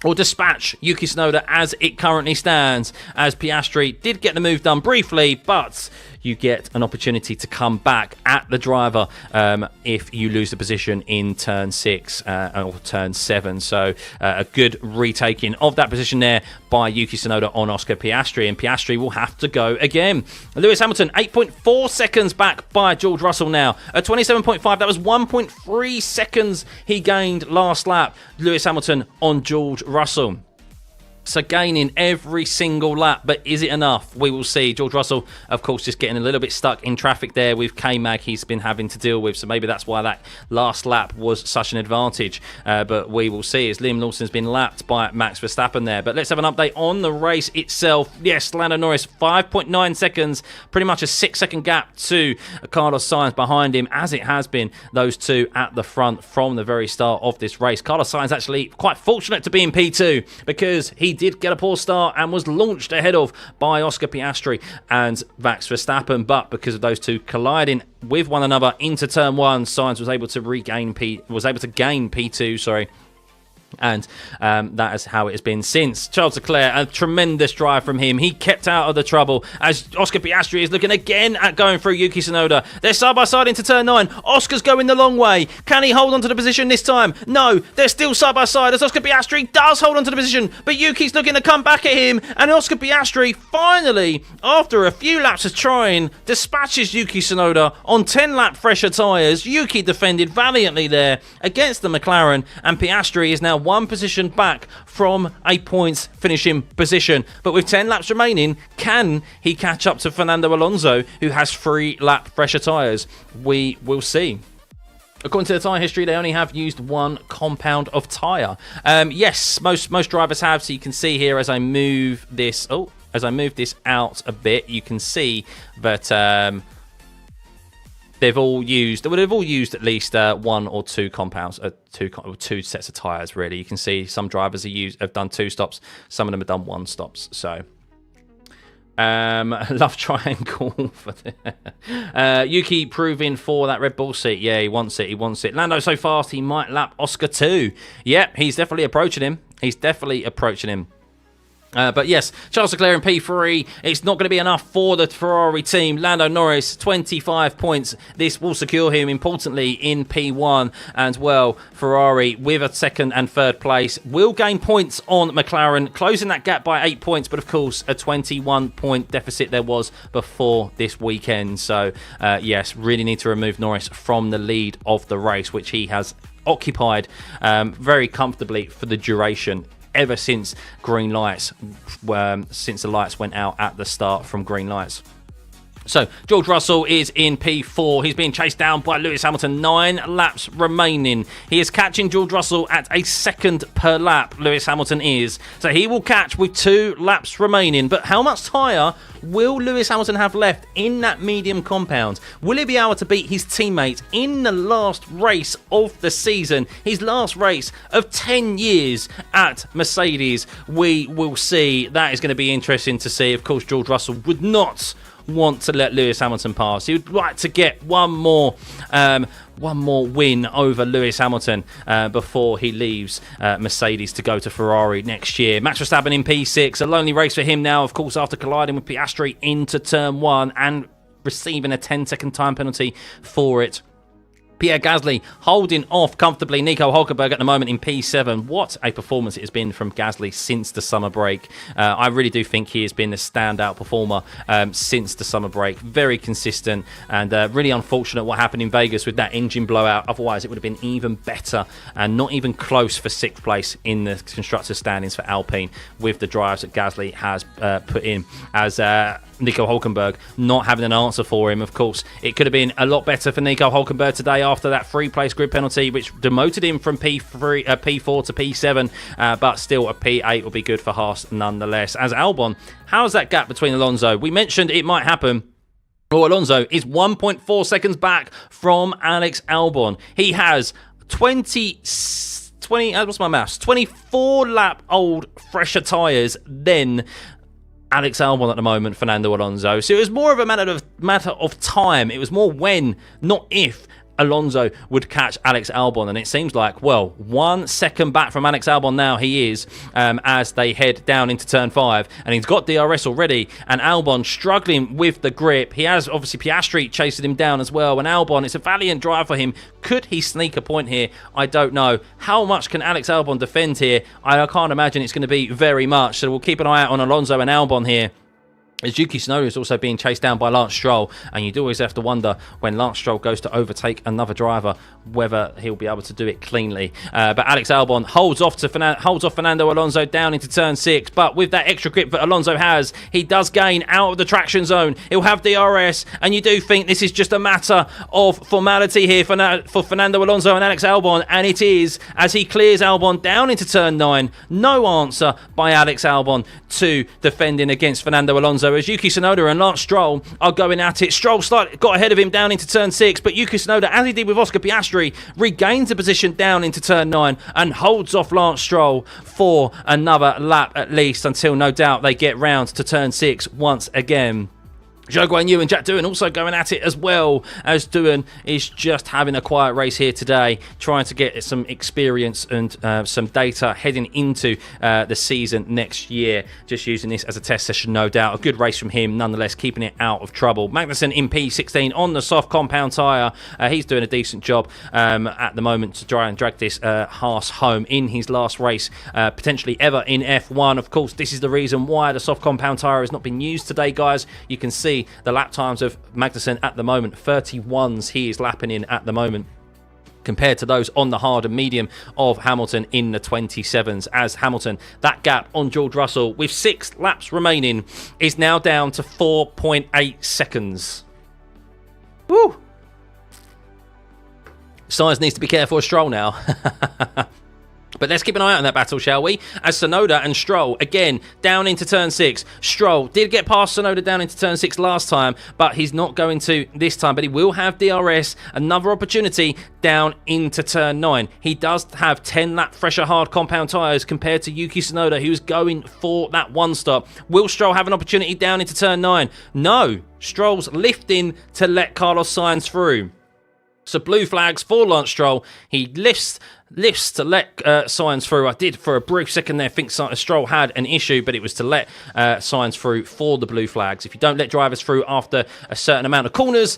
or dispatch Yuki Tsunoda as it currently stands, as Piastri did get the move done briefly, but you get an opportunity to come back at the driver if you lose the position in turn 6 or turn 7. So a good retaking of that position there by Yuki Tsunoda on Oscar Piastri, and Piastri will have to go again. Lewis Hamilton, 8.4 seconds back by George Russell now. At 27.5, that was 1.3 seconds he gained last lap. Lewis Hamilton on George Russell. So gaining every single lap, but is it enough? We will see. George Russell, of course, just getting a little bit stuck in traffic there with K-Mag he's been having to deal with, so maybe that's why that last lap was such an advantage. But we will see as Liam Lawson's been lapped by Max Verstappen there. But let's have an update on the race itself. Yes, Lando Norris, 5.9 seconds, pretty much a 6-second gap to Carlos Sainz behind him, as it has been those two at the front from the very start of this race. Carlos Sainz actually quite fortunate to be in P2 because he did get a poor start and was launched ahead of by Oscar Piastri and Max Verstappen, but because of those two colliding with one another into turn 1, Sainz was able to gain P2, sorry. And that is how it has been since. Charles Leclerc, a tremendous drive from him. He kept out of the trouble as Oscar Piastri is looking again at going through Yuki Tsunoda. They're side by side into turn 9. Oscar's going the long way. Can he hold on to the position this time? No, they're still side by side as Oscar Piastri does hold on to the position, but Yuki's looking to come back at him, and Oscar Piastri finally, after a few laps of trying, dispatches Yuki Tsunoda on 10-lap fresher tyres. Yuki defended valiantly there against the McLaren, and Piastri is now one position back from a points finishing position. But with 10 laps remaining, can he catch up to Fernando Alonso, who has 3-lap fresher tyres? We will see. According to the tyre history, they only have used one compound of tyre. Yes, most drivers have. So you can see here as I move this. As I move this out a bit, you can see that. They've all used at least one or two compounds, two sets of tyres, really. You can see some drivers have done 2 stops, some of them have done 1 stops. So, love triangle for Yuki proving for that Red Bull seat. Yeah, he wants it. Lando so fast, he might lap Oscar too. Yep, he's definitely approaching him. But yes, Charles Leclerc in P3. It's not going to be enough for the Ferrari team. Lando Norris, 25 points. This will secure him, importantly, in P1. And, well, Ferrari, with a 2nd and 3rd place, will gain points on McLaren, closing that gap by 8 points. But, of course, a 21-point deficit there was before this weekend. So, yes, really need to remove Norris from the lead of the race, which he has occupied very comfortably for the duration ever since green lights, since the lights went out at the start from green lights. So, George Russell is in P4. He's being chased down by Lewis Hamilton. 9 laps remaining. He is catching George Russell at a second per lap, Lewis Hamilton is. So, he will catch with 2 laps remaining. But how much tyre will Lewis Hamilton have left in that medium compound? Will he be able to beat his teammate in the last race of the season? His last race of 10 years at Mercedes. We will see. That is going to be interesting to see. Of course, George Russell would not want to let Lewis Hamilton pass. He would like to get one more win over Lewis Hamilton before he leaves Mercedes to go to Ferrari next year. Max Verstappen in P6, a lonely race for him now, of course, after colliding with Piastri into turn 1 and receiving a 10-second time penalty for it. Pierre Gasly holding off comfortably Nico Hülkenberg at the moment in P7. What a performance it has been from Gasly since the summer break. I really do think he has been the standout performer since the summer break. Very consistent, and really unfortunate what happened in Vegas with that engine blowout. Otherwise, it would have been even better and not even close for 6th place in the constructors' standings for Alpine with the drives that Gasly has put in, as Nico Hülkenberg not having an answer for him. Of course, it could have been a lot better for Nico Hülkenberg today after that 3-place grid penalty, which demoted him from P4 to P7, but still a P8 will be good for Haas nonetheless. As Albon, how's that gap between Alonso? We mentioned it might happen. Well, Alonso is 1.4 seconds back from Alex Albon. He has 24 lap old fresher tyres than Alex Albon at the moment, Fernando Alonso. So it was more of a matter of time. It was more when, not if, Alonso would catch Alex Albon, and it seems like, well, 1 second back from Alex Albon now he is, as they head down into turn 5, and he's got DRS already, and Albon struggling with the grip. He has obviously Piastri chasing him down as well, and Albon, it's a valiant drive for him. Could he sneak a point here? I don't know. How much can Alex Albon defend here? I can't imagine it's going to be very much, so we'll keep an eye out on Alonso and Albon here, as Yuki Tsunoda is also being chased down by Lance Stroll, and you do always have to wonder when Lance Stroll goes to overtake another driver whether he'll be able to do it cleanly. But Alex Albon holds off Fernando Alonso down into turn 6, but with that extra grip that Alonso has, he does gain out of the traction zone. He'll have DRS, and you do think this is just a matter of formality here for Fernando Alonso and Alex Albon, and it is, as he clears Albon down into turn 9. No answer by Alex Albon to defending against Fernando Alonso, as Yuki Tsunoda and Lance Stroll are going at it. Stroll got ahead of him down into turn 6, but Yuki Tsunoda, as he did with Oscar Piastri, regains the position down into turn 9 and holds off Lance Stroll for another lap at least, until no doubt they get round to turn 6 once again. Zhou Guanyu and Jack Doohan also going at it, as well, as Doohan is just having a quiet race here today, trying to get some experience and some data heading into the season next year. Just using this as a test session, no doubt. A good race from him, nonetheless, keeping it out of trouble. Magnussen in P16 on the soft compound tyre. He's doing a decent job at the moment to try and drag this Haas home in his last race, potentially ever in F1. Of course, this is the reason why the soft compound tyre has not been used today, guys. You can see the lap times of Magnussen at the moment, 31s he is lapping in at the moment, compared to those on the hard and medium of Hamilton in the 27s. As Hamilton, that gap on George Russell with 6 laps remaining is now down to 4.8 seconds. Woo! Sainz needs to be careful of Stroll now. But let's keep an eye out on that battle, shall we? As Tsunoda and Stroll, again, down into turn 6. Stroll did get past Tsunoda down into turn 6 last time, but he's not going to this time. But he will have DRS, another opportunity down into turn 9. He does have 10-lap fresher hard compound tyres compared to Yuki Tsunoda, who's going for that one stop. Will Stroll have an opportunity down into turn 9? No. Stroll's lifting to let Carlos Sainz through. So blue flags for Lance Stroll. He lifts to let Sainz through. I did for a brief second there think Stroll had an issue, but it was to let Sainz through for the blue flags. If you don't let drivers through after a certain amount of corners,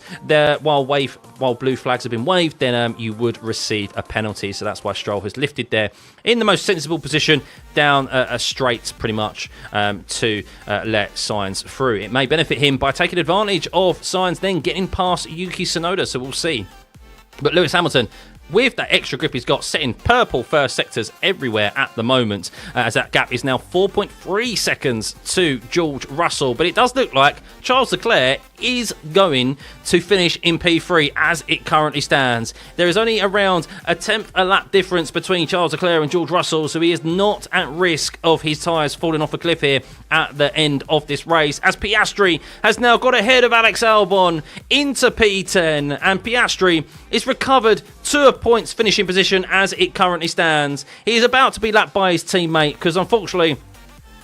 while blue flags have been waved, then you would receive a penalty. So that's why Stroll has lifted there in the most sensible position, down a straight pretty much, to let Sainz through. It may benefit him by taking advantage of Sainz then getting past Yuki Tsunoda, so we'll see. But Lewis Hamilton with that extra grip he's got, setting purple first sectors everywhere at the moment, as that gap is now 4.3 seconds to George Russell. But it does look like Charles Leclerc is going to finish in P3 as it currently stands. There is only around a tenth a lap difference between Charles Leclerc and George Russell, so he is not at risk of his tyres falling off a cliff here at the end of this race, as Piastri has now got ahead of Alex Albon into P10, and Piastri is recovered to a points finishing position as it currently stands. He is about to be lapped by his teammate, because unfortunately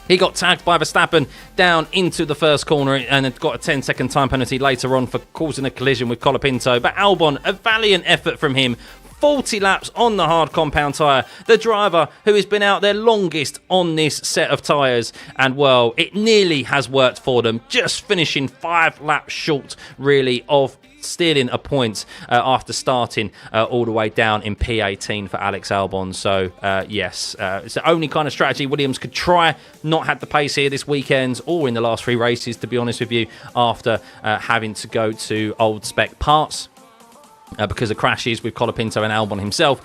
he got tagged by Verstappen down into the first corner and had got a 10-second time penalty later on for causing a collision with Colapinto. But Albon, a valiant effort from him. 40 laps on the hard compound tyre. The driver who has been out their longest on this set of tyres. And, well, it nearly has worked for them. Just finishing 5 laps short, really, of stealing a point after starting all the way down in P18 for Alex Albon. So, yes, it's the only kind of strategy Williams could try. Not had the pace here this weekend or in the last 3 races, to be honest with you, after having to go to old spec parts. Because of crashes with Colapinto and Albon himself.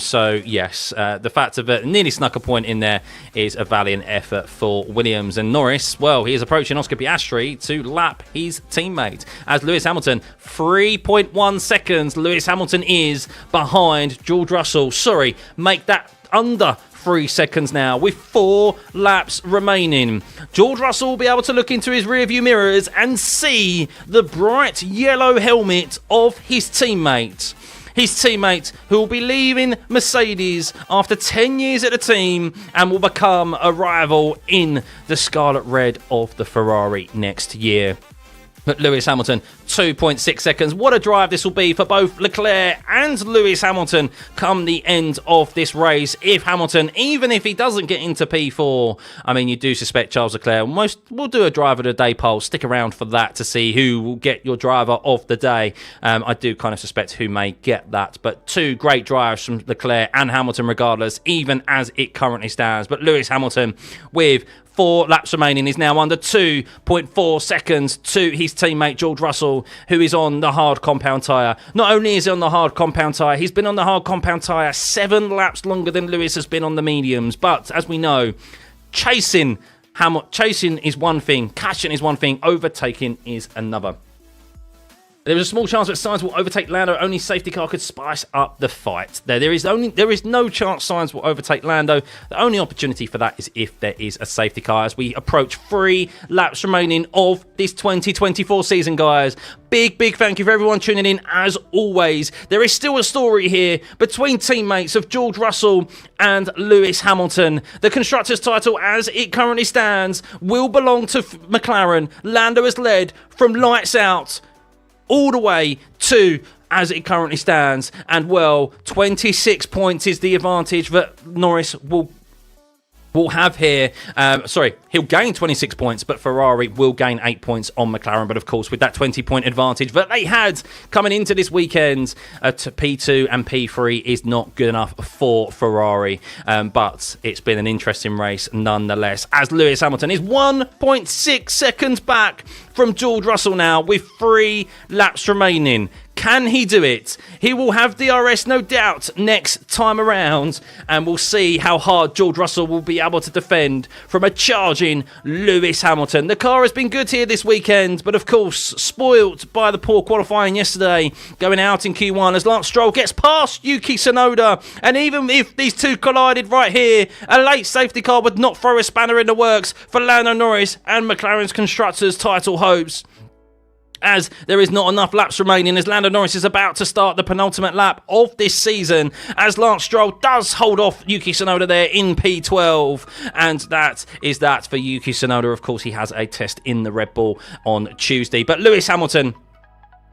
So, yes, the fact of it nearly snuck a point in there is a valiant effort for Williams. And Norris, well, he is approaching Oscar Piastri to lap his teammate. As Lewis Hamilton, 3.1 seconds, Lewis Hamilton is behind George Russell. Sorry, make that under 3 seconds now with 4 laps remaining. George Russell will be able to look into his rearview mirrors and see the bright yellow helmet of his teammate. His teammate who will be leaving Mercedes after 10 years at the team and will become a rival in the scarlet red of the Ferrari next year. But Lewis Hamilton, 2.6 seconds. What a drive this will be for both Leclerc and Lewis Hamilton come the end of this race. If Hamilton, even if he doesn't get into P4, I mean, you do suspect Charles Leclerc will do a driver of the day poll. Stick around for that to see who will get your driver of the day. I do kind of suspect who may get that. But 2 great drives from Leclerc and Hamilton regardless, even as it currently stands. But Lewis Hamilton with 4 laps remaining is now under 2.4 seconds to his teammate George Russell, who is on the hard compound tyre. Not only is he on the hard compound tyre, he's been on the hard compound tyre 7 laps longer than Lewis has been on the mediums. But as we know, chasing is one thing, catching is one thing, overtaking is another. There was a small chance that Sainz will overtake Lando. Only safety car could spice up the fight. There is no chance Sainz will overtake Lando. The only opportunity for that is if there is a safety car as we approach 3 laps remaining of this 2024 season, guys. Big thank you for everyone tuning in as always. There is still a story here between teammates of George Russell and Lewis Hamilton. The Constructors' title as it currently stands will belong to McLaren. Lando has led from lights out all the way to as it currently stands, and well, 26 points is the advantage that Norris will have here. He'll gain 26 points, but Ferrari will gain 8 points on McLaren. But of course, with that 20-point advantage that they had coming into this weekend, to P2 and P3 is not good enough for Ferrari. But it's been an interesting race nonetheless, as Lewis Hamilton is 1.6 seconds back from George Russell now with 3 laps remaining. Can he do it? He will have DRS, no doubt, next time around, and we'll see how hard George Russell will be able to defend from a charging Lewis Hamilton. The car has been good here this weekend, but of course, spoilt by the poor qualifying yesterday, going out in Q1 as Lance Stroll gets past Yuki Tsunoda, and even if these two collided right here, a late safety car would not throw a spanner in the works for Lando Norris and McLaren's Constructors' title hopes, as there is not enough laps remaining as Lando Norris is about to start the penultimate lap of this season, as Lance Stroll does hold off Yuki Tsunoda there in P12, and that is that for Yuki Tsunoda. Of course, he has a test in the Red Bull on Tuesday, but Lewis Hamilton,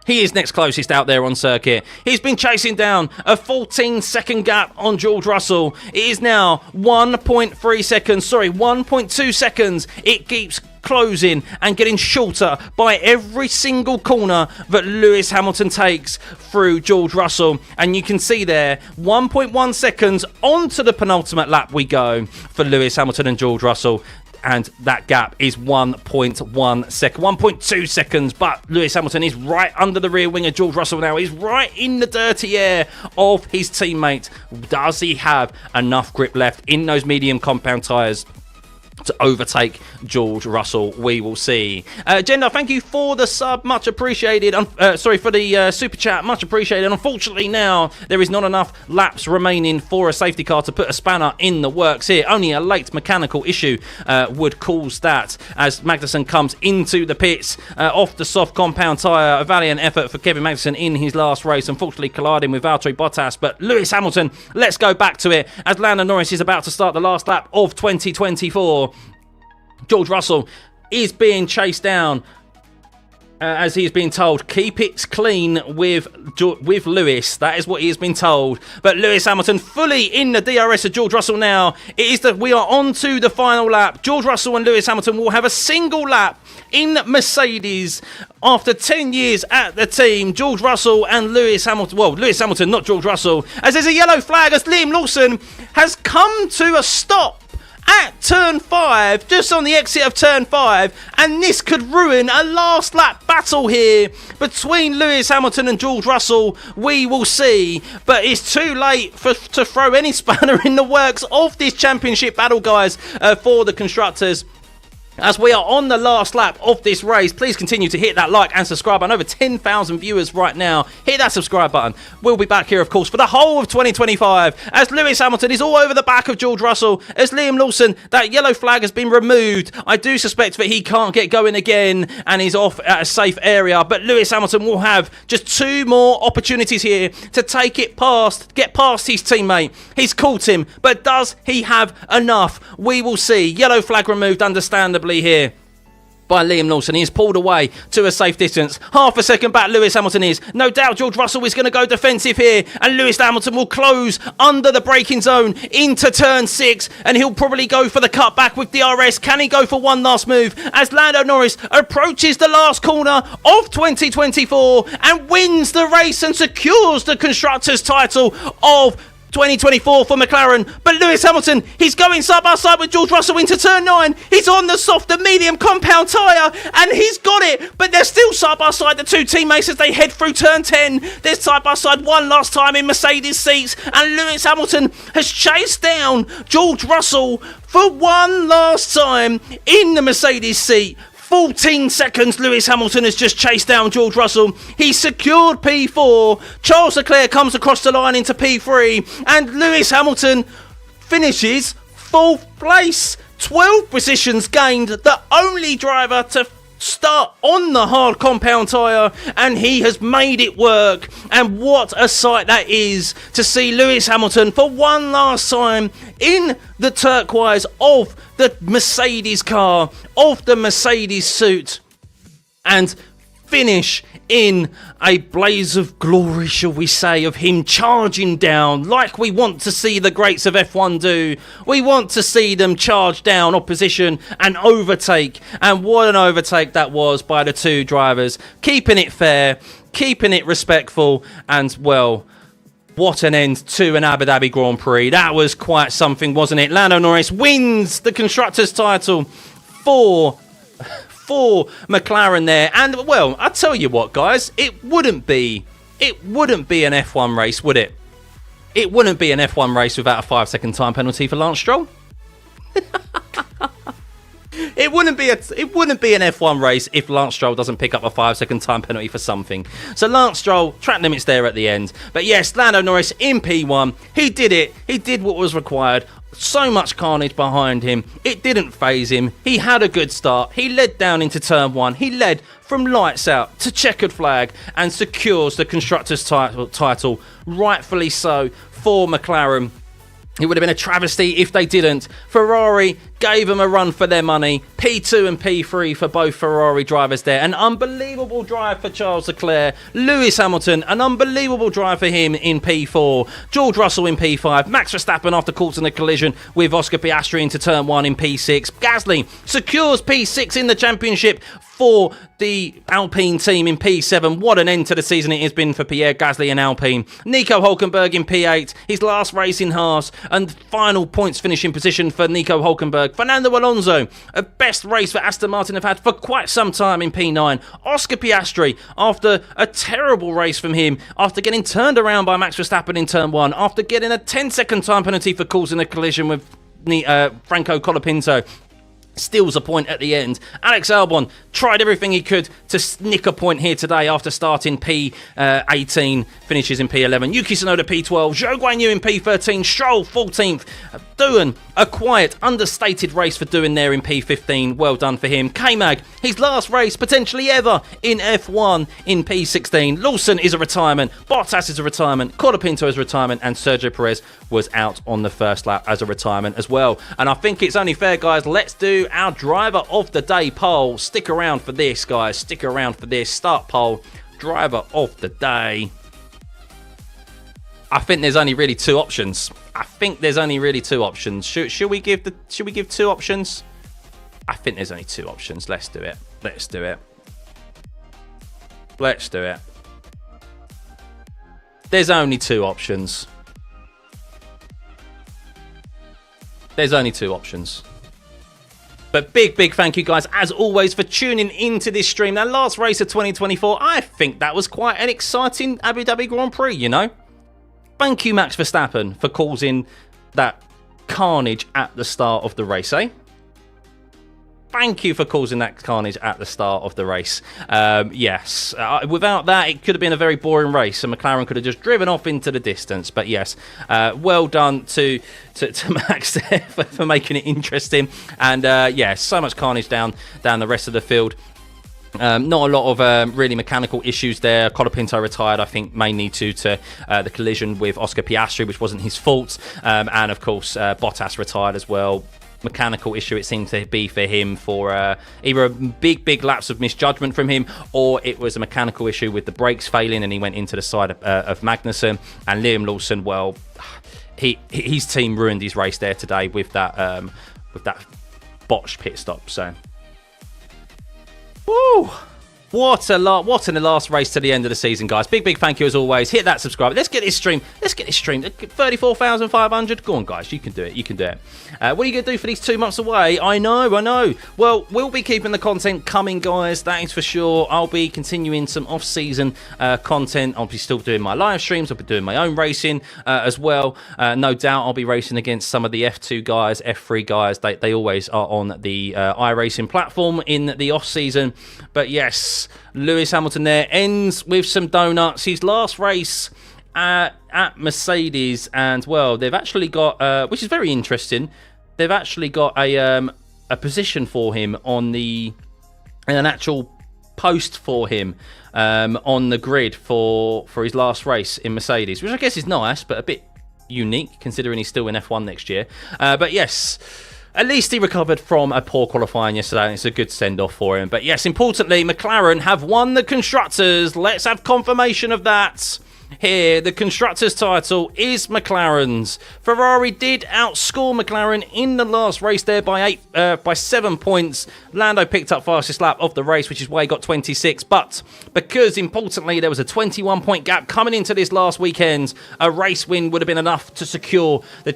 he is next closest out there on circuit. He's been chasing down a 14-second gap on George Russell. It is now 1.2 seconds. It keeps closing and getting shorter by every single corner that Lewis Hamilton takes through George Russell. And you can see there, 1.1 seconds onto the penultimate lap we go for Lewis Hamilton and George Russell. and that gap is 1.1 second, 1.2 seconds, but Lewis Hamilton is right under the rear wing of George Russell now. He's right in the dirty air of his teammate. Does he have enough grip left in those medium compound tyres to overtake George Russell? We will see. Gender, thank you for the sub, much appreciated. Sorry for the super chat, much appreciated. Unfortunately now there is not enough laps remaining for a safety car to put a spanner in the works here. Only a late mechanical issue would cause that, as Magnussen comes into the pits off the soft compound tyre. A valiant effort for Kevin Magnussen in his last race, unfortunately colliding with Valtteri Bottas. But Lewis Hamilton, let's go back to it, as Lando Norris is about to start the last lap of 2024. George Russell is being chased down, as he is being told, keep it clean with Lewis. That is what he has been told. But Lewis Hamilton fully in the DRS of George Russell now. It is that we are on to the final lap. George Russell and Lewis Hamilton will have a single lap in Mercedes after 10 years at the team. George Russell and Lewis Hamilton, well, Lewis Hamilton, not George Russell, as there's a yellow flag as Liam Lawson has come to a stop at turn 5, just on the exit of turn 5, and this could ruin a last lap battle here between Lewis Hamilton and George Russell. We will see, but it's too late to throw any spanner in the works of this championship battle, guys, for the constructors. As we are on the last lap of this race, please continue to hit that like and subscribe button. Over 10,000 viewers right now. Hit that subscribe button. We'll be back here, of course, for the whole of 2025, as Lewis Hamilton is all over the back of George Russell. As Liam Lawson, that yellow flag has been removed. I do suspect that he can't get going again and he's off at a safe area. But Lewis Hamilton will have just 2 more opportunities here to take it past, get past his teammate. He's caught him, but does he have enough? We will see. Yellow flag removed, understandably, here by Liam Lawson. He is pulled away to a safe distance. Half a second back Lewis Hamilton is. No doubt George Russell is going to go defensive here, and Lewis Hamilton will close under the braking zone into turn 6, and he'll probably go for the cutback with DRS. Can he go for one last move as Lando Norris approaches the last corner of 2024 and wins the race and secures the Constructors' title of 2024 for McLaren? But Lewis Hamilton, he's going side by side with George Russell into turn 9. He's on the softer medium compound tyre and he's got it, but they're still side by side, the two teammates, as they head through turn 10. They're side by side one last time in Mercedes seats, and Lewis Hamilton has chased down George Russell for one last time in the Mercedes seat. 14 seconds Lewis Hamilton has just chased down George Russell. He's secured P4. Charles Leclerc comes across the line into P3. And Lewis Hamilton finishes 4th place. 12 positions gained. The only driver to start on the hard compound tyre, and he has made it work. And what a sight that is to see Lewis Hamilton for one last time in the turquoise of the Mercedes car, of the Mercedes suit, and finish in a blaze of glory, shall we say, of him charging down like we want to see the greats of F1 do. We want to see them charge down opposition and overtake. And what an overtake that was by the two drivers, keeping it fair, keeping it respectful, and, well, what an end to an Abu Dhabi Grand Prix. That was quite something, wasn't it? Lando Norris wins the Constructors' title for McLaren there. And, well, I tell you what, guys, it wouldn't be an F1 race, would it? It wouldn't be an F1 race without a 5-second time penalty for Lance Stroll. It wouldn't be an F1 race if Lance Stroll doesn't pick up a 5-second time penalty for something. So Lance Stroll, track limits there at the end. But yes, Lando Norris in P1. He did it. He did what was required. So much carnage behind him. It didn't faze him. He had a good start. He led down into turn 1. He led from lights out to checkered flag and secures the Constructors' title, rightfully so, for McLaren. It would have been a travesty if they didn't. Ferrari gave them a run for their money. P2 and P3 for both Ferrari drivers there. An unbelievable drive for Charles Leclerc. Lewis Hamilton, an unbelievable drive for him in P4. George Russell in P5. Max Verstappen, after caught in a collision with Oscar Piastri into turn 1 in P6. Gasly secures P6 in the championship for the Alpine team in P7. What an end to the season it has been for Pierre Gasly and Alpine. Nico Hülkenberg in P8, his last race in Haas, and final points finishing position for Nico Hülkenberg. Fernando Alonso, a best race for Aston Martin have had for quite some time in P9. Oscar Piastri, after a terrible race from him, after getting turned around by Max Verstappen in turn 1, after getting a 10-second time penalty for causing a collision with Franco Colapinto, steals a point at the end. Alex Albon tried everything he could to nick a point here today after starting P18, finishes in P11. Yuki Tsunoda P12, Zhou Guanyu in P13, Stroll 14th. Doohan, a quiet, understated race for Doohan there in P15. Well done for him. K-Mag, his last race potentially ever in F1 in P16. Lawson is a retirement. Bottas is a retirement. Colapinto is a retirement. And Sergio Perez was out on the first lap as a retirement as well. And I think it's only fair, guys, let's do our driver of the day poll. Stick around for this, guys. Stick around for this. Start poll. Driver of the day. I think there's only really two options. Should we give two options? I think there's only two options. Let's do it. There's only two options. But big thank you, guys, as always, for tuning into this stream. That last race of 2024, I think that was quite an exciting Abu Dhabi Grand Prix, you know? Thank you, Max Verstappen, for causing that carnage at the start of the race, eh? Thank you for causing that carnage at the start of the race. Yes, without that, it could have been a very boring race, and McLaren could have just driven off into the distance. But yes, well done to Max there for making it interesting. And yeah, so much carnage down the rest of the field. Not a lot of really mechanical issues there. Colapinto retired, I think, mainly due to the collision with Oscar Piastri, which wasn't his fault. And of course, Bottas retired as well. Mechanical issue, it seemed to be for him, for either a big lapse of misjudgment from him, or it was a mechanical issue with the brakes failing and he went into the side of Magnussen. And Liam Lawson, well, his team ruined his race there today with that botched pit stop. So, woo! What an last race to the end of the season, guys. Big thank you as always. Hit that subscribe. Let's get this stream. 34,500. Go on, guys. You can do it. What are you going to do for these 2 months away? I know. Well, we'll be keeping the content coming, guys. That is for sure. I'll be continuing some off-season content. I'll be still doing my live streams. I'll be doing my own racing as well. No doubt I'll be racing against some of the F2 guys, F3 guys. They always are on the iRacing platform in the off-season. But yes, Lewis Hamilton there ends with some donuts. His last race at Mercedes, and well, they've actually got, which is very interesting, they've actually got a position for him on an actual post for him on the grid for his last race in Mercedes, which I guess is nice, but a bit unique considering he's still in F1 next year. But yes, at least he recovered from a poor qualifying yesterday, and it's a good send-off for him. But yes, importantly, McLaren have won the Constructors. Let's have confirmation of that. Here, the Constructors title is McLaren's. Ferrari did outscore McLaren in the last race there by 7 points. Lando picked up fastest lap of the race, which is why he got 26. But because, importantly, there was a 21-point gap coming into this last weekend, a race win would have been enough to secure the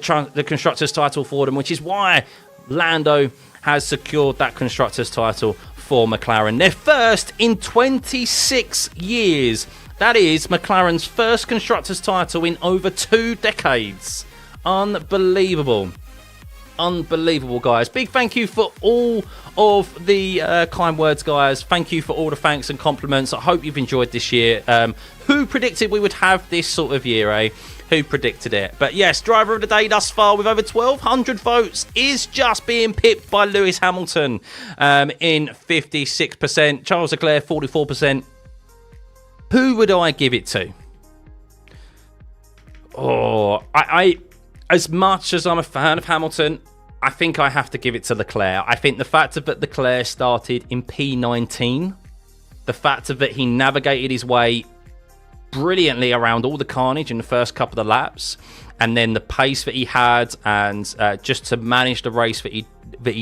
Constructors title for them, which is why Lando has secured that Constructors title for McLaren. Their first in 26 years. That is McLaren's first Constructors title in over 2 decades. Unbelievable, guys. Big thank you for all of the kind words, guys. Thank you for all the thanks and compliments. I hope you've enjoyed this year. Who predicted we would have this sort of year, eh? Who predicted it? But yes, driver of the day thus far with over 1,200 votes is just being pipped by Lewis Hamilton in 56%. Charles Leclerc, 44%. Who would I give it to? Oh, I as much as I'm a fan of Hamilton, I think I have to give it to Leclerc. I think the fact that Leclerc started in P19, the fact that he navigated his way brilliantly around all the carnage in the first couple of laps, and then the pace that he had, and just to manage the race that he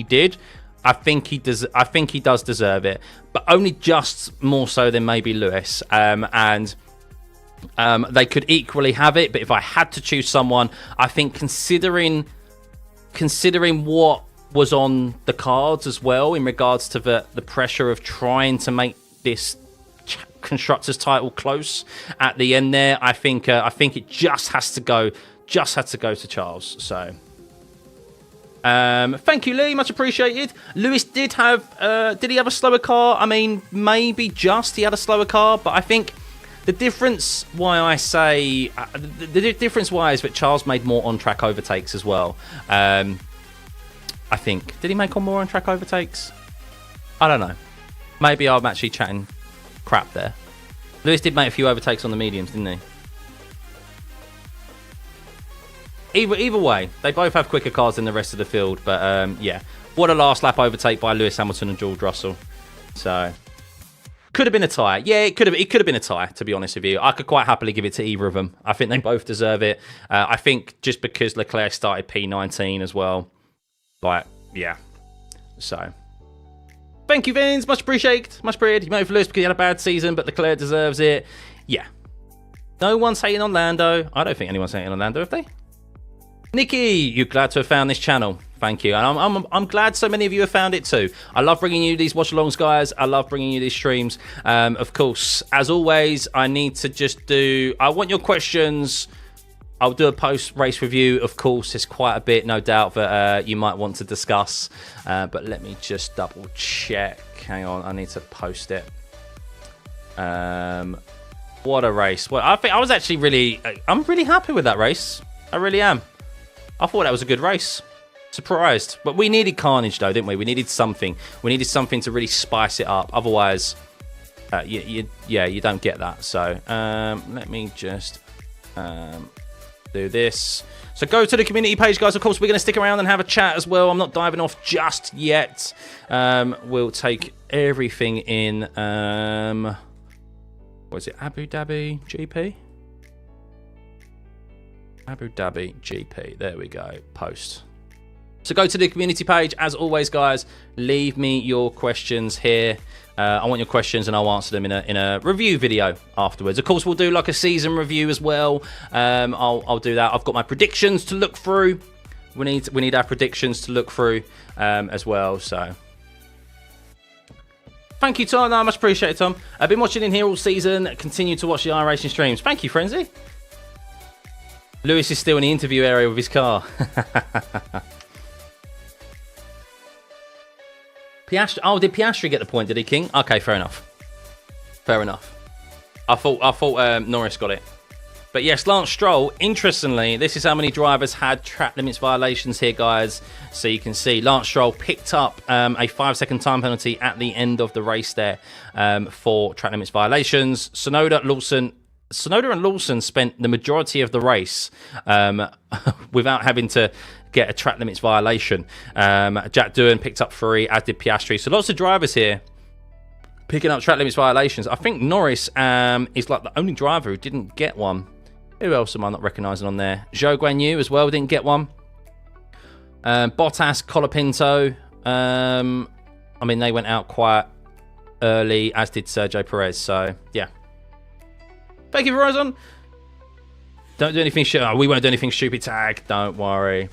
did, I think he does. I think he does deserve it, but only just more so than maybe Lewis. And they could equally have it. But if I had to choose someone, I think considering what was on the cards as well in regards to the pressure of trying to make this constructors title close at the end there, I think it just has to go to Charles. So thank you, Lee, much appreciated. Lewis did he have a slower car? I mean, maybe just he had a slower car, but I think the difference why is that Charles made more on-track overtakes as well. I think. Did he make on more on-track overtakes? I don't know. Maybe I'm actually chatting crap there. Lewis did make a few overtakes on the mediums, didn't he? Either way, they both have quicker cars than the rest of the field. But yeah, what a last lap overtake by Lewis Hamilton and George Russell. So could have been a tie. Yeah, it could have been a tie. To be honest with you, I could quite happily give it to either of them. I think they both deserve it. I think just because Leclerc started P19 as well. But yeah, so thank you, Vince. Much appreciated. Much appreciated. You might have Lewis because he had a bad season, but Leclerc deserves it. Yeah. No one's hating on Lando. I don't think anyone's hating on Lando, have they? Nikki, you're glad to have found this channel. Thank you. And I'm glad so many of you have found it too. I love bringing you these watch-alongs, guys. I love bringing you these streams. Of course, as always, I need to just do... I want your questions... I'll do a post-race review, of course. There's quite a bit, no doubt, that you might want to discuss. But let me just double-check. Hang on, I need to post it. What a race. Well, I think I was actually I'm really happy with that race. I really am. I thought that was a good race. Surprised. But we needed carnage, though, didn't we? We needed something. We needed something to really spice it up. Otherwise, you don't get that. So let me just... do this. So go to the community page, guys. Of course, we're going to stick around and have a chat as well. I'm not diving off just yet. We'll take everything in. What is it? Abu Dhabi GP? Abu Dhabi GP. There we go. Post. So go to the community page. As always, guys, leave me your questions here. I want your questions and I'll answer them in a review video afterwards. Of course, we'll do like a season review as well. I'll do that. I've got my predictions to look through. We need our predictions to look through as well. So thank you, Tom. No, much appreciated, Tom. I've been watching in here all season. Continue to watch the iRacing streams. Thank you, Frenzy. Lewis is still in the interview area with his car. Piastri. Oh, did Piastri get the point? Did he, King? Okay, fair enough. Fair enough. I thought Norris got it. But yes, Lance Stroll. Interestingly, this is how many drivers had track limits violations here, guys. So you can see Lance Stroll picked up a 5-second time penalty at the end of the race there for track limits violations. Tsunoda and Lawson spent the majority of the race without having to get a track limits violation. Jack Doohan picked up 3, as did Piastri. So lots of drivers here picking up track limits violations. I think Norris is like the only driver who didn't get one. Who else am I not recognising on there? Zhou Guanyu as well didn't get one. Bottas, Colapinto. I mean, they went out quite early, as did Sergio Perez. So, yeah. Thank you, Verizon. Don't do anything we won't do anything stupid, tag. Don't worry.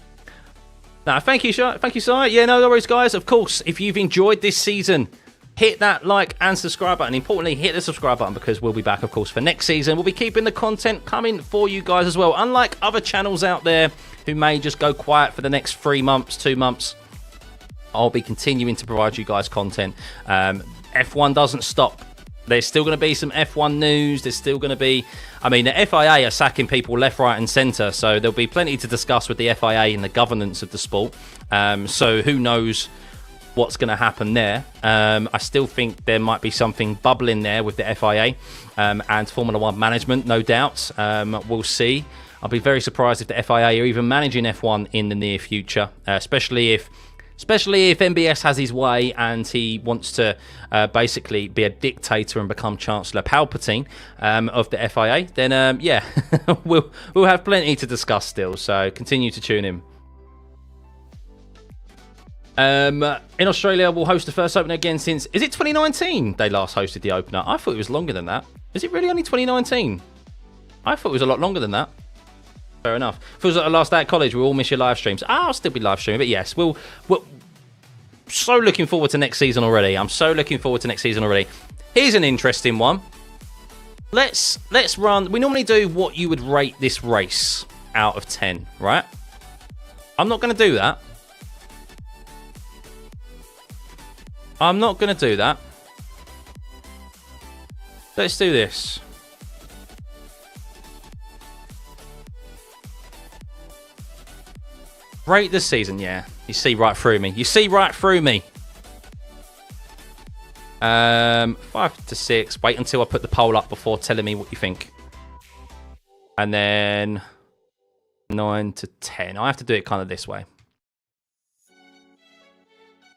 No, thank you, Si. Yeah, no worries, guys. Of course, if you've enjoyed this season, hit that like and subscribe button. Importantly, hit the subscribe button because we'll be back, of course, for next season. We'll be keeping the content coming for you guys as well. Unlike other channels out there who may just go quiet for the next 3 months, 2 months, I'll be continuing to provide you guys content. F1 doesn't stop. There's still going to be some F1 news. There's still going to be... I mean, the FIA are sacking people left, right and centre, so there'll be plenty to discuss with the FIA and the governance of the sport. So who knows what's going to happen there. I still think there might be something bubbling there with the FIA and Formula 1 management, no doubt. We'll see. I'll be very surprised if the FIA are even managing F1 in the near future, especially if MBS has his way and he wants to basically be a dictator and become Chancellor Palpatine of the FIA, then yeah, we'll have plenty to discuss still. So continue to tune in. In Australia, we'll host the first opener again since... Is it 2019 they last hosted the opener? I thought it was longer than that. Is it really only 2019? I thought it was a lot longer than that. Fair enough. Feels like the last day at college. We all miss your live streams. I'll still be live streaming, but yes, we're so looking forward to next season already. I'm so looking forward to next season already. Here's an interesting one. Let's run. We normally do what you would rate this race out of 10, right? I'm not going to do that. I'm not going to do that. Let's do this. Rate the season, yeah. You see right through me. You see right through me. 5 to 6. Wait until I put the poll up before telling me what you think. And then 9 to 10. I have to do it kind of this way.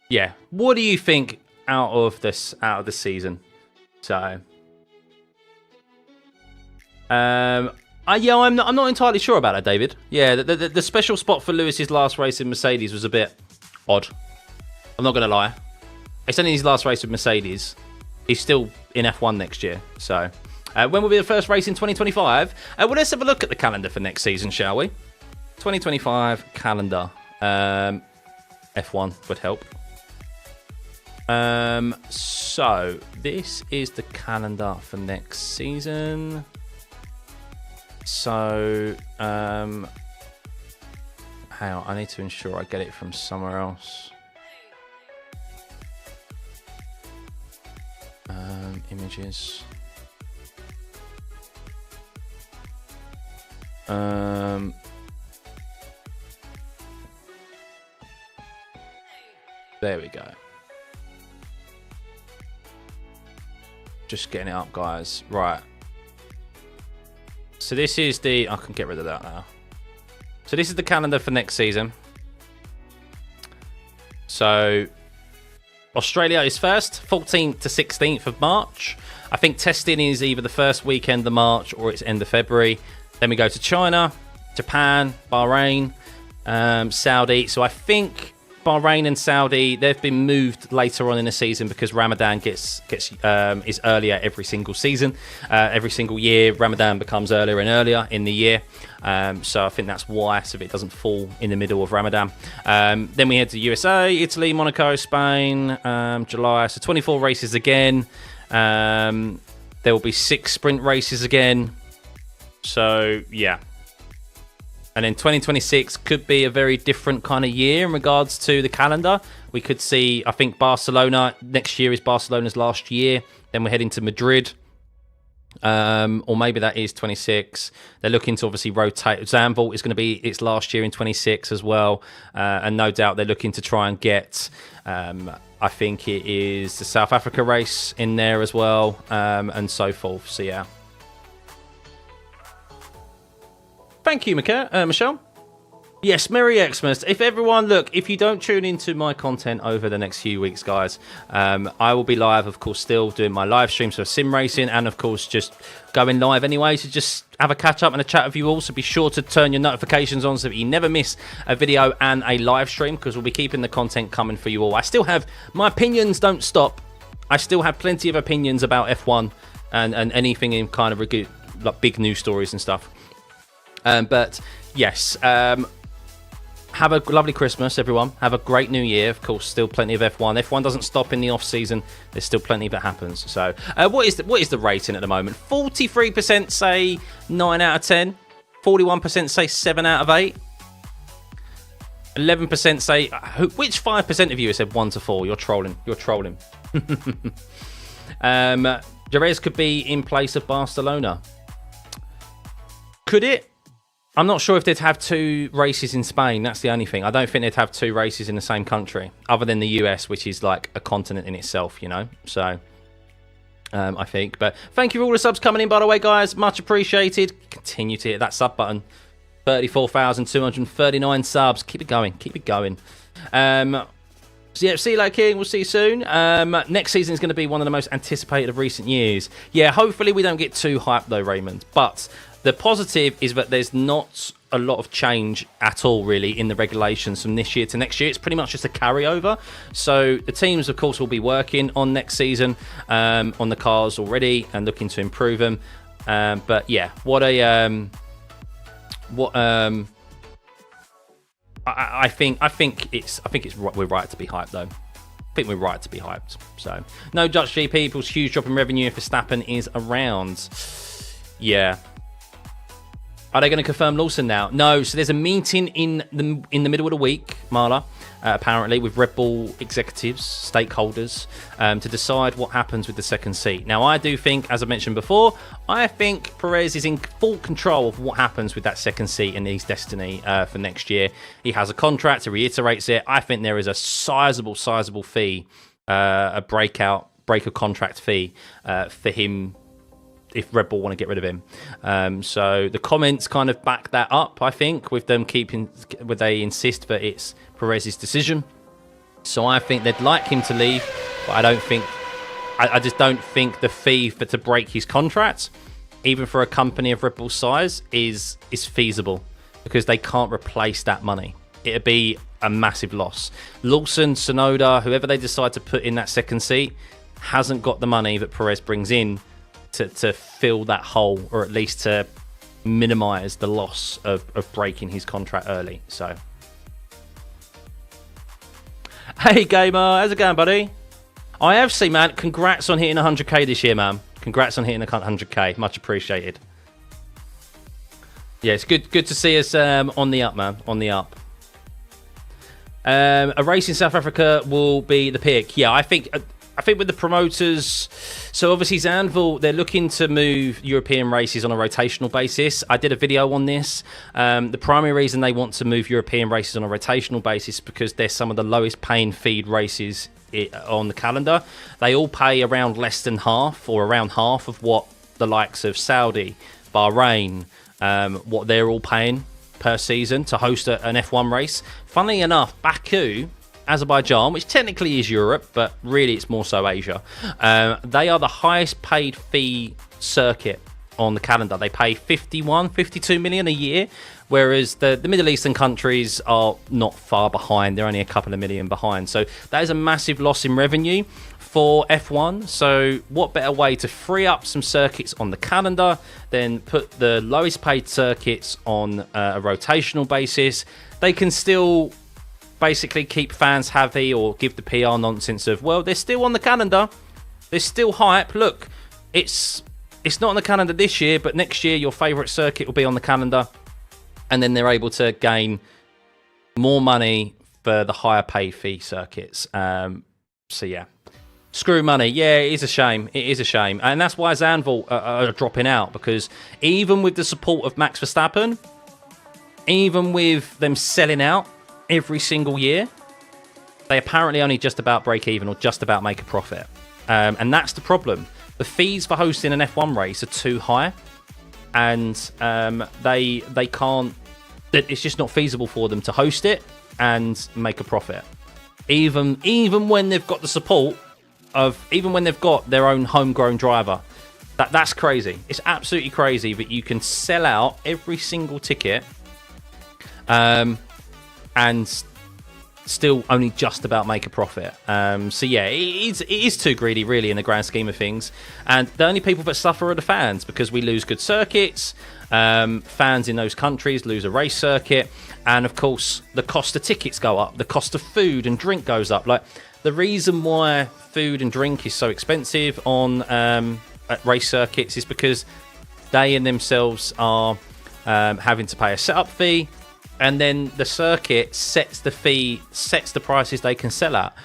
Yeah. What do you think out of the season? So, yeah, I'm not entirely sure about that, David. Yeah, the special spot for Lewis's last race in Mercedes was a bit odd. I'm not going to lie. It's only his last race with Mercedes. He's still in F1 next year. So, when will be the first race in 2025? Well, let's have a look at the calendar for next season, shall we? 2025 calendar. F1 would help. So, this is the calendar for next season. So, hang on, I need to ensure I get it from somewhere else. Images. There we go. Just getting it up, guys. Right. So this is the... I can get rid of that now. So this is the calendar for next season. So Australia is first, 14th to 16th of March. I think testing is either the first weekend of March or it's end of February. Then we go to China, Japan, Bahrain, Saudi. So I think Bahrain and Saudi, they've been moved later on in the season because Ramadan is earlier every single season. Every single year, Ramadan becomes earlier and earlier in the year. So I think that's why, so it doesn't fall in the middle of Ramadan. Then we head to USA, Italy, Monaco, Spain, July. So 24 races again. There will be 6 sprint races again. So, yeah. And then 2026 could be a very different kind of year in regards to the calendar. We could see, I think Barcelona, next year is Barcelona's last year. Then we're heading to Madrid. Or maybe that is 26. They're looking to obviously rotate. Zandvoort is going to be its last year in 26 as well. And no doubt they're looking to try and get, I think it is the South Africa race in there as well. And so forth. So, yeah. Thank you, Michelle. Yes, Merry Xmas. If you don't tune into my content over the next few weeks, guys, I will be live, of course, still doing my live streams for sim racing and, of course, just going live anyway to just have a catch up and a chat with you all. So be sure to turn your notifications on so that you never miss a video and a live stream because we'll be keeping the content coming for you all. I still have, my opinions don't stop. I still have plenty of opinions about F1 and anything in kind of like big news stories and stuff. But yes, have a lovely Christmas, everyone. Have a great New Year. Of course, still plenty of F1. F1 doesn't stop in the off season. There's still plenty that happens. So, what is the rating at the moment? 43% say 9 out of 10. 41% say 7 out of 8. 11% say... Which 5% of you said 1 to 4? You're trolling. You're trolling. Jerez could be in place of Barcelona. Could it? I'm not sure if they'd have 2 races in Spain. That's the only thing. I don't think they'd have 2 races in the same country, other than the US, which is like a continent in itself, you know? So, I think. But thank you for all the subs coming in, by the way, guys. Much appreciated. Continue to hit that sub button. 34,239 subs. Keep it going. Keep it going. So yeah, see you later, King. We'll see you soon. Next season is going to be one of the most anticipated of recent years. Yeah, hopefully we don't get too hyped though, Raymond. But the positive is that there's not a lot of change at all, really, in the regulations from this year to next year. It's pretty much just a carryover. So the teams, of course, will be working on next season on the cars already and looking to improve them. But yeah, I think we're right to be hyped though. I think we're right to be hyped. So no Dutch GP equals huge drop in revenue if Verstappen is around. Yeah. Are they going to confirm Lawson now? No. So there's a meeting in the middle of the week, Marla, apparently, with Red Bull executives, stakeholders, to decide what happens with the second seat. Now, I do think, as I mentioned before, I think Perez is in full control of what happens with that second seat and his destiny for next year. He has a contract, he reiterates it. I think there is a sizable fee, a breaker contract fee for him if Red Bull want to get rid of him. So the comments kind of back that up, I think, with them they insist that it's Perez's decision. So I think they'd like him to leave, but I just don't think the fee to break his contract, even for a company of Red Bull's size, is feasible, because they can't replace that money. It'd be a massive loss. Lawson, Tsunoda, whoever they decide to put in that second seat, hasn't got the money that Perez brings in to fill that hole, or at least to minimise the loss of breaking his contract early. So, hey gamer, how's it going, buddy? I have seen, man. Congrats on hitting 100k this year, man. Congrats on hitting 100k. Much appreciated. Yeah, it's good to see us on the up, man. On the up. A race in South Africa will be the pick. Yeah, I think with the promoters, so obviously Zandvoort, they're looking to move European races on a rotational basis. I did a video on this. The primary reason they want to move European races on a rotational basis is because they're some of the lowest paying feed races on the calendar. They all pay around less than half, or around half of what the likes of Saudi, Bahrain, what they're all paying per season to host an F1 race. Funnily enough, Baku, Azerbaijan, which technically is Europe, but really it's more so Asia, they are the highest paid fee circuit on the calendar. They pay 52 million a year, whereas the Middle Eastern countries are not far behind. They're only a couple of million behind. So that is a massive loss in revenue for F1. So what better way to free up some circuits on the calendar than put the lowest paid circuits on a rotational basis? They can still basically keep fans happy, or give the PR nonsense of, well, they're still on the calendar, there's still hype. Look, it's not on the calendar this year, but next year your favourite circuit will be on the calendar, and then they're able to gain more money for the higher paid fee circuits. So yeah, screw money. Yeah, it is a shame. It is a shame, and that's why Zandvoort are dropping out, because even with the support of Max Verstappen, even with them selling out every single year, they apparently only just about break even, or just about make a profit. And that's the problem. The fees for hosting an F1 race are too high, and they can't. It's just not feasible for them to host it and make a profit. Even when they've got the support of, even when they've got their own homegrown driver, that's crazy. It's absolutely crazy that you can sell out every single ticket, and still only just about make a profit. So yeah, it is too greedy, really, in the grand scheme of things. And the only people that suffer are the fans, because we lose good circuits. Fans in those countries lose a race circuit, and of course the cost of tickets go up, the cost of food and drink goes up. Like, the reason why food and drink is so expensive on at race circuits is because they in themselves are having to pay a setup fee, and then the circuit sets the prices they can sell at.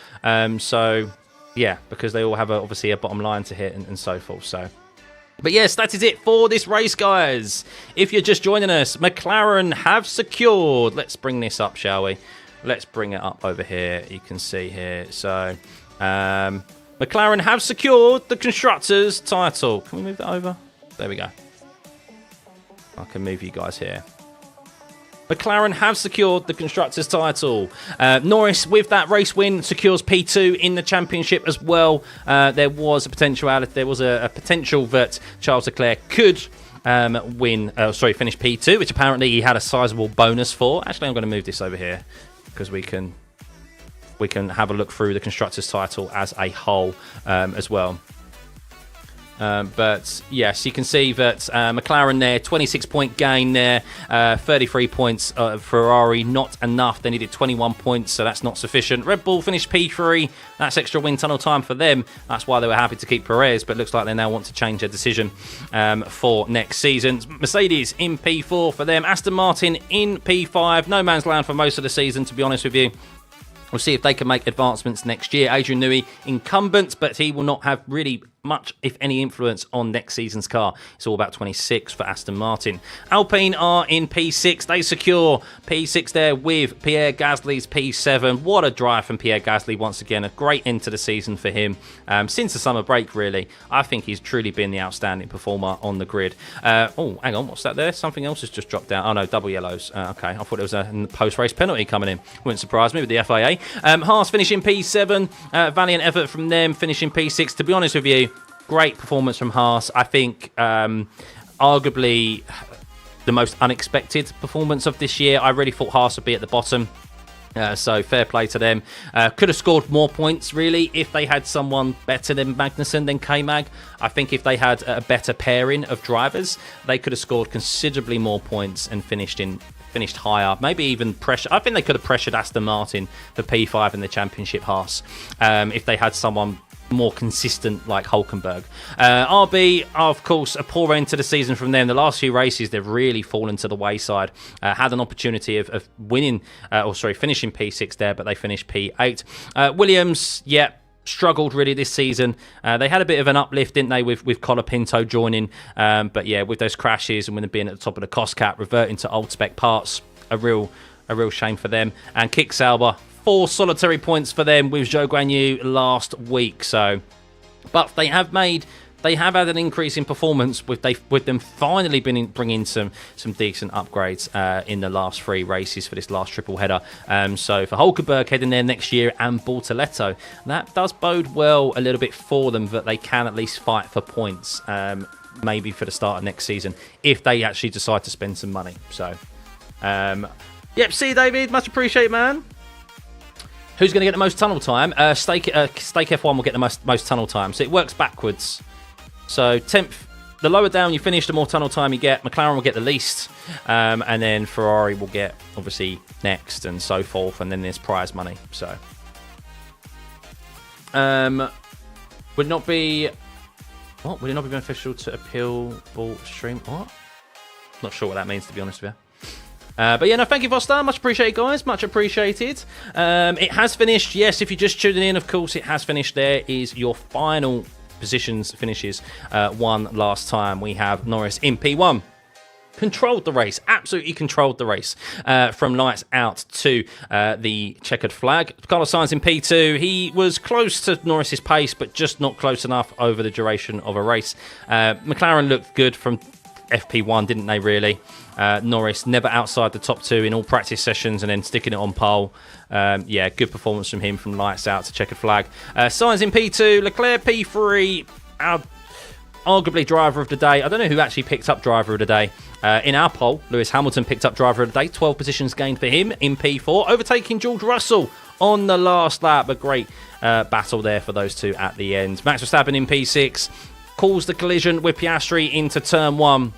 So yeah, because they all have obviously a bottom line to hit, and so forth. So, but yes, that is it for this race, guys. If you're just joining us, McLaren have secured, let's bring this up, shall we? Let's bring it up over here. You can see here. So McLaren have secured the Constructors title. Can we move that over? There we go. I can move you guys here. McLaren have secured the Constructors' title. Norris, with that race win, secures P2 in the championship as well. There was a potential that Charles Leclerc could finish P2, which apparently he had a sizable bonus for. Actually, I'm going to move this over here because we can have a look through the Constructors' title as a whole as well. But yes, you can see that McLaren there, 26-point gain there, 33 points. Ferrari, not enough. They needed 21 points, so that's not sufficient. Red Bull finished P3. That's extra wind tunnel time for them. That's why they were happy to keep Perez, but it looks like they now want to change their decision for next season. Mercedes in P4 for them. Aston Martin in P5. No man's land for most of the season, to be honest with you. We'll see if they can make advancements next year. Adrian Newey, incumbent, but he will not have really much, if any, influence on next season's car. It's all about 26 for Aston Martin. Alpine are in P6. They secure P6 there with Pierre Gasly's P7. What a drive from Pierre Gasly once again. A great end to the season for him. Since the summer break, really. I think he's truly been the outstanding performer on the grid. Oh, hang on. What's that there? Something else has just dropped down. Oh, no, double yellows. Okay, I thought it was a post-race penalty coming in. Wouldn't surprise me with the FIA. Haas finishing P7. Valiant effort from them finishing P6. To be honest with you, great performance from Haas. I think arguably the most unexpected performance of this year. I really thought Haas would be at the bottom. So fair play to them. Could have scored more points, really, if they had someone better than Magnussen, than K-Mag. I think if they had a better pairing of drivers, they could have scored considerably more points and finished higher, maybe even pressure. I think they could have pressured Aston Martin for P5 in the championship, Haas, if they had someone more consistent like Hülkenberg. RB, of course, a poor end to the season from them. The last few races, they've really fallen to the wayside. Had an opportunity of finishing P6 there, but they finished P8. Williams, struggled really this season. They had a bit of an uplift, didn't they, with Colapinto joining. But yeah, with those crashes and with them being at the top of the cost cap, reverting to old spec parts, a real shame for them. And Kick Sauber, 4 solitary points for them with Zhou Guanyu last week. So, but they have had an increase in performance with them finally bringing some decent upgrades in the last 3 races for this last triple header. So for Hülkenberg heading there next year and Bortoletto, that does bode well a little bit for them, that they can at least fight for points, maybe for the start of next season if they actually decide to spend some money. So, see you, David, much appreciated, man. Who's going to get the most tunnel time? Stake F1 will get the most tunnel time. So it works backwards. So 10th, the lower down you finish, the more tunnel time you get. McLaren will get the least, and then Ferrari will get obviously next, and so forth. And then there's prize money. So would it not be beneficial to appeal or stream? What? Not sure what that means, to be honest with you. But yeah, no, thank you, Foster. Much appreciated, guys. Much appreciated. It has finished. Yes, if you're just tuning in, of course, it has finished. There is your final positions finishes. One last time. We have Norris in P1. Controlled the race. Absolutely controlled the race. From lights out to the checkered flag. Carlos Sainz in P2. He was close to Norris's pace, but just not close enough over the duration of a race. McLaren looked good from FP1, didn't they, really? Norris never outside the top 2 in all practice sessions and then sticking it on pole. Good performance from him from lights out to checkered flag. Sainz in P2, Leclerc P3, arguably driver of the day. I don't know who actually picked up driver of the day. In our poll, Lewis Hamilton picked up driver of the day, 12 positions gained for him in P4, overtaking George Russell on the last lap. A great battle there for those two at the end. Max Verstappen in P6, calls the collision with Piastri into turn 1.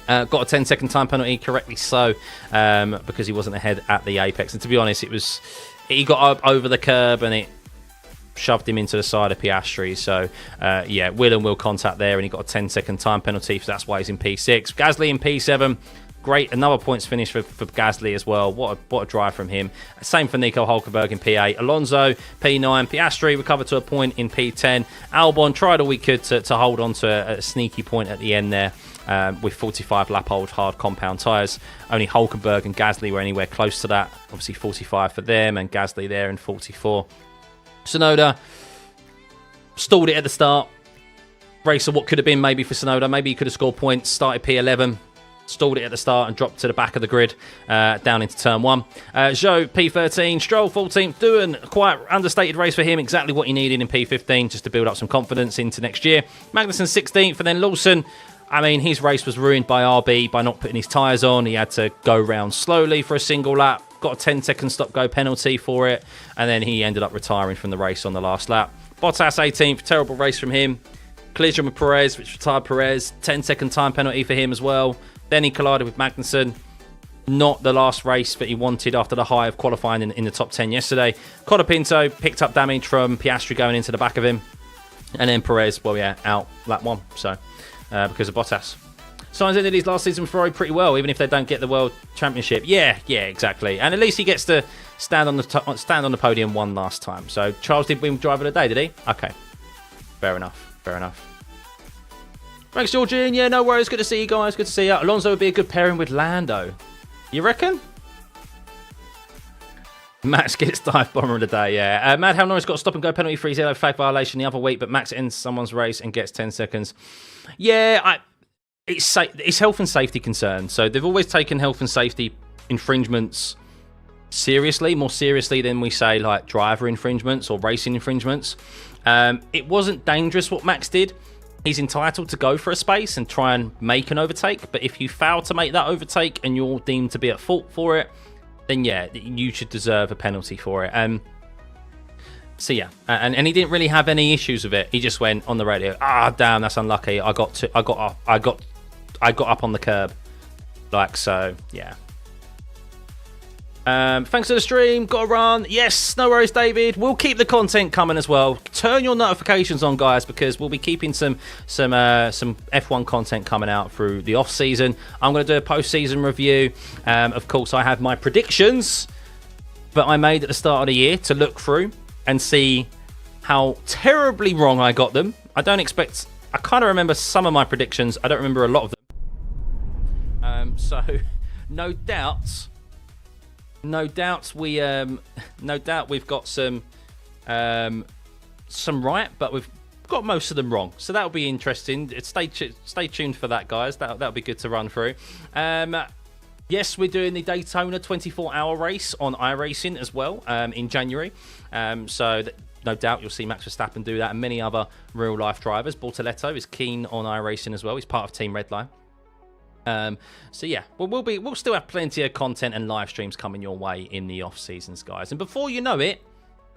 Got a 10-second time penalty, correctly so, because he wasn't ahead at the apex. And to be honest, he got up over the curb and it shoved him into the side of Piastri. So, will contact there, and he got a 10-second time penalty, so that's why he's in P6. Gasly in P7. Great, another points finish for Gasly as well. What a drive from him. Same for Nico Hülkenberg in P8. Alonso, P9. Piastri recovered to a point in P10. Albon tried all we could to hold on to a sneaky point at the end there with 45 lap-old hard compound tyres. Only Hülkenberg and Gasly were anywhere close to that. Obviously 45 for them and Gasly there in 44. Tsunoda stalled it at the start. Race of what could have been maybe for Tsunoda. Maybe he could have scored points. Started P11. Stalled it at the start and dropped to the back of the grid down into turn 1. Zhou, P13, Stroll 14th, doing a quite understated race for him, exactly what he needed in P15 just to build up some confidence into next year. Magnussen 16th, and then Lawson, I mean, his race was ruined by RB by not putting his tyres on. He had to go round slowly for a single lap, got a 10-second stop-go penalty for it, and then he ended up retiring from the race on the last lap. Bottas 18th, terrible race from him. Collision with Perez, which retired Perez, 10-second time penalty for him as well. Then he collided with Magnussen. Not the last race that he wanted after the high of qualifying in the top 10 yesterday. Colapinto picked up damage from Piastri going into the back of him. And then Perez, well, yeah, out lap 1. So, because of Bottas. Sainz ended his last season for Ferrari pretty well, even if they don't get the World Championship. Yeah, exactly. And at least he gets to stand on the podium one last time. So Charles did win driver of the day, did he? Okay. Fair enough. Thanks, Georgine. Yeah, no worries. Good to see you guys. Good to see you. Alonso would be a good pairing with Lando. You reckon? Max gets dive bomber of the day, yeah. Mad How Norris got a stop-and-go penalty for his yellow flag violation the other week, but Max ends someone's race and gets 10 seconds. Yeah, it's health and safety concern. So they've always taken health and safety infringements seriously, more seriously than we say like driver infringements or racing infringements. It wasn't dangerous what Max did. He's entitled to go for a space and try and make an overtake, but if you fail to make that overtake and you're deemed to be at fault for it, then yeah, you should deserve a penalty for it. So yeah, and he didn't really have any issues with it. He just went on the radio, damn, that's unlucky. I got up on the curb, like so. Yeah. Thanks for the stream. Got to run. Yes, no worries, David. We'll keep the content coming as well. Turn your notifications on, guys, because we'll be keeping some F1 content coming out through the off season. I'm going to do a post-season review. Of course, I have my predictions that I made at the start of the year to look through and see how terribly wrong I got them. I kind of remember some of my predictions. I don't remember a lot of them. So, no doubt we've got some right, but we've got most of them wrong. So that'll be interesting. Stay tuned for that, guys. That'll be good to run through. Yes, we're doing the Daytona 24-hour race on iRacing as well in January. No doubt you'll see Max Verstappen do that and many other real-life drivers. Bortoletto is keen on iRacing as well. He's part of Team Redline. So yeah, we'll still have plenty of content and live streams coming your way in the off seasons, guys. And before you know it,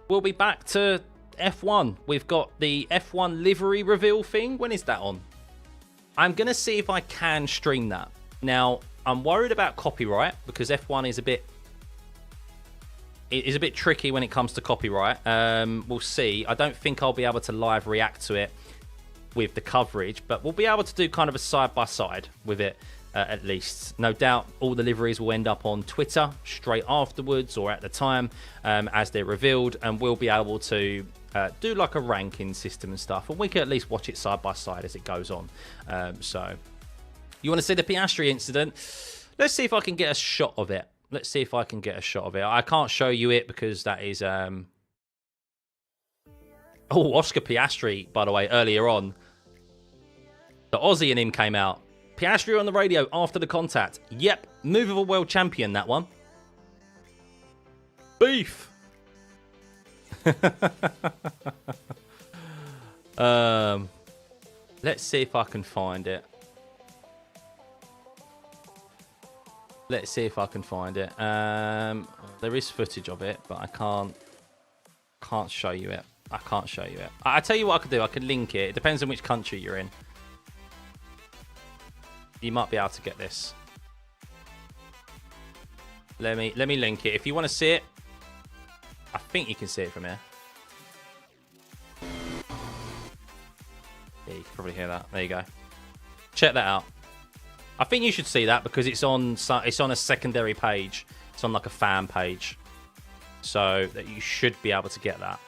we'll be back to F1. We've got the F1 livery reveal thing. When is that on? I'm gonna see if I can stream that. Now, I'm worried about copyright because F1 is a bit tricky when it comes to copyright. We'll see. I don't think I'll be able to live react to it with the coverage, but we'll be able to do kind of a side-by-side with it. At least. No doubt all the liveries will end up on Twitter straight afterwards or at the time as they're revealed, and we'll be able to do like a ranking system and stuff, and we can at least watch it side by side as it goes on. So you want to see the Piastri incident? Let's see if I can get a shot of it. I can't show you it because that is Oscar Piastri, by the way, earlier on the Aussie and him came out. Piastri on the radio after the contact. Yep, move of a world champion, that one. Beef. Let's see if I can find it. There is footage of it, but I can't show you it. I tell you what I could do. I could link it. It depends on which country you're in. You might be able to get this. Let me link it. If you want to see it, I think you can see it from here. Yeah, you can probably hear that. There you go. Check that out. I think you should see that because it's on a secondary page. It's on like a fan page, so that you should be able to get that.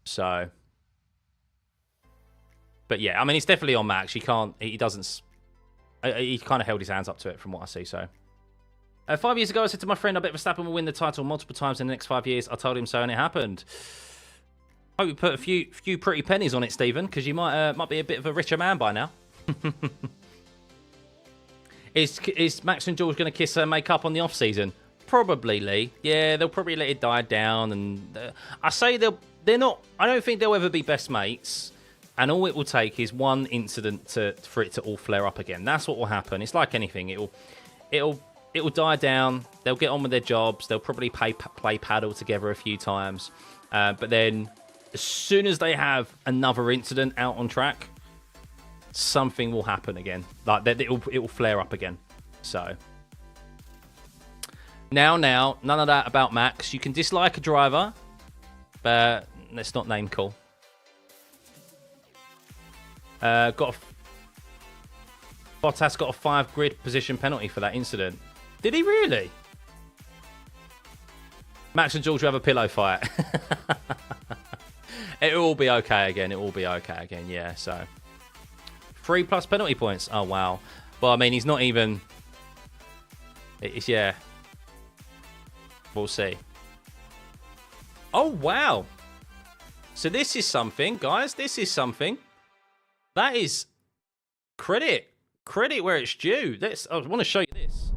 So. But yeah, I mean, it's definitely on Max. He kind of held his hands up to it from what I see, so. 5 years ago, I said to my friend, I bet Verstappen will win the title multiple times in the next 5 years. I told him so, and it happened. Hope you put a few pretty pennies on it, Stephen, because you might be a bit of a richer man by now. Is Max and George going to kiss and make up on the off season? Probably, Lee. Yeah, they'll probably let it die down, and I say they're not. I don't think they'll ever be best mates. And all it will take is one incident for it to all flare up again. That's what will happen. It's like anything. It'll die down. They'll get on with their jobs. They'll probably play paddle together a few times. But then, as soon as they have another incident out on track, something will happen again. Like it will flare up again. So now, none of that about Max. You can dislike a driver, but let's not name call. Bottas got a 5 grid position penalty for that incident. Did he really? Max and George will have a pillow fight. It will be okay again. It will be okay again. Yeah. So 3+ penalty points. Oh wow. Well, I mean, he's not even. It's yeah. We'll see. Oh wow. So this is something, guys. This is something. That is credit where it's due. I want to show you this.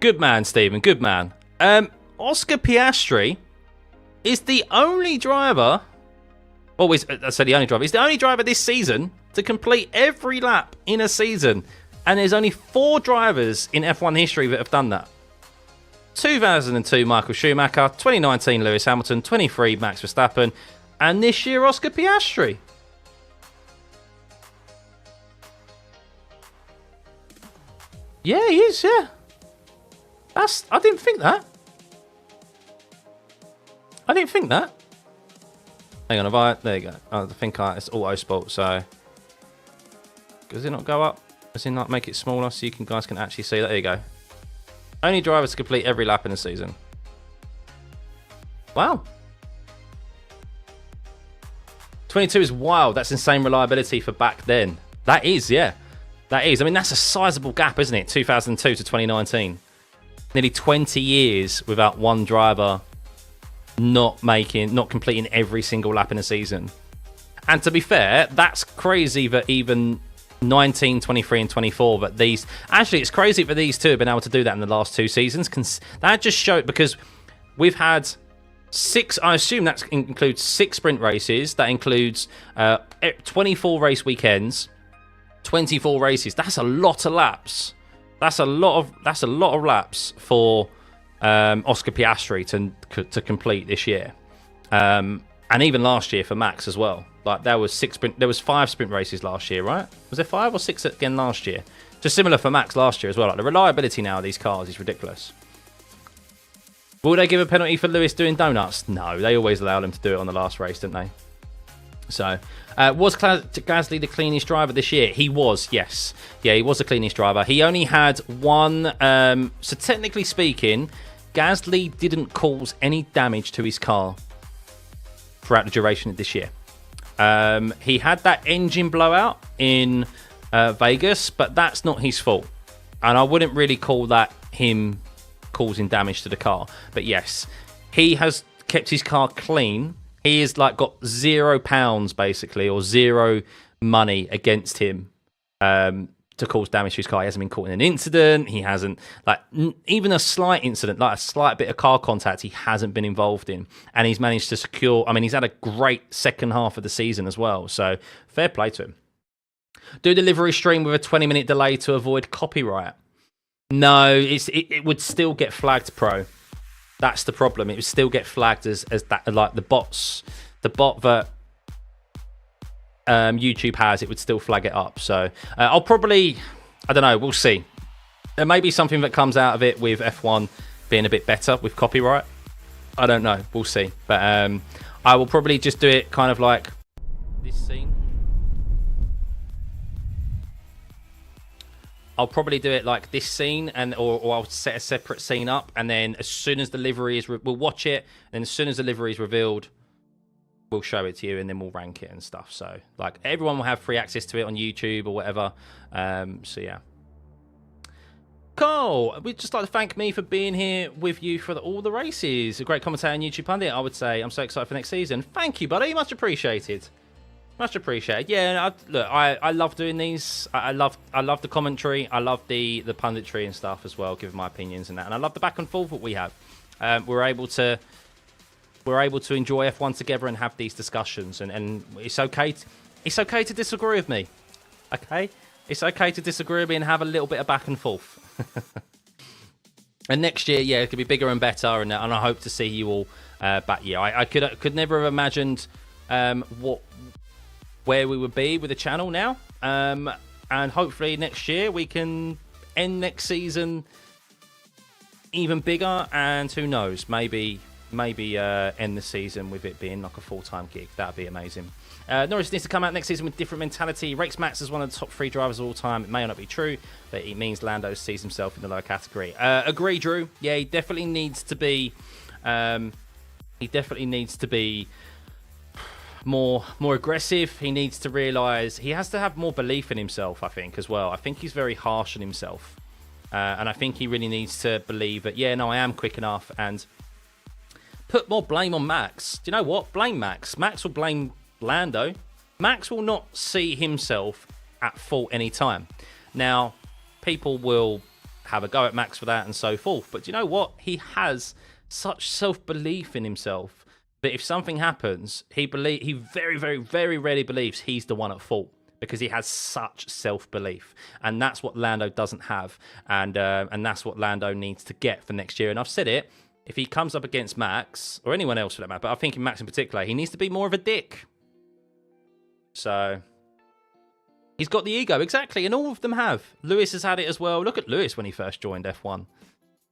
Good man, Stephen. Good man. Oscar Piastri is the only driver. Always, I say the only driver. He's the only driver this season to complete every lap in a season, and there's only 4 drivers in F1 history that have done that. 2002 Michael Schumacher, 2019 Lewis Hamilton, 23 Max Verstappen, and this year Oscar Piastri. Yeah, he is, yeah. I didn't think that. Hang on, there you go. I think it's auto sport, so does it not go up? Does it not make it smaller so you guys can actually see that? There you go. Only drivers to complete every lap in a season. Wow. 22 is wild. That's insane reliability for back then. That is, yeah. That is. I mean, that's a sizable gap, isn't it? 2002 to 2019. Nearly 20 years without one driver not completing every single lap in a season. And to be fair, that's crazy that even 19, 23, and 24, but these... Actually, it's crazy for these two have been able to do that in the last 2 seasons. That just showed... Because we've had 6... I assume that includes 6 sprint races. That includes 24 race weekends. 24 races. That's a lot of laps. That's a lot of laps for Oscar Piastri to complete this year. And even last year for Max as well. Like there was 5 sprint races last year, right? Was there 5 or 6 again last year? Just similar for Max last year as well. Like the reliability now of these cars is ridiculous. Will they give a penalty for Lewis doing donuts? No, they always allow him to do it on the last race, don't they? So, was Gasly the cleanest driver this year? He was, yes. Yeah, he was the cleanest driver. He only had one... so technically speaking, Gasly didn't cause any damage to his car throughout the duration of this year. He had that engine blowout in Vegas, but that's not his fault. And I wouldn't really call that him causing damage to the car. But yes, he has kept his car clean. He has got £0 basically, or 0 money against him to cause damage to his car. He hasn't been caught in an incident. He hasn't, even a slight incident, like a slight bit of car contact, he hasn't been involved in. And he's managed to secure, I mean, he's had a great second half of the season as well. So fair play to him. Do delivery stream with a 20-minute delay to avoid copyright. No, it would still get flagged, pro. That's the problem. It would still get flagged as that, like the bot that YouTube has, it would still flag it up. So I'll probably, I don't know, we'll see. There may be something that comes out of it with F1 being a bit better with copyright. I don't know. We'll see. But I will probably just do it kind of like this scene. I'll probably do it like this scene, or I'll set a separate scene up, and then as soon as the livery is, we'll watch it, and then as soon as the livery is revealed, we'll show it to you, and then we'll rank it and stuff. So everyone will have free access to it on YouTube or whatever. So yeah. Cool. We'd just like to thank me for being here with you for all the races. A great commentator and YouTube pundit, I would say. I'm so excited for next season. Thank you, buddy. Much appreciated. Much appreciated. Yeah, look, I love doing these. I love the commentary. I love the punditry and stuff as well, giving my opinions and that. And I love the back and forth that we have. We're able to enjoy F1 together and have these discussions. And it's okay. It's okay to disagree with me. Okay, it's okay to disagree with me and have a little bit of back and forth. And next year, yeah, it could be bigger and better. And I hope to see you all back. Yeah, I could never have imagined where we would be with the channel now, and hopefully next year we can end next season even bigger, and who knows, maybe end the season with it being like a full-time gig. That'd be amazing. Norris needs to come out next season with different mentality. Rates Max as one of the top 3 drivers of all time. It may not be true, but it means Lando sees himself in the lower category. Agree, Drew. Yeah, he definitely needs to be more aggressive. He needs to realise he has to have more belief in himself, I think, as well. I think he's very harsh on himself. And I think he really needs to believe that, yeah, no, I am quick enough, and put more blame on Max. Do you know what? Blame Max. Max will blame Lando. Max will not see himself at fault any time. Now, people will have a go at Max for that and so forth. But do you know what? He has such self-belief in himself that if something happens, he very, very, very rarely believes he's the one at fault, because he has such self-belief. And that's what Lando doesn't have. And that's what Lando needs to get for next year. And I've said it, if he comes up against Max, or anyone else for that matter, but I think in Max in particular, he needs to be more of a dick. So he's got the ego, exactly, and all of them have. Lewis has had it as well. Look at Lewis when he first joined F1.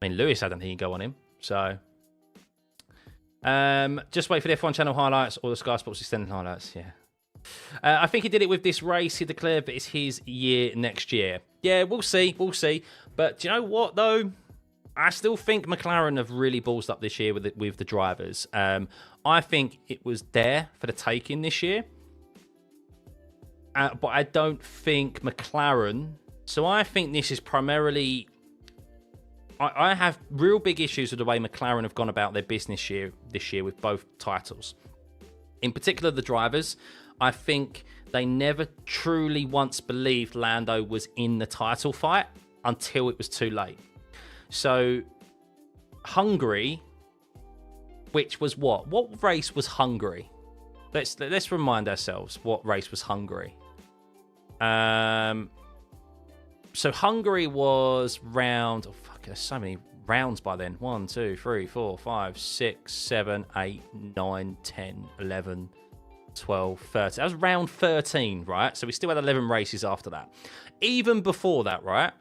I mean, Lewis had an ego on him. So just wait for the F1 channel highlights or the Sky Sports extended highlights. Yeah. I think he did it with this race. He declared that it's his year next year. Yeah, we'll see. We'll see. But do you know what, though? I still think McLaren have really ballsed up this year with the drivers. I think it was there for the taking this year. But I don't think McLaren... So I think this is primarily... I have real big issues with the way McLaren have gone about their business this year with both titles. In particular, the drivers. I think they never truly once believed Lando was in the title fight until it was too late. So, Hungary, which was what? What race was Hungary? Let's remind ourselves what race was Hungary. So Hungary was round... Oh, fuck, there's so many rounds by then. 1, 2, 3, 4, 5, 6, 7, 8, 9, 10, 11, 12, 13. That was round 13, right? So we still had 11 races after that. Even before that, right?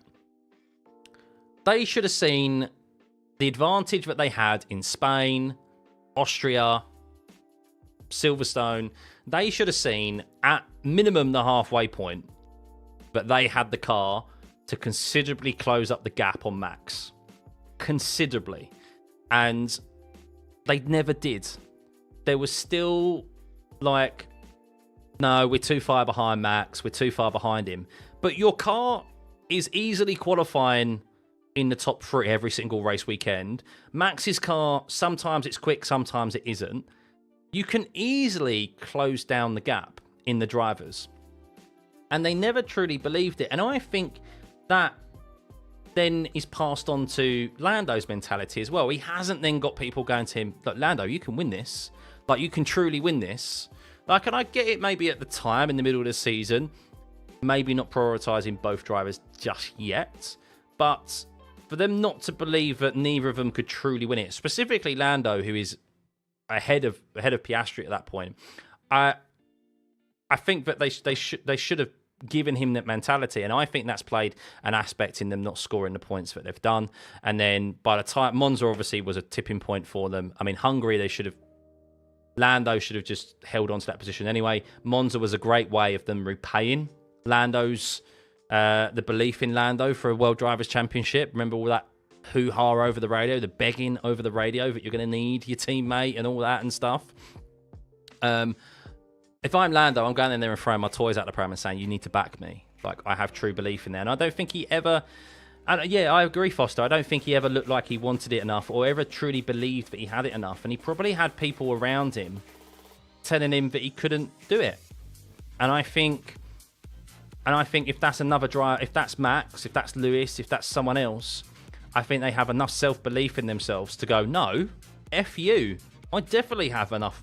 They should have seen the advantage that they had in Spain, Austria, Silverstone. They should have seen, at minimum, the halfway point, that they had the car to considerably close up the gap on Max. Considerably. And they never did. There was still like, no, we're too far behind Max. We're too far behind him. But your car is easily qualifying in the top 3 every single race weekend. Max's car, sometimes it's quick, sometimes it isn't. You can easily close down the gap in the drivers. And they never truly believed it. And I think that then is passed on to Lando's mentality as well. He hasn't then got people going to him, look, Lando, you can win this. Like, you can truly win this. Like, and I get it maybe at the time in the middle of the season, maybe not prioritising both drivers just yet. But for them not to believe that neither of them could truly win it, specifically Lando, who is ahead of Piastri at that point, I think that they should have given him that mentality, and I think that's played an aspect in them not scoring the points that they've done. And then by the time Monza obviously was a tipping point for them. I mean, Hungary, Lando should have just held on to that position anyway. Monza was a great way of them repaying Lando's the belief in Lando for a World Drivers' Championship. Remember all that hoo-ha over the radio, the begging over the radio that you're going to need your teammate and all that and stuff. If I'm Lando, I'm going in there and throwing my toys out the pram and saying, you need to back me. Like, I have true belief in there. And I don't think he ever... And yeah, I agree, Foster. I don't think he ever looked like he wanted it enough or ever truly believed that he had it enough. And he probably had people around him telling him that he couldn't do it. And I think if that's another driver, if that's Max, if that's Lewis, if that's someone else, I think they have enough self-belief in themselves to go, no, F you. I definitely have enough.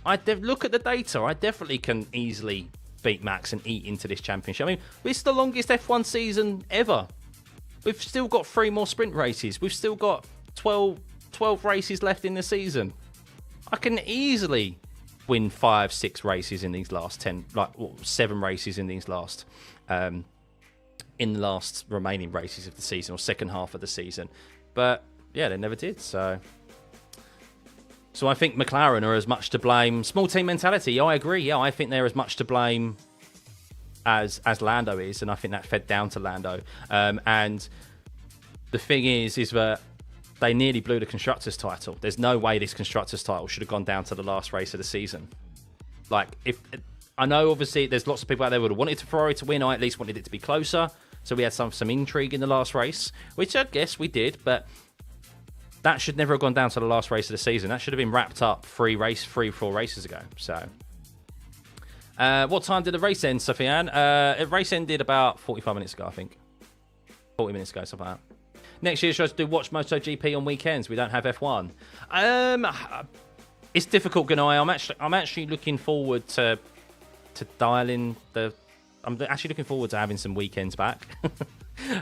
Look at the data. I definitely can easily beat Max and eat into this championship. I mean, it's the longest F1 season ever. We've still got 3 more sprint races. We've still got 12 races left in the season. I can easily win 5, 6 races in these last 10, 7 races in these last, in the last remaining races of the season or second half of the season. But yeah, they never did. So I think McLaren are as much to blame. Small team mentality. Yeah, I agree. Yeah, I think they're as much to blame as Lando is, and I think that fed down to Lando. And the thing is that they nearly blew the Constructors' title. There's no way this Constructors' title should have gone down to the last race of the season. Like, if I know, obviously, there's lots of people out there who would have wanted Ferrari to win. I at least wanted it to be closer. So we had some intrigue in the last race, which I guess we did, but that should never have gone down to the last race of the season. That should have been wrapped up 4 races ago. So, what time did the race end, Stuffeyy? The race ended about 45 minutes ago, I think. 40 minutes ago, something like that. Next year, should I do watch MotoGP on weekends? We don't have F1. It's difficult, Ganai. I'm actually looking forward to dialing the. I'm actually looking forward to having some weekends back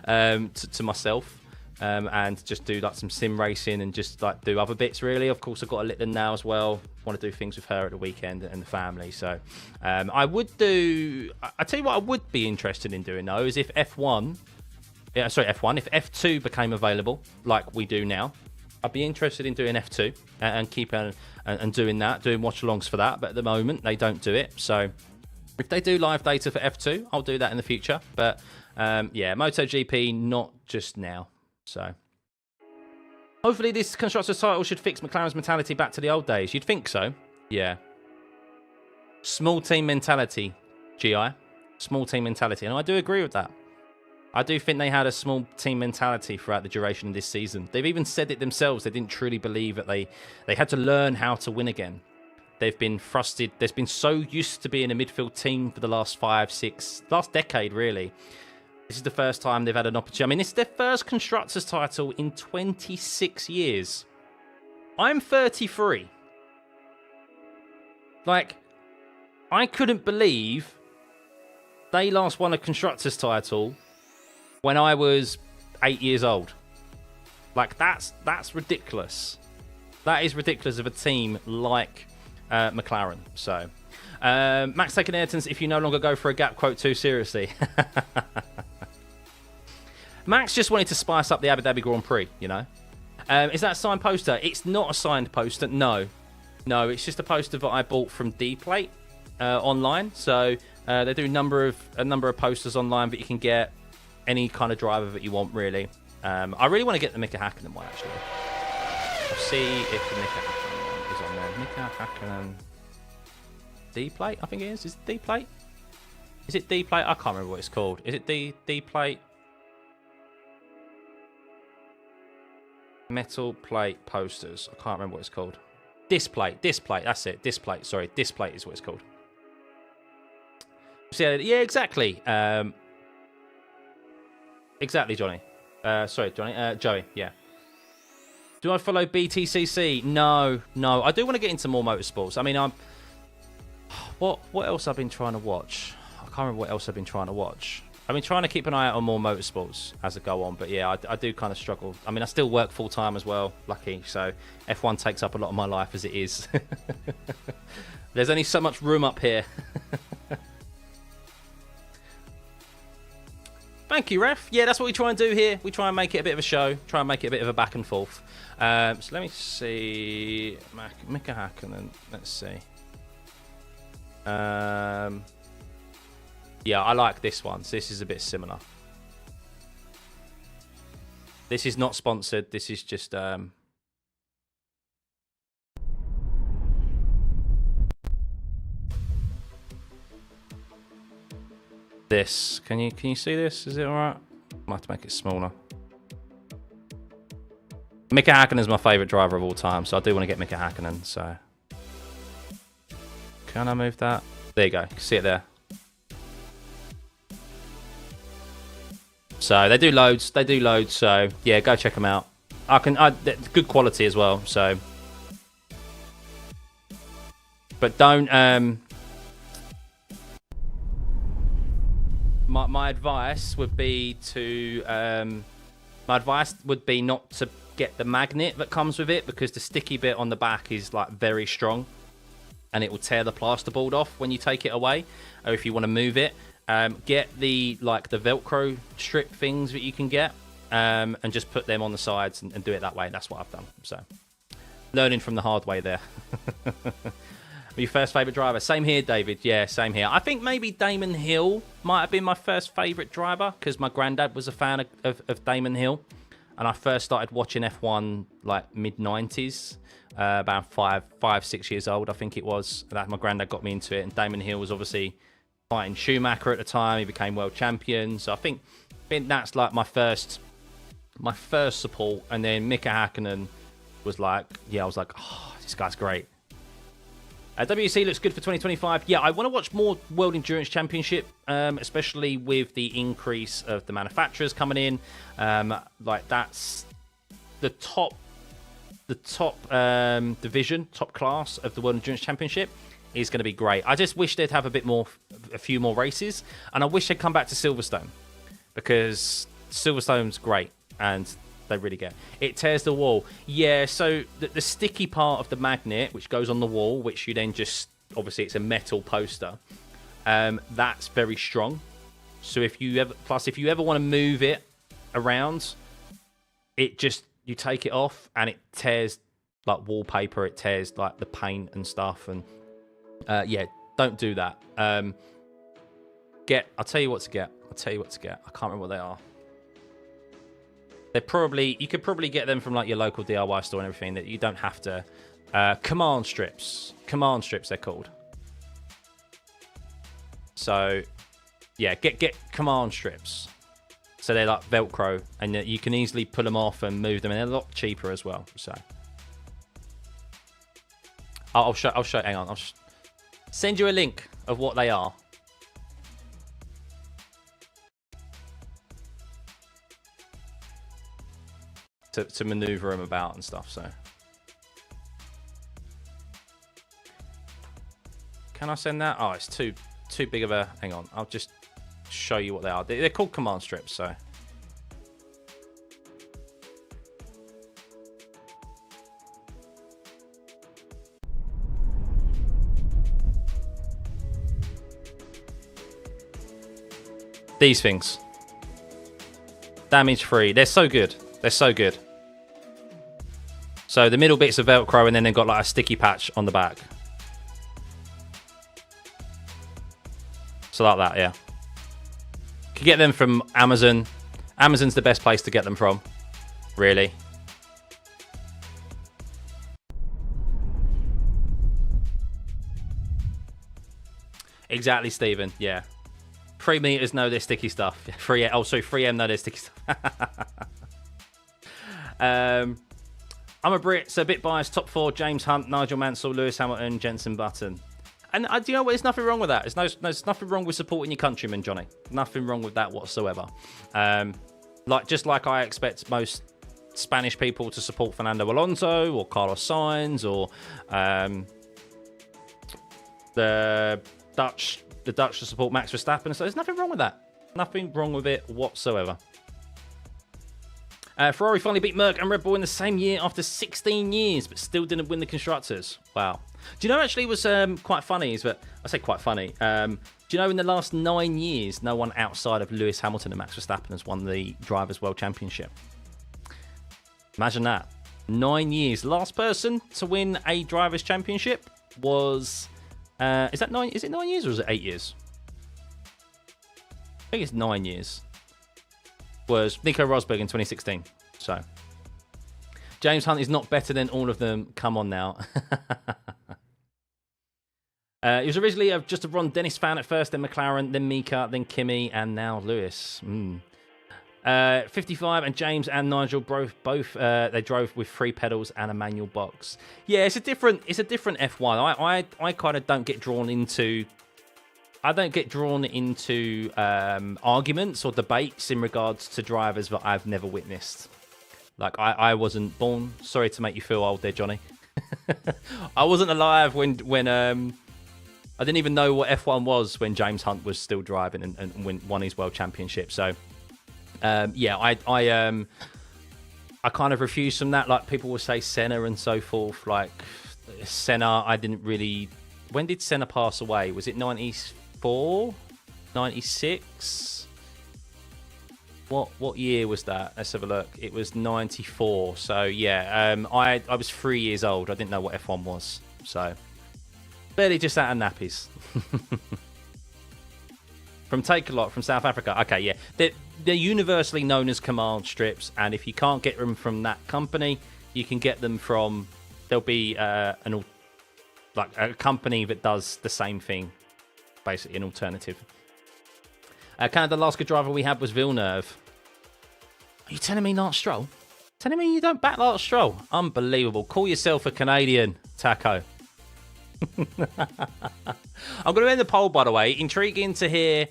to myself. And just do like some sim racing and just like do other bits really. Of course, I've got a little now as well. Want to do things with her at the weekend and the family. So I would do. I tell you what, I would be interested in doing though is if F1. Yeah, sorry, F1. If F2 became available like we do now, I'd be interested in doing F2 and keep and doing that, doing watch-alongs for that. But at the moment, they don't do it. So if they do live data for F2, I'll do that in the future. But yeah, MotoGP not just now. So hopefully this Constructors' title should fix McLaren's mentality back to the old days. You'd think so. Yeah. Small team mentality, GI. Small team mentality. And I do agree with that. I do think they had a small team mentality throughout the duration of this season. They've even said it themselves. They didn't truly believe that they had to learn how to win again. They've been frustrated. They've been so used to being a midfield team for the last 5, 6, last decade, really. This is the first time they've had an opportunity. I mean, it's their first Constructors' title in 26 years. I'm 33. Like, I couldn't believe they last won a Constructors' title when I was 8 years old. Like, that's ridiculous. That is ridiculous of a team like McLaren. So, Max taking Ayrton's, if you no longer go for a gap quote too seriously. Max just wanted to spice up the Abu Dhabi Grand Prix, you know. Is that a signed poster? It's not a signed poster, no. No, it's just a poster that I bought from D-Plate online. So they do a number of posters online that you can get any kind of driver that you want, really. I really want to get the Mika Hakkinen one, actually. I'll see if the Mika Hakkinen one is on there. Mika Hakkinen D-Plate, I think it is. Is it D-Plate? Is it D-Plate? I can't remember what it's called. Is it D-Plate? Metal plate posters. I can't remember what it's called. Displate. That's it. Displate. Sorry, Displate is what it's called. So, yeah, exactly. Exactly, Johnny. Sorry, Johnny. Joey. Yeah. Do I follow BTCC? No. I do want to get into more motorsports. I mean, what else I've been trying to watch? I can't remember what else I've been trying to watch. I've been trying to keep an eye out on more motorsports as I go on, but yeah, I do kind of struggle. I mean, I still work full time as well, lucky, so F1 takes up a lot of my life as it is. There's only so much room up here. Thank you, Ref. Yeah, that's what we try and do here. We try and make it a bit of a show, try and make it a bit of a back and forth. So let me see. Mika Hakkinen, let's see. Yeah, I like this one. So this is a bit similar. This is not sponsored. This is just this. Can you see this? Is it all right? Might have to make it smaller. Mika Hakkinen is my favourite driver of all time, so I do want to get Mika Hakkinen. So can I move that? There you go. You can see it there. So they do loads. They do loads. So yeah, go check them out. Good quality as well. So, but don't. My advice would be to. My advice would be not to get the magnet that comes with it, because the sticky bit on the back is like very strong, and it will tear the plasterboard off when you take it away, or if you want to move it. Get the Velcro strip things that you can get, and just put them on the sides and do it that way. That's what I've done. So, learning from the hard way there. Your first favourite driver? Same here, David. Yeah, same here. I think maybe Damon Hill might have been my first favourite driver, because my granddad was a fan of Damon Hill, and I first started watching F1 like mid-90s, about 6 years old, I think it was. That my granddad got me into it, and Damon Hill was obviously fighting Schumacher at the time. He became world champion, so I think that's like my first support. And then Mika Hakkinen was like, yeah, I was like, oh, this guy's great. WEC looks good for 2025. Yeah, I want to watch more World Endurance Championship, especially with the increase of the manufacturers coming in. Like that's the top division, top class of the World Endurance Championship is going to be great. I just wish they'd have a few more races, and I wish they'd come back to Silverstone, because Silverstone's great and they really get it. Tears the wall. Yeah, so the sticky part of the magnet, which goes on the wall, which you then just, obviously it's a metal poster, that's very strong. So if you ever want to move it around, it just, you take it off and it tears like wallpaper, it tears like the paint and stuff, and yeah, don't do that. I'll tell you what to get. I can't remember what they are. You could probably get them from like your local DIY store and everything. That you don't have to. Command strips. Command strips, they're called. So, yeah, get command strips. So they're like Velcro, and you can easily pull them off and move them, and they're a lot cheaper as well. So, I'll show. Hang on, I'll send you a link of what they are. To maneuver them about and stuff. So, can I send that? Oh, it's too big of a. Hang on, I'll just show you what they are. They're called command strips. So, these things, damage free. They're so good. They're so good. So the middle bit's are Velcro, and then they've got like a sticky patch on the back. So like that, yeah. You can get them from Amazon. Amazon's the best place to get them from, really. Exactly, Stephen. Yeah. 3 meters know their sticky stuff. 3M know their sticky stuff. I'm a Brit, so a bit biased. Top 4: James Hunt, Nigel Mansell, Lewis Hamilton, Jenson Button. And do you know what? There's nothing wrong with that. There's nothing wrong with supporting your countrymen, Johnny. Nothing wrong with that whatsoever. Just like I expect most Spanish people to support Fernando Alonso or Carlos Sainz, or the Dutch to support Max Verstappen. So there's nothing wrong with that. Nothing wrong with it whatsoever. Ferrari finally beat Merc and Red Bull in the same year after 16 years, but still didn't win the Constructors. Wow. Do you know actually was quite funny? Is that I say quite funny. Do you know in the last 9 years, no one outside of Lewis Hamilton and Max Verstappen has won the Drivers' World Championship? Imagine that. 9 years. Last person to win a Drivers' Championship was. Is it 9 years or is it 8 years? I think it's 9 years. Was Nico Rosberg in 2016. So James Hunt is not better than all of them. Come on now. He was originally just a Ron Dennis fan at first, then McLaren, then Mika, then Kimi, and now Lewis. 55 and James and Nigel both they drove with 3 pedals and a manual box. Yeah, it's a different F1. I kind of don't get drawn into I don't get drawn into arguments or debates in regards to drivers that I've never witnessed. Like, I wasn't born. Sorry to make you feel old there, Johnny. I wasn't alive when I didn't even know what F1 was when James Hunt was still driving and won his world championship. So, yeah, I kind of refuse from that. Like, people will say Senna and so forth. Like, Senna, I didn't really... When did Senna pass away? Was it 94? 96? What year was that? Let's have a look. It was 94. So, yeah, I was 3 years old. I didn't know what F1 was. So, barely just out of nappies. From Take A Lot from South Africa. Okay, yeah. They're universally known as command strips, and if you can't get them from that company, you can get them from... There'll be a company that does the same thing, basically an alternative. Canada, the last good driver we had was Villeneuve. Are you telling me Lance Stroll? Telling me you don't back Lance Stroll? Unbelievable. Call yourself a Canadian, Taco. I'm going to end the poll, by the way. Intriguing to hear,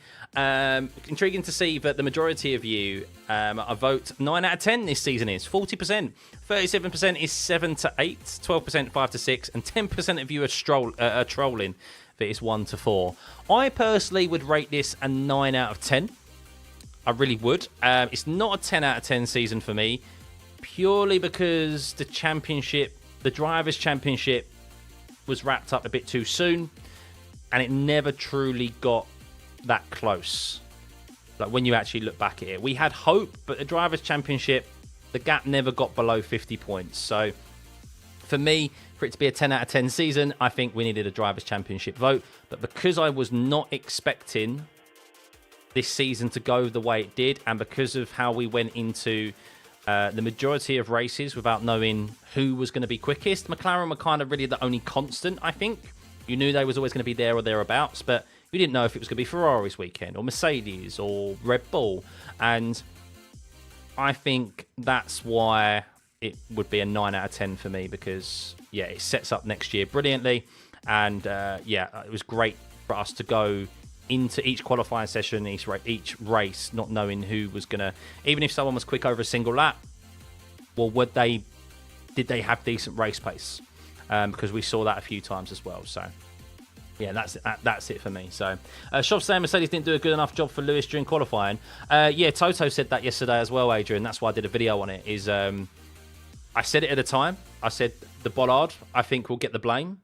intriguing to see that the majority of you I vote 9 out of 10 this season is 40%, 37% is 7 to 8, 12% 5 to 6, and 10% of you are trolling that it's 1 to 4. I personally would rate this a 9 out of 10. I really would. It's not a 10 out of 10 season for me, purely because the championship, the Drivers' Championship, was wrapped up a bit too soon, and it never truly got that close. Like, when you actually look back at it, we had hope, but the Drivers' Championship, the gap never got below 50 points. So for me, for it to be a 10 out of 10 season, I think we needed a Drivers' Championship vote. But because I was not expecting this season to go the way it did, and because of how we went into the majority of races without knowing who was going to be quickest, McLaren were kind of really the only constant, I think. You knew they was always going to be there or thereabouts, but you didn't know if it was going to be Ferrari's weekend or Mercedes or Red Bull. And I think that's why it would be a 9 out of 10 for me, because, yeah, it sets up next year brilliantly. And, yeah, it was great for us to go into each qualifying session, each race, not knowing who was going to... Even if someone was quick over a single lap, well, did they have decent race pace? Because we saw that a few times as well. So, yeah, that's it for me. So, Shop saying Mercedes didn't do a good enough job for Lewis during qualifying. Yeah, Toto said that yesterday as well, Adrian. That's why I did a video on it. I said it at the time. I said the bollard, I think, will get the blame.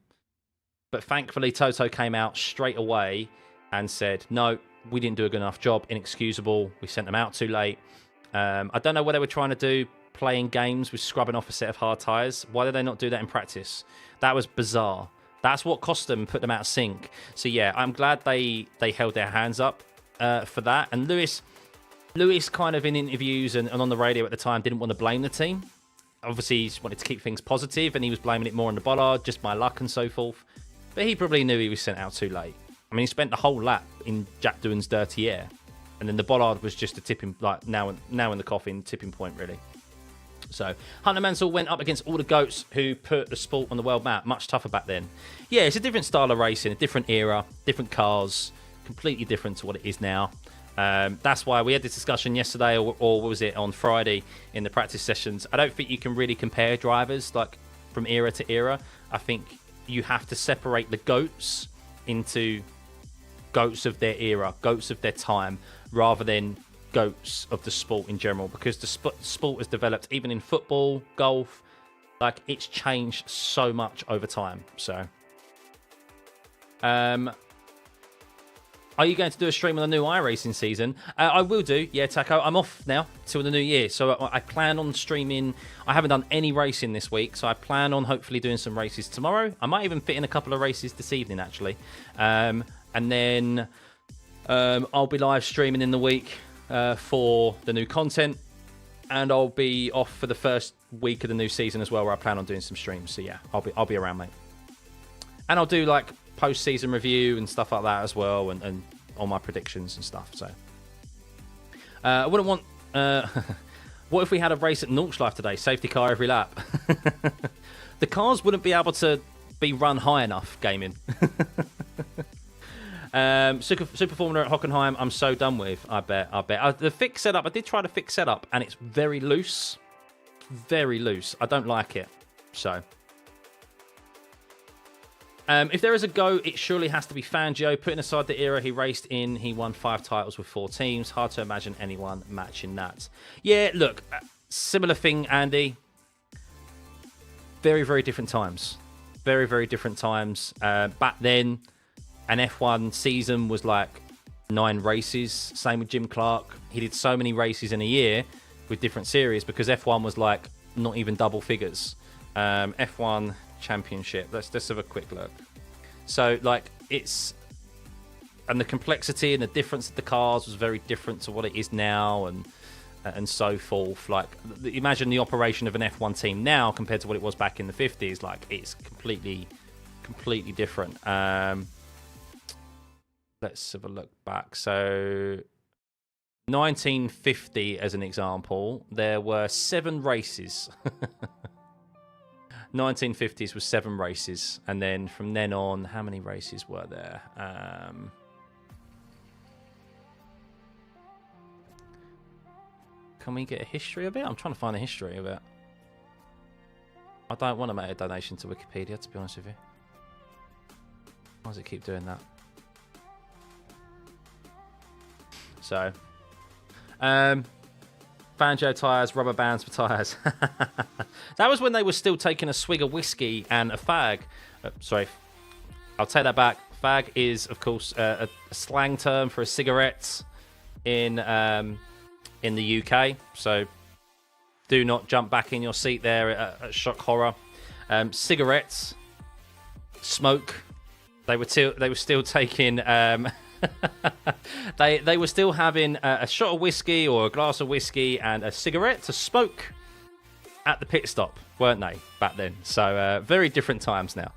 But thankfully, Toto came out straight away and said, no, we didn't do a good enough job, inexcusable, we sent them out too late. I don't know what they were trying to do, playing games with scrubbing off a set of hard tyres. Why did they not do that in practice? That was bizarre. That's what cost them, put them out of sync. So yeah, I'm glad they held their hands up for that. And Lewis kind of in interviews and on the radio at the time didn't want to blame the team. Obviously, he wanted to keep things positive, and he was blaming it more on the bollard, just my luck and so forth. But he probably knew he was sent out too late. I mean, he spent the whole lap in Jack Doohan's dirty air, and then the bollard was just a tipping, like now in the coffin tipping point, really. So Hunter Mansell went up against all the GOATs who put the sport on the world map. Much tougher back then. Yeah, it's a different style of racing, a different era, different cars, completely different to what it is now. That's why we had this discussion yesterday, or was it on Friday in the practice sessions. I don't think you can really compare drivers like from era to era. I think you have to separate the GOATs into GOATs of their era, GOATs of their time, rather than GOATs of the sport in general, because the sport has developed, even in football, golf, like, it's changed so much over time. So are you going to do a stream on the new iRacing season? I will do, yeah, Taco. I'm off now till the new year, so I plan on streaming. I haven't done any racing this week, so I plan on hopefully doing some races tomorrow. I might even fit in a couple of races this evening, actually. And then I'll be live streaming in the week for the new content, and I'll be off for the first week of the new season as well, where I plan on doing some streams. So yeah, I'll be around, mate. And I'll do like post-season review and stuff like that as well, and all my predictions and stuff. So I wouldn't want what if we had a race at Nordschleife today, safety car every lap? The cars wouldn't be able to be run high enough, gaming. Super Formula at Hockenheim, I'm so done with. I bet. The fixed setup, I did try to fix setup, and it's very loose. Very loose. I don't like it. So, if there is a go, it surely has to be Fangio. Putting aside the era he raced in, he won 5 titles with 4 teams. Hard to imagine anyone matching that. Yeah, look, similar thing, Andy. Very, very different times. Very, very different times. Back then, an F1 season was like 9 races. Same with Jim Clark. He did so many races in a year with different series because F1 was like not even double figures. F1 Championship. Let's have a quick look. So like it's, and the complexity and the difference of the cars was very different to what it is now, and so forth. Like imagine the operation of an F1 team now compared to what it was back in the 50s. Like it's completely different. Let's have a look back. So 1950 as an example, there were 7 races. 1950s was 7 races, and then from then on, how many races were there? Can we get a history of it? I'm trying to find a history of it. I don't want to make a donation to Wikipedia, to be honest with you. Why does it keep doing that? So, Fangio tyres, rubber bands for tyres. That was when they were still taking a swig of whiskey and a fag. Sorry, I'll take that back. Fag is, of course, a slang term for a cigarette in the UK. So do not jump back in your seat there at shock horror. Cigarettes, smoke. They were still taking. They were still having a shot of whiskey or a glass of whiskey and a cigarette to smoke at the pit stop, weren't they, back then? So very different times now.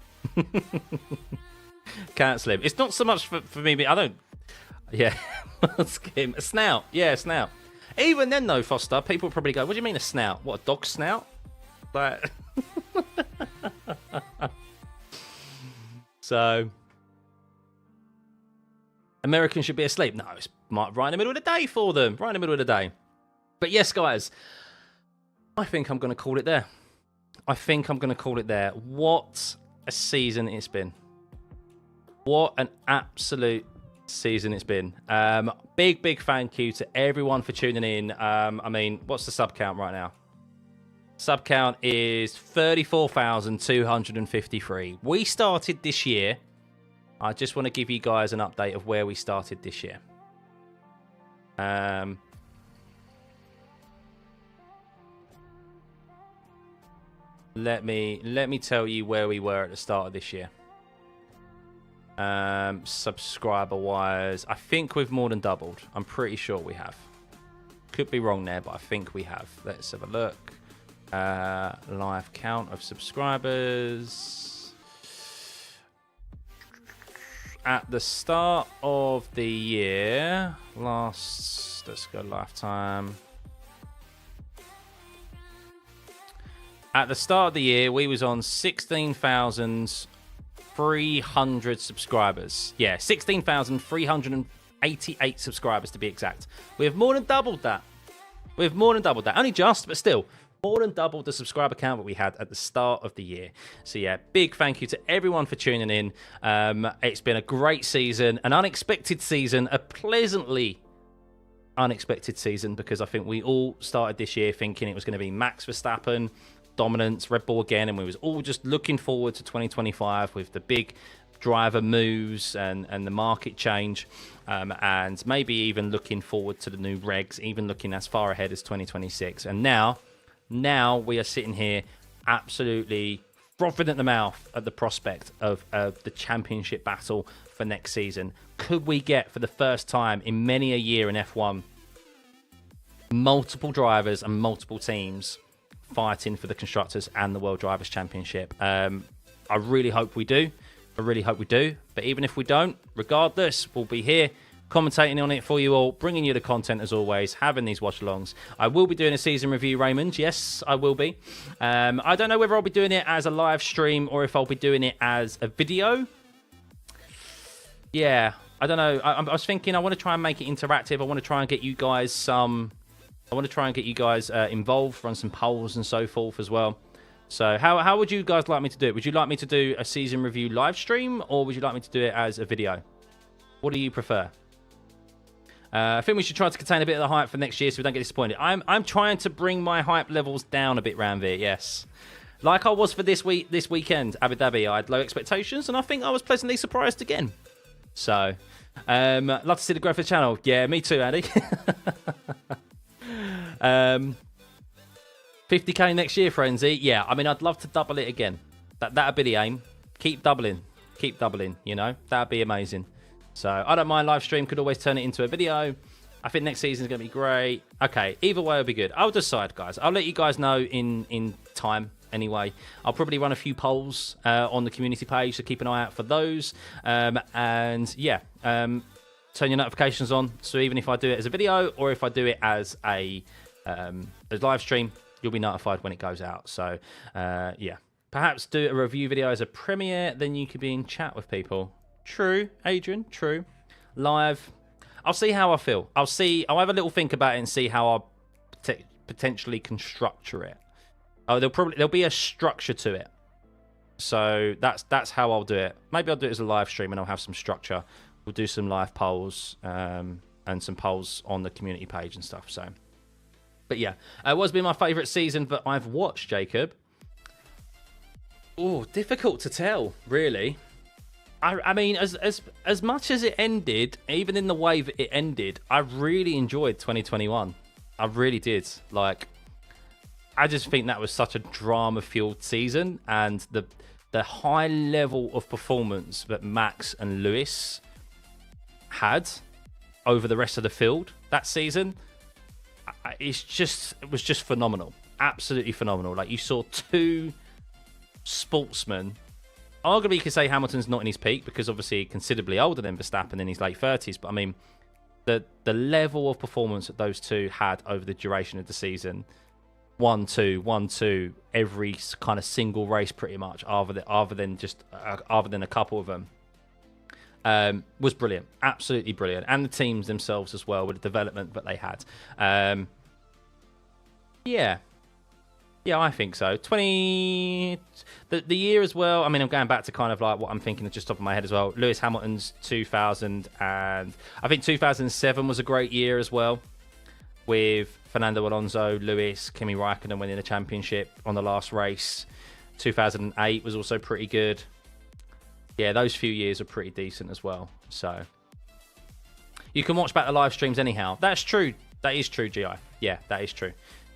Can't slim. It's not so much for me. I don't. Yeah, skim. A snout. Yeah, a snout. Even then, though, Foster, people probably go, "What do you mean a snout? What, a dog snout?" Like. So. Americans should be asleep. No, it's right in the middle of the day for them. Right in the middle of the day. But yes, guys, I think I'm going to call it there. What a season it's been. What an absolute season it's been. Big thank you to everyone for tuning in. I mean, what's the sub count right now? Sub count is 34,253. We started this year. I just want to give you guys an update of where we started this year. Let me tell you where we were at the start of this year. Subscriber wise, I think we've more than doubled. I'm pretty sure we have. Could be wrong there, but I think we have. Let's have a look. Live count of subscribers. At the start of the year, let's go lifetime. At the start of the year, we was on 16,300 subscribers. Yeah, 16,388 subscribers to be exact. We have more than doubled that. Only just, but still. More than doubled the subscriber count that we had at the start of the year. So yeah, big thank you to everyone for tuning in. It's been a great season, an unexpected season, a pleasantly unexpected season, because I think we all started this year thinking it was going to be Max Verstappen, dominance, Red Bull again, and we was all just looking forward to 2025 with the big driver moves and the market change, and maybe even looking forward to the new regs, even looking as far ahead as 2026. And now we are sitting here absolutely frothing at the mouth at the prospect of the championship battle for next season. Could we get, for the first time in many a year in F1, multiple drivers and multiple teams fighting for the Constructors and the World Drivers' Championship? I really hope we do. But even if we don't, regardless, we'll be here commentating on it for you all, bringing you the content as always, having these watch-alongs. I will be doing a season review, Raymond. Yes, I will be. I don't know whether I'll be doing it as a live stream or if I'll be doing it as a video. Yeah, I don't know. I was thinking I want to try and make it interactive. I want to try and get you guys involved, run some polls and so forth as well. So how would you guys like me to do it? Would you like me to do a season review live stream, or would you like me to do it as a video? What do you prefer? I think we should try to contain a bit of the hype for next year so we don't get disappointed. I'm trying to bring my hype levels down a bit round here, yes. Like I was for this weekend, Abu Dhabi. I had low expectations, and I think I was pleasantly surprised again. So, love to see the growth of the channel. Yeah, me too, Andy. 50k next year, Frenzy. Yeah, I mean, I'd love to double it again. That'd be the aim. Keep doubling, you know? That'd be amazing. So I don't mind live stream. Could always turn it into a video. I think next season is going to be great. Okay, either way will be good. I'll decide, guys. I'll let you guys know in time anyway. I'll probably run a few polls on the community page, so keep an eye out for those. And yeah, turn your notifications on. So even if I do it as a video or if I do it as a live stream, you'll be notified when it goes out. So yeah, perhaps do a review video as a premiere. Then you could be in chat with people. True, Adrian, true. Live. I'll see how I feel. I'll have a little think about it and see how I potentially can structure it. Oh, there'll be a structure to it. So that's how I'll do it. Maybe I'll do it as a live stream and I'll have some structure. We'll do some live polls and some polls on the community page and stuff. So, but yeah, what's been my favourite season that I've watched, Jacob? Oh, difficult to tell, really. I mean, as much as it ended, even in the way that it ended, I really enjoyed 2021. I really did. Like, I just think that was such a drama-fueled season, and the high level of performance that Max and Lewis had over the rest of the field that season, it was just phenomenal. Absolutely phenomenal. Like, you saw two sportsmen. Arguably, you could say Hamilton's not in his peak because obviously considerably older than Verstappen in his late 30s. But I mean, the level of performance that those two had over the duration of the season, 1-2, 1-2, every kind of single race pretty much, other than a couple of them, was brilliant. Absolutely brilliant. And the teams themselves as well with the development that they had. Yeah, I think so. The year as well. I mean, I'm going back to kind of like what I'm thinking just top of my head as well. Lewis Hamilton's 2000, and I think 2007 was a great year as well, with Fernando Alonso, Lewis, Kimi Raikkonen winning the championship on the last race. 2008 was also pretty good. Yeah, those few years are pretty decent as well. So you can watch back the live streams anyhow. That's true. That is true, GI. Yeah, that is true.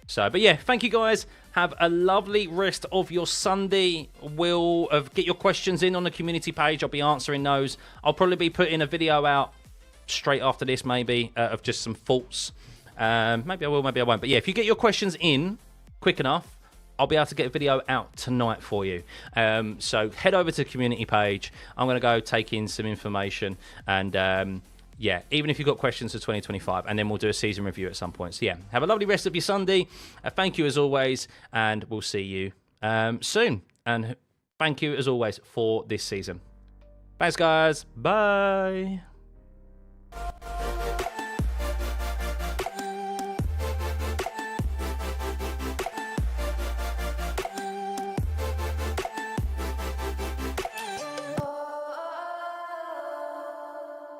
So, but yeah, thank you guys. Have a lovely rest of your Sunday. Get your questions in on the community page. I'll be answering those. I'll probably be putting a video out straight after this, maybe, of just some thoughts. Maybe I will, maybe I won't. But yeah, if you get your questions in quick enough, I'll be able to get a video out tonight for you. So head over to the community page. I'm going to go take in some information and... yeah, even if you've got questions for 2025, and then we'll do a season review at some point. So yeah, have a lovely rest of your Sunday. Thank you as always, and we'll see you soon. And thank you as always for this season. Thanks, guys. Bye.